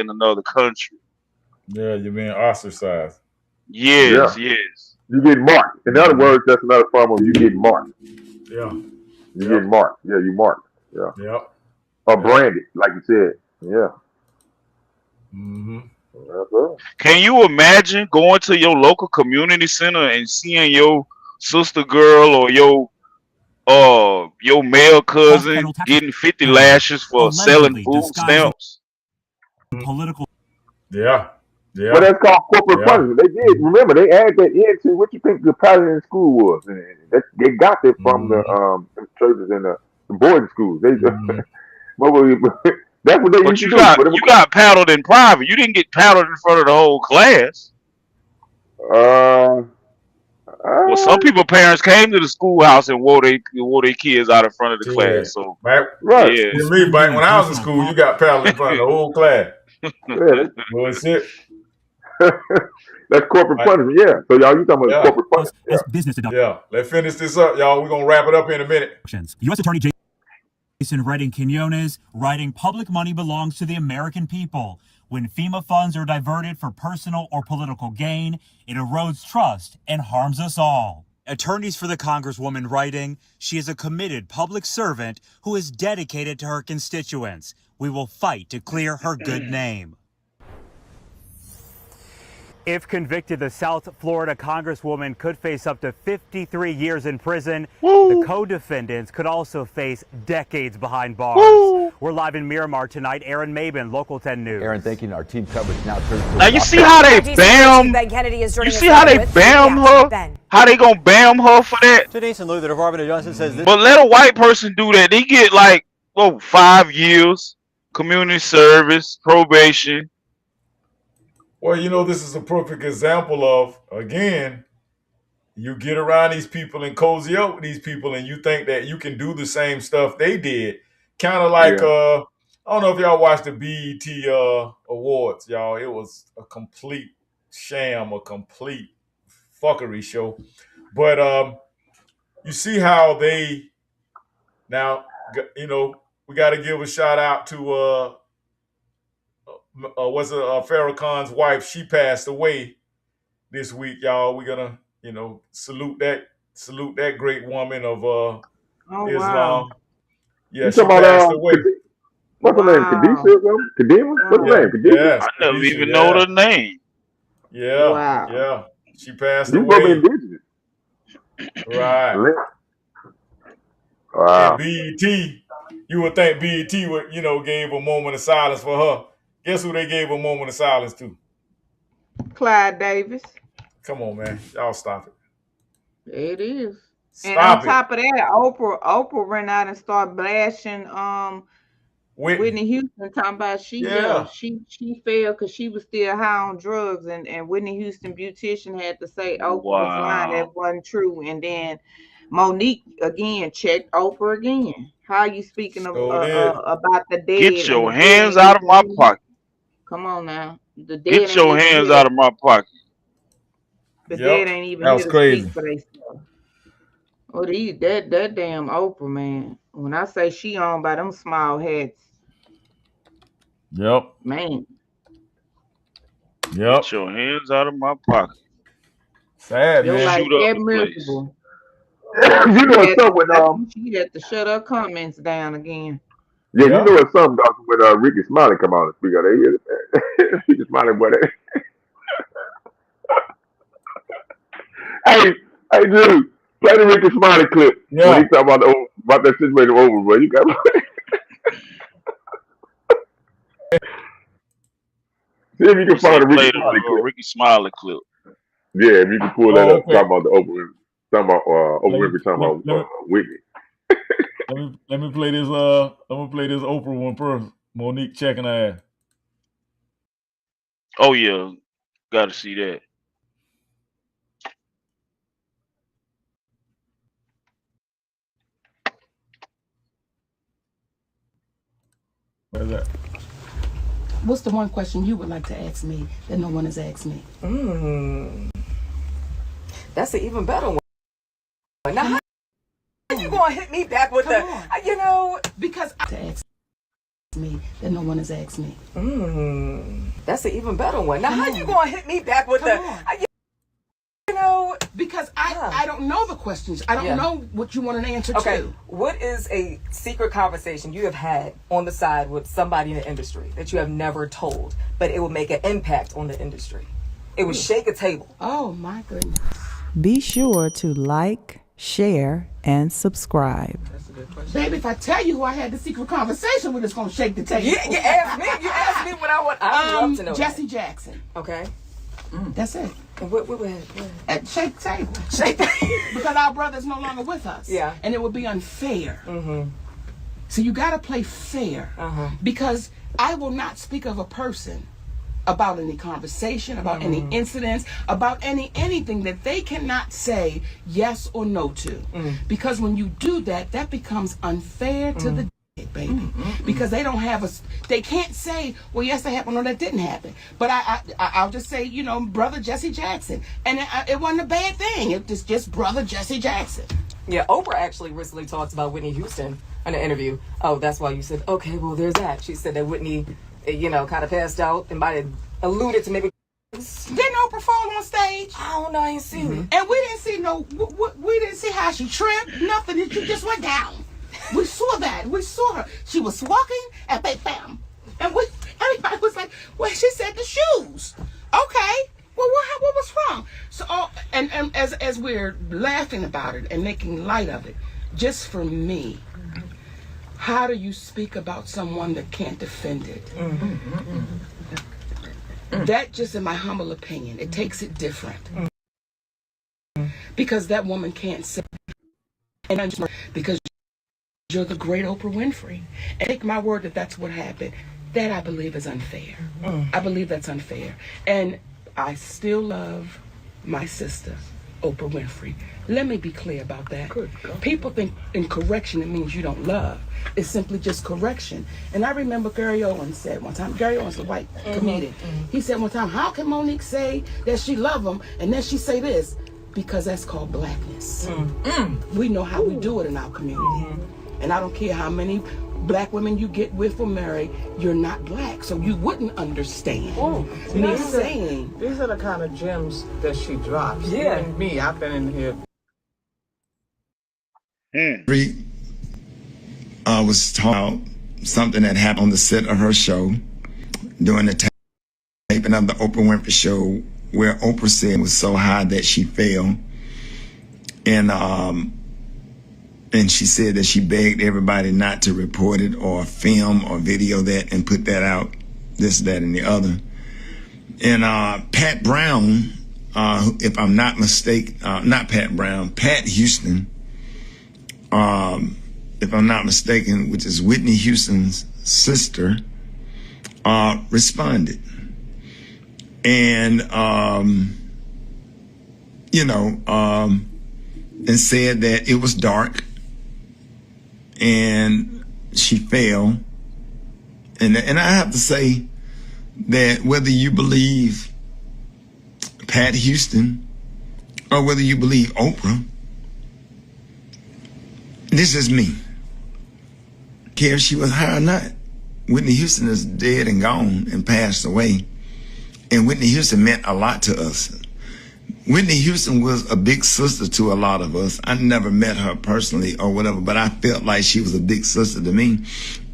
P: another country.
A: Yeah, you're being ostracized.
P: Yes,
C: Yeah.
P: yes.
C: You get marked. In other words, that's another form of you getting marked.
A: Yeah.
C: You get marked. Yeah, you marked. Yeah.
A: Yep.
C: Or branded, like you said. Yeah.
A: Mm-hmm.
C: That's right.
P: Can you imagine going to your local community center and seeing your sister girl or your your male cousin getting 50 lashes for selling
W: allegedly
P: food
W: disguising
P: stamps.
W: political.
A: Yeah.
C: Well, that's called corporate punishment. They did. Remember, they added that into what you think the president's school was. And they got that from the churches and the boarding schools. They that's what they
P: But
C: used to
P: you
C: do.
P: got
C: But it
P: you got paddled in private. You didn't get paddled in front of the whole class. Well, some people parents came to the schoolhouse and wore their kids out in front of the
A: Yeah.
P: class. So
A: Back,
C: right.
P: yeah.
A: to me, back when I was in school, you got paddled in front of the whole class.
C: Yeah,
A: Bullshit.
C: that's corporate
A: Right.
C: punishment. Yeah. So y'all, you talking about corporate punishment? Yeah.
W: Business
A: Yeah. Let's finish this up, y'all. We're gonna wrap it up in a minute.
W: U.S. Attorney Jason Redding Quinones writing, public money belongs to the American people. When FEMA funds are diverted for personal or political gain, it erodes trust and harms us all. Attorneys for the Congresswoman writing, she is a committed public servant who is dedicated to her constituents. We will fight to clear her good name. If convicted, the South Florida Congresswoman could face up to 53 years in prison.
P: Woo.
W: The co-defendants could also face decades behind bars.
P: Woo.
W: We're live in Miramar tonight. Aaron Mabin, Local 10 News.
U: Aaron, thank you. Our team coverage now turns to
P: Now you see how they bam. You see how they bam her? How they gonna bam her for that?
G: Jason Lou, the Department of Justice says this.
P: But let a white person do that. They get like 5 years, community service, probation.
A: Well, you know, this is a perfect example of, again, you get around these people and cozy up with these people and you think that you can do the same stuff they did. Kind of like, I don't know if y'all watched the BET Awards, y'all. It was a complete sham, a complete fuckery show. But you see how they, now, you know, we got to give a shout out to, Farrakhan's wife. She passed away this week, y'all. We're gonna, you know, salute that great woman of Islam.
B: Wow.
A: Yeah,
C: You
A: she
C: talking
A: passed
C: about
A: away.
C: what's her name? Kadisha? Kadima? What's her name? Kadisha?
A: Yes,
P: I never
A: Kadisha,
P: even know the name.
A: Yeah,
B: Wow.
A: yeah. She passed
C: You probably
A: away.
C: indigenous.
A: Right.
C: Wow.
A: And BET, you would think BET would, you know, gave a moment of silence for her. Guess who they gave a moment of silence to?
B: Clyde Davis.
A: Come on, man. Y'all stop it.
B: It is. And
A: Stop
B: on top of that, Oprah ran out and started blasting Whitney Houston, talking about she fell because she was still high on drugs, and Whitney Houston beautician had to say Oprah was lying, that wasn't true. And then Monique again checked Oprah again. How are you speaking of about the dead?
P: Get your hands out of my pocket.
B: Come on now. The dead
P: Get your hands out of my pocket.
B: The dead ain't even here to speak for themselves. Oh, that damn Oprah, man. When I say she owned by them small heads.
A: Yep.
B: Man.
A: Yep.
P: Get your hands out of my pocket.
A: Sad,
B: You're
A: man.
B: like
P: Shoot up
B: that
P: the
B: miserable.
C: You know what's up with
B: She had to shut her comments down again.
C: Yeah, you know what's something, Doctor, when Ricky Smiley come out and speak out there. Ricky Smiley, boy. Hey, dude, play the Ricky Smiley clip when he talk about that situation over, bro. You got see if you can find the
P: Ricky Smiley clip.
C: Yeah, if you can pull that up, talk about the Oprah, talking about Oprah Winfrey, talking about Whitney.
A: Let me play this. I'm gonna play this Oprah one first. Monique checking her ass.
P: Oh yeah, got to see that.
A: Where's that?
I: What's the one question you would like to ask me that no one has asked me?
K: That's an even better one. Now, how you gonna hit me back with because
I: to ask me that no one has asked me.
K: That's an even better one. Now, how you gonna hit me back with
I: because I don't know the questions. I don't know what you want an answer to.
K: What is a secret conversation you have had on the side with somebody in the industry that you have never told, but it will make an impact on the industry? It would shake a table.
I: Oh my goodness.
X: Be sure to like,
E: share, and subscribe.
I: Baby, if I tell you who I had the secret conversation with, it's gonna shake the table.
K: You asked me. You asked me what I want. I would love to know.
I: Jesse Jackson.
K: Okay.
I: That's it.
K: What
I: At shake the table. Shake the because our brother's no longer with us.
K: Yeah.
I: And it would be unfair. So you gotta play fair. Because I will not speak of a person about any conversation, about any incidents, about anything that they cannot say yes or no to. Because when you do that, that becomes unfair to the baby. Because they don't have they can't say, well, yes, that happened or that didn't happen. But I'll just say, you know, brother Jesse Jackson. And it wasn't a bad thing. It was just brother Jesse Jackson.
K: Yeah, Oprah actually recently talked about Whitney Houston in an interview. Oh, that's why you said, okay, well, there's that. She said that Whitney, you know, kind of passed out and might have alluded to maybe.
I: Didn't Oprah fall on stage?
K: I don't know, I ain't seen it.
I: And we didn't see we didn't see how she tripped, nothing. It just went down. We saw that. We saw her. She was walking and bam. And everybody was like, well, she said the shoes. Okay. Well, what was wrong? So, and as we're laughing about it and making light of it, just for me, how do you speak about someone that can't defend it? That, just in my humble opinion, it takes it different. Because that woman can't say, and because you're the great Oprah Winfrey. And take my word that that's what happened. That I believe is unfair. I believe that's unfair. And I still love my sister, Oprah Winfrey. Let me be clear about that. People think in correction it means you don't love. It's simply just correction. And I remember Gary Owens said one time, Gary Owens, the white comedian, he said one time, how can Monique say that she love him and then she say this? Because that's called blackness. We know how we do it in our community. And I don't care how many black women you get with or marry, you're not black, so you wouldn't understand. Me saying.
B: These are the kind of gems that she drops.
K: Yeah.
B: Even me, I've been in here.
J: Was talking about something that happened on the set of her show during the taping of the Oprah Winfrey Show, where Oprah said it was so high that she fell. And she said that she begged everybody not to report it or film or video that and put that out, this, that, and the other. And Pat Brown, if I'm not mistaken, not Pat Brown, Pat Houston, if I'm not mistaken, which is Whitney Houston's sister, responded. And, and said that it was dark and she fell. And I have to say that whether you believe Pat Houston or whether you believe Oprah, this is me. Care if she was high or not. Whitney Houston is dead and gone and passed away. And Whitney Houston meant a lot to us. Whitney Houston was a big sister to a lot of us. I never met her personally or whatever, but I felt like she was a big sister to me.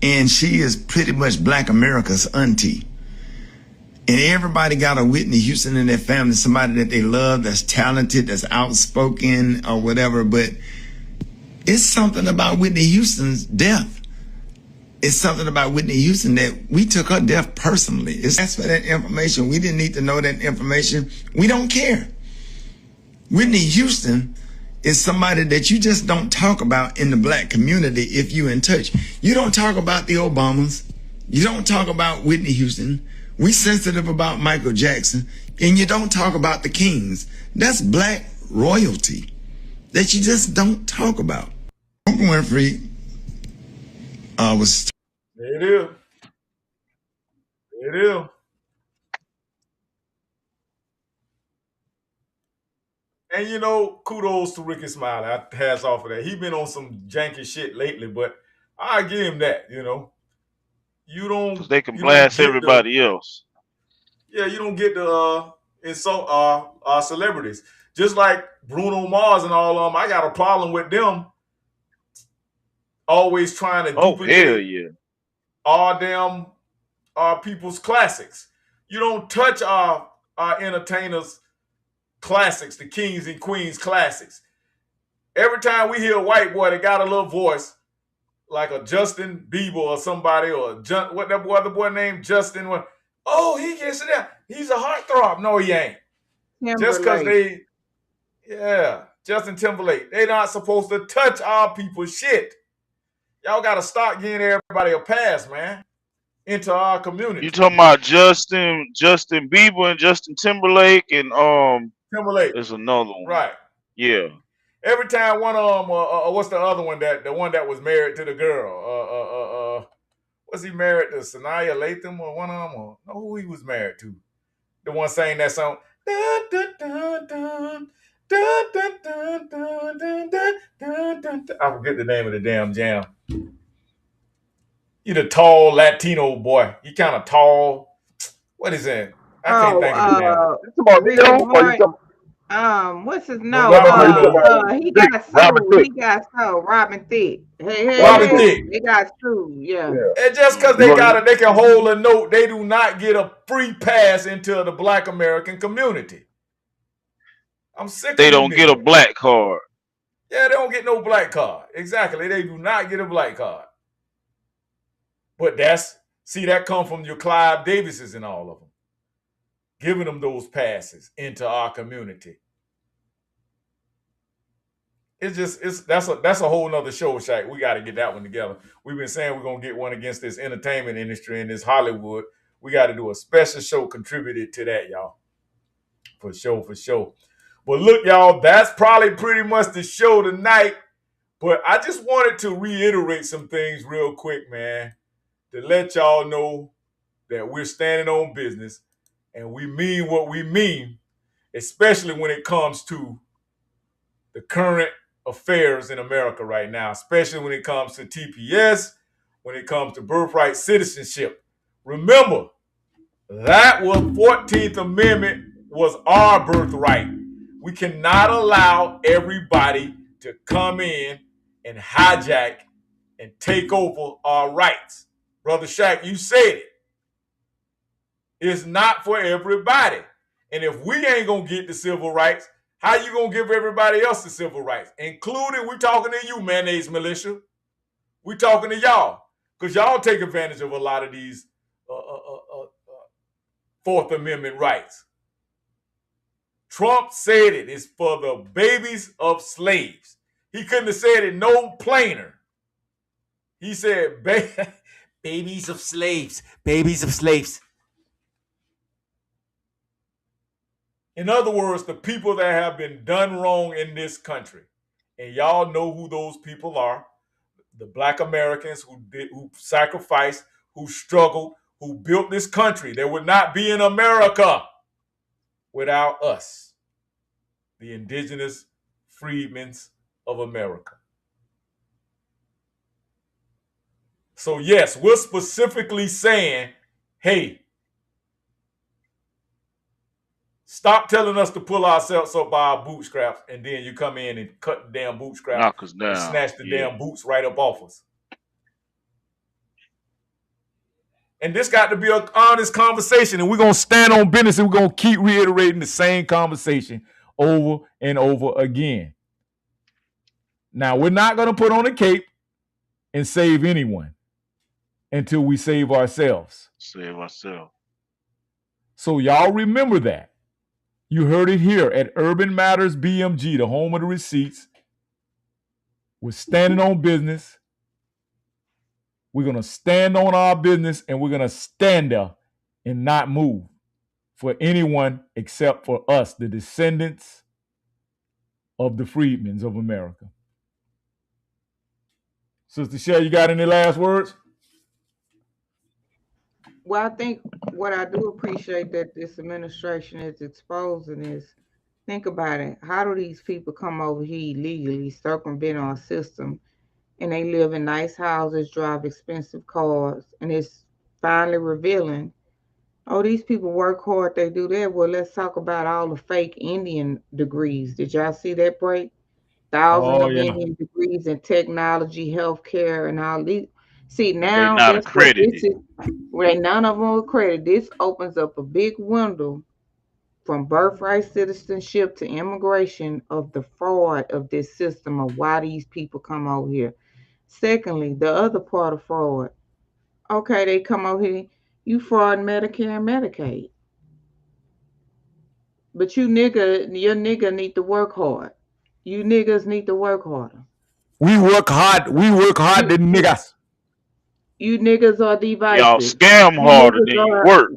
J: And she is pretty much Black America's auntie. And everybody got a Whitney Houston in their family, somebody that they love, that's talented, that's outspoken or whatever. But it's something about Whitney Houston's death. It's something about Whitney Houston that we took her death personally. It's asked for that information. We didn't need to know that information. We don't care. Whitney Houston is somebody that you just don't talk about in the black community if you're in touch. You don't talk about the Obamas. You don't talk about Whitney Houston. We sensitive about Michael Jackson. And you don't talk about the Kings. That's black royalty that you just don't talk about. Oprah Winfrey was...
A: There it is. There it is. And you know, kudos to Ricky Smiley. I pass off of that. He been on some janky shit lately, but I give him that, you know. You don't...
P: 'Cause they can blast everybody else.
A: Yeah, you don't get to insult our celebrities. Just like Bruno Mars and all of them, I got a problem with them always trying to duplicate all damn people's classics. You don't touch our entertainers' classics, the kings and queens classics. Every time we hear a white boy that got a little voice, like a Justin Bieber or somebody, or what that other boy named Justin, oh, he gets it out. He's a heartthrob. No, he ain't. Just because Justin Timberlake. They not supposed to touch our people's shit. Y'all got to start getting everybody a pass, man, into our community.
P: You talking about Justin Bieber and Justin Timberlake and
A: Timberlake.
P: There's another one.
A: Right.
P: Yeah.
A: Every time one of them, what's the other one the one that was married to the girl? Was he married to Sanaya Lathan or one of them? Or no, who he was married to? The one saying that song. Dun, dun, dun, dun, dun, dun, dun, dun, dun, dun, dun, dun. I forget the name of the damn jam. He the tall Latino boy. He kind of tall. What is that? I can't think of the damn.
B: What's his name? He got sued. Robin Thicke.
A: Robin Thicke.
B: They got sued. Yeah.
A: And just because they can hold a note, they do not get a free pass into the Black American community. I'm sick.
P: They don't get a black card.
A: Yeah, they don't get no black card. Exactly. They do not get a black card. But that come from your Clive Davises and all of them, giving them those passes into our community. That's a whole nother show, Shaq. We got to get that one together. We've been saying we're gonna get one against this entertainment industry and this Hollywood. We got to do a special show contributed to that, y'all. For sure. But look, y'all, that's probably pretty much the show tonight. But I just wanted to reiterate some things real quick, man, to let y'all know that we're standing on business and we mean what we mean, especially when it comes to the current affairs in America right now, especially when it comes to TPS, when it comes to birthright citizenship. Remember, that was 14th Amendment was our birthright. We cannot allow everybody to come in and hijack and take over our rights. Brother Shaq, you said it. It's not for everybody. And if we ain't going to get the civil rights, how you going to give everybody else the civil rights? Including, we talking to you, mayonnaise militia. We talking to y'all. Because y'all take advantage of a lot of these Fourth Amendment rights. Trump said it is for the babies of slaves. He couldn't have said it no plainer. He said, babies of slaves, babies of slaves. In other words, the people that have been done wrong in this country. And y'all know who those people are. The Black Americans who sacrificed, who struggled, who built this country. There would not be an America without us, the indigenous freedmen of America. So yes, we're specifically saying, hey, stop telling us to pull ourselves up by our bootstraps, and then you come in and cut the damn bootstraps,
P: knock us down,
A: and snatch the damn boots right up off us. And this got to be an honest conversation, and we're going to stand on business, and we're going to keep reiterating the same conversation over and over again. Now, we're not going to put on a cape and save anyone until we save ourselves.
P: Save ourselves.
A: So y'all remember that. You heard it here at Urban Matters BMG, the home of the receipts. We're standing on business. We're going to stand on our business, and we're going to stand there and not move for anyone except for us, the descendants of the freedmen of America. Sister Shell, you got any last words?
B: Well, I think what I do appreciate that this administration is exposing is, think about it. How do these people come over here illegally, circumvent our system, and they live in nice houses, drive expensive cars, and it's finally revealing, oh, these people work hard, they do that. Well, let's talk about all the fake Indian degrees. Did y'all see that break? Thousands of Indian degrees in technology, healthcare, and all these. See, now
P: they're not accredited.
B: Where none of them are accredited. This opens up a big window from birthright citizenship to immigration of the fraud of this system of why these people come over here. Secondly, the other part of fraud. Okay, they come over here, you fraud Medicare and Medicaid. But your nigga need to work hard. You niggas need to work harder.
A: We work hard. We work hard, the niggas.
B: You niggas are
P: Y'all
B: divisive.
P: scam
B: You
P: harder than
B: niggas
P: you
B: are
P: work.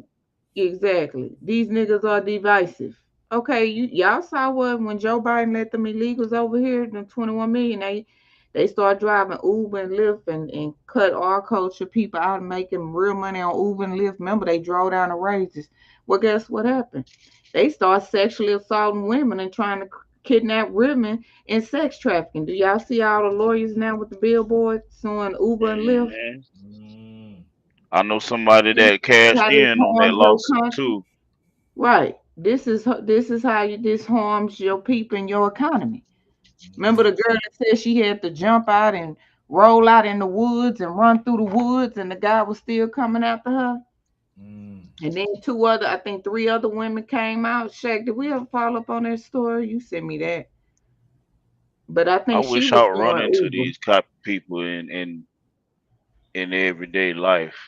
B: exactly. These niggas are divisive. Okay, y'all saw what when Joe Biden let them illegals over here, the 21 million, they start driving Uber and Lyft and cut our culture people out and making real money on Uber and Lyft. Remember, they drove down the wages. Well, guess what happened? They start sexually assaulting women and trying to kidnap women and sex trafficking. Do y'all see all the lawyers now with the billboards suing Uber and Lyft?
P: I know somebody
B: See
P: that cashed
B: how this
P: in on that
B: harms your
P: lawsuit
B: country?
P: too.
B: Right. This is how this harms your people and your economy. Remember the girl that said she had to jump out and roll out in the woods and run through the woods, and the guy was still coming after her. And then I think three other women came out. Shaq, did we ever follow up on that story? You sent me that. But I
P: I
B: think she
P: wish
B: was
P: I would run
B: doing
P: into
B: Uber.
P: these type of people in everyday life.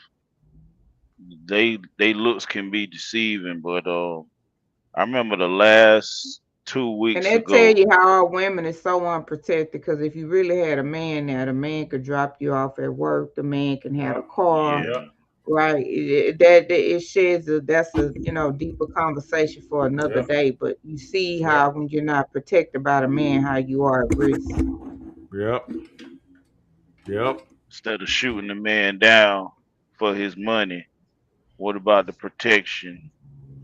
P: They looks can be deceiving, but I remember the last 2
B: And
P: weeks
B: they tell
P: ago.
B: you how our women is so unprotected because if you really had a man there, the man could drop you off at work, the man can have a car,
P: Yeah.
B: right? It sheds that's a deeper conversation for another
A: Yep.
B: day. But you see
A: Yep.
B: how when you're not protected by the man, how you are at risk.
A: Yep. Yep.
P: Instead of shooting the man down for his money, what about the protection,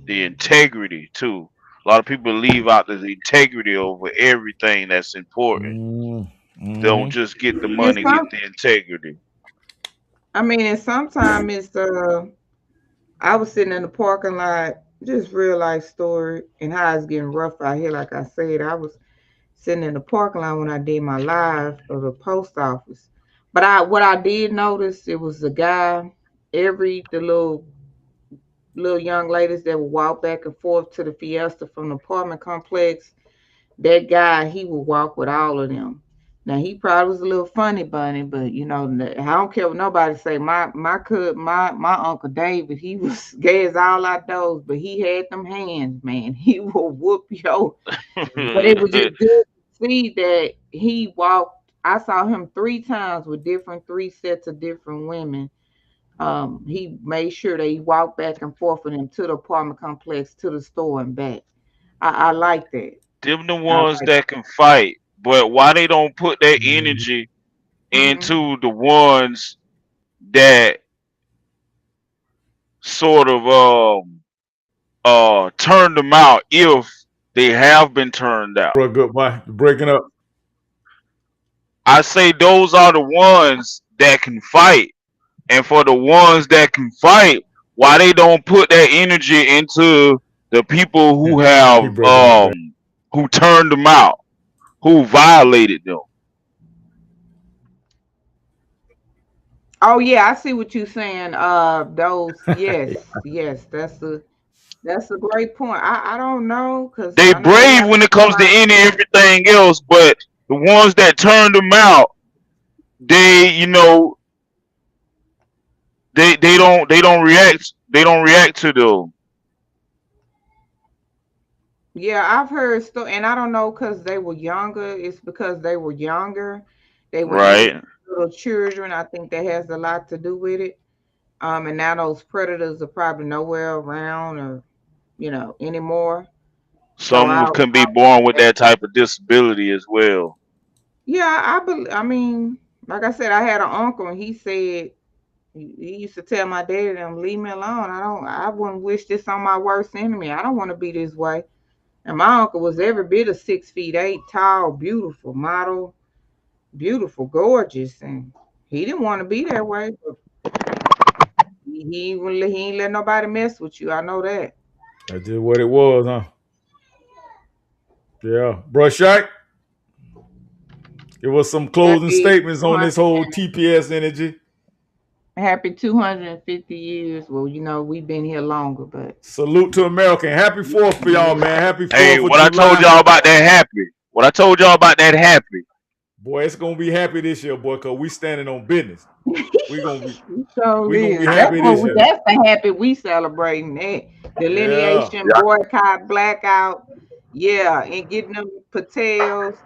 P: the integrity too? A lot of people leave out the integrity over everything that's important. They don't just get the
B: And
P: money, get the integrity.
B: and sometimes it's I was sitting in the parking lot, just real life story, and how it's getting rough out here. Like I said, I was sitting in the parking lot when I did my live of the post office. But what I did notice, it was a guy, the little young ladies that would walk back and forth to the Fiesta from the apartment complex. That guy, he would walk with all of them. Now he probably was a little funny bunny, but I don't care what nobody say. My Uncle David, he was gay as all outdoors, but he had them hands, man. He will whoop yo. But it was just good to see that he walked. I saw him 3 times with three sets of different women. He made sure that he walked back and forth with them to the apartment complex, to the store and back. I like that.
P: Them the
B: I
P: ones
B: like
P: that can fight, but why they don't put that energy into the ones that sort of turn them out if they have been turned out?
A: Bro, good boy. Breaking up.
P: I say those are the ones that can fight. And for the ones that can fight, why they don't put that energy into the people who
A: He
P: have
A: breaking up bad.
P: who turned them out, who violated them?
B: Oh yeah, I see what you're saying. Those yes, that's a great point. I don't know because
P: They
B: I know they
P: brave
B: got
P: when it comes to
B: somebody.
P: everything else, but the ones that turned them out, they they don't react to them.
B: Yeah, I've heard and I don't know because they were younger. It's because they were younger. They were
P: Right.
B: little children. I think that has a lot to do with it. And now those predators are probably nowhere around or anymore. So
P: Some can be born with that type of disability as well.
B: yeah, I mean, like I said, I had an uncle and he said he used to tell my daddy them, leave me alone. I wouldn't wish this on my worst enemy. I don't want to be this way. And my uncle was every bit of 6'8", tall, beautiful, model, beautiful, gorgeous. And he didn't want to be that way, but he ain't let nobody mess with you. I know that.
A: That's just what it was, huh? Yeah. Bro, Shaq, it was some closing
B: Jackie,
A: statements on this whole TPS energy.
B: Happy 250 years. Well, you know, we've been here longer, but
A: salute to America. Happy 4th for y'all, man. Happy 4th
P: Hey,
A: of
P: what I told
A: July.
P: y'all about that happy. What I told y'all about that happy.
A: Boy, it's gonna be happy this year, boy, cause we standing on business. We gonna be
B: that's
A: happy this year.
B: that's the happy we celebrating that delineation, boycott, blackout, and getting them patels,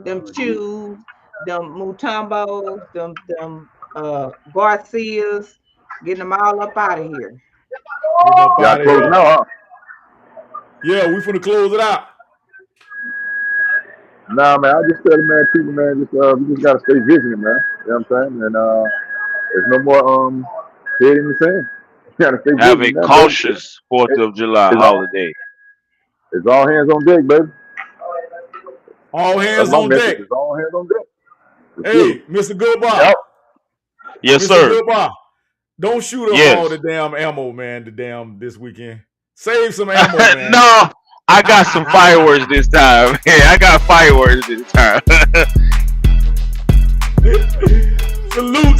B: them shoes, them Mutambos, them Garcias, getting them all up out of here.
A: Getting up out of
C: closing
A: here.
C: out, huh?
A: Yeah, we finna close it out.
C: Nah, man, I just tell people, man, we just gotta stay vigilant, man. You know what I'm saying? And there's no more head in the sand. You gotta stay
P: Have
C: vigilant,
P: a
C: man,
P: cautious 4th of July holiday.
C: It's all hands on deck, baby.
A: All hands
C: That's my
A: on
C: message.
A: deck.
C: It's all hands on deck.
A: Hey, Mr. Goodbar.
C: Yep.
P: Yes,
A: Mr.
P: sir.
A: Goodbar. Don't shoot up all the damn ammo, man, this weekend. Save some ammo, man.
P: No, I got some fireworks this time. Yeah, I got fireworks this time.
A: Salute.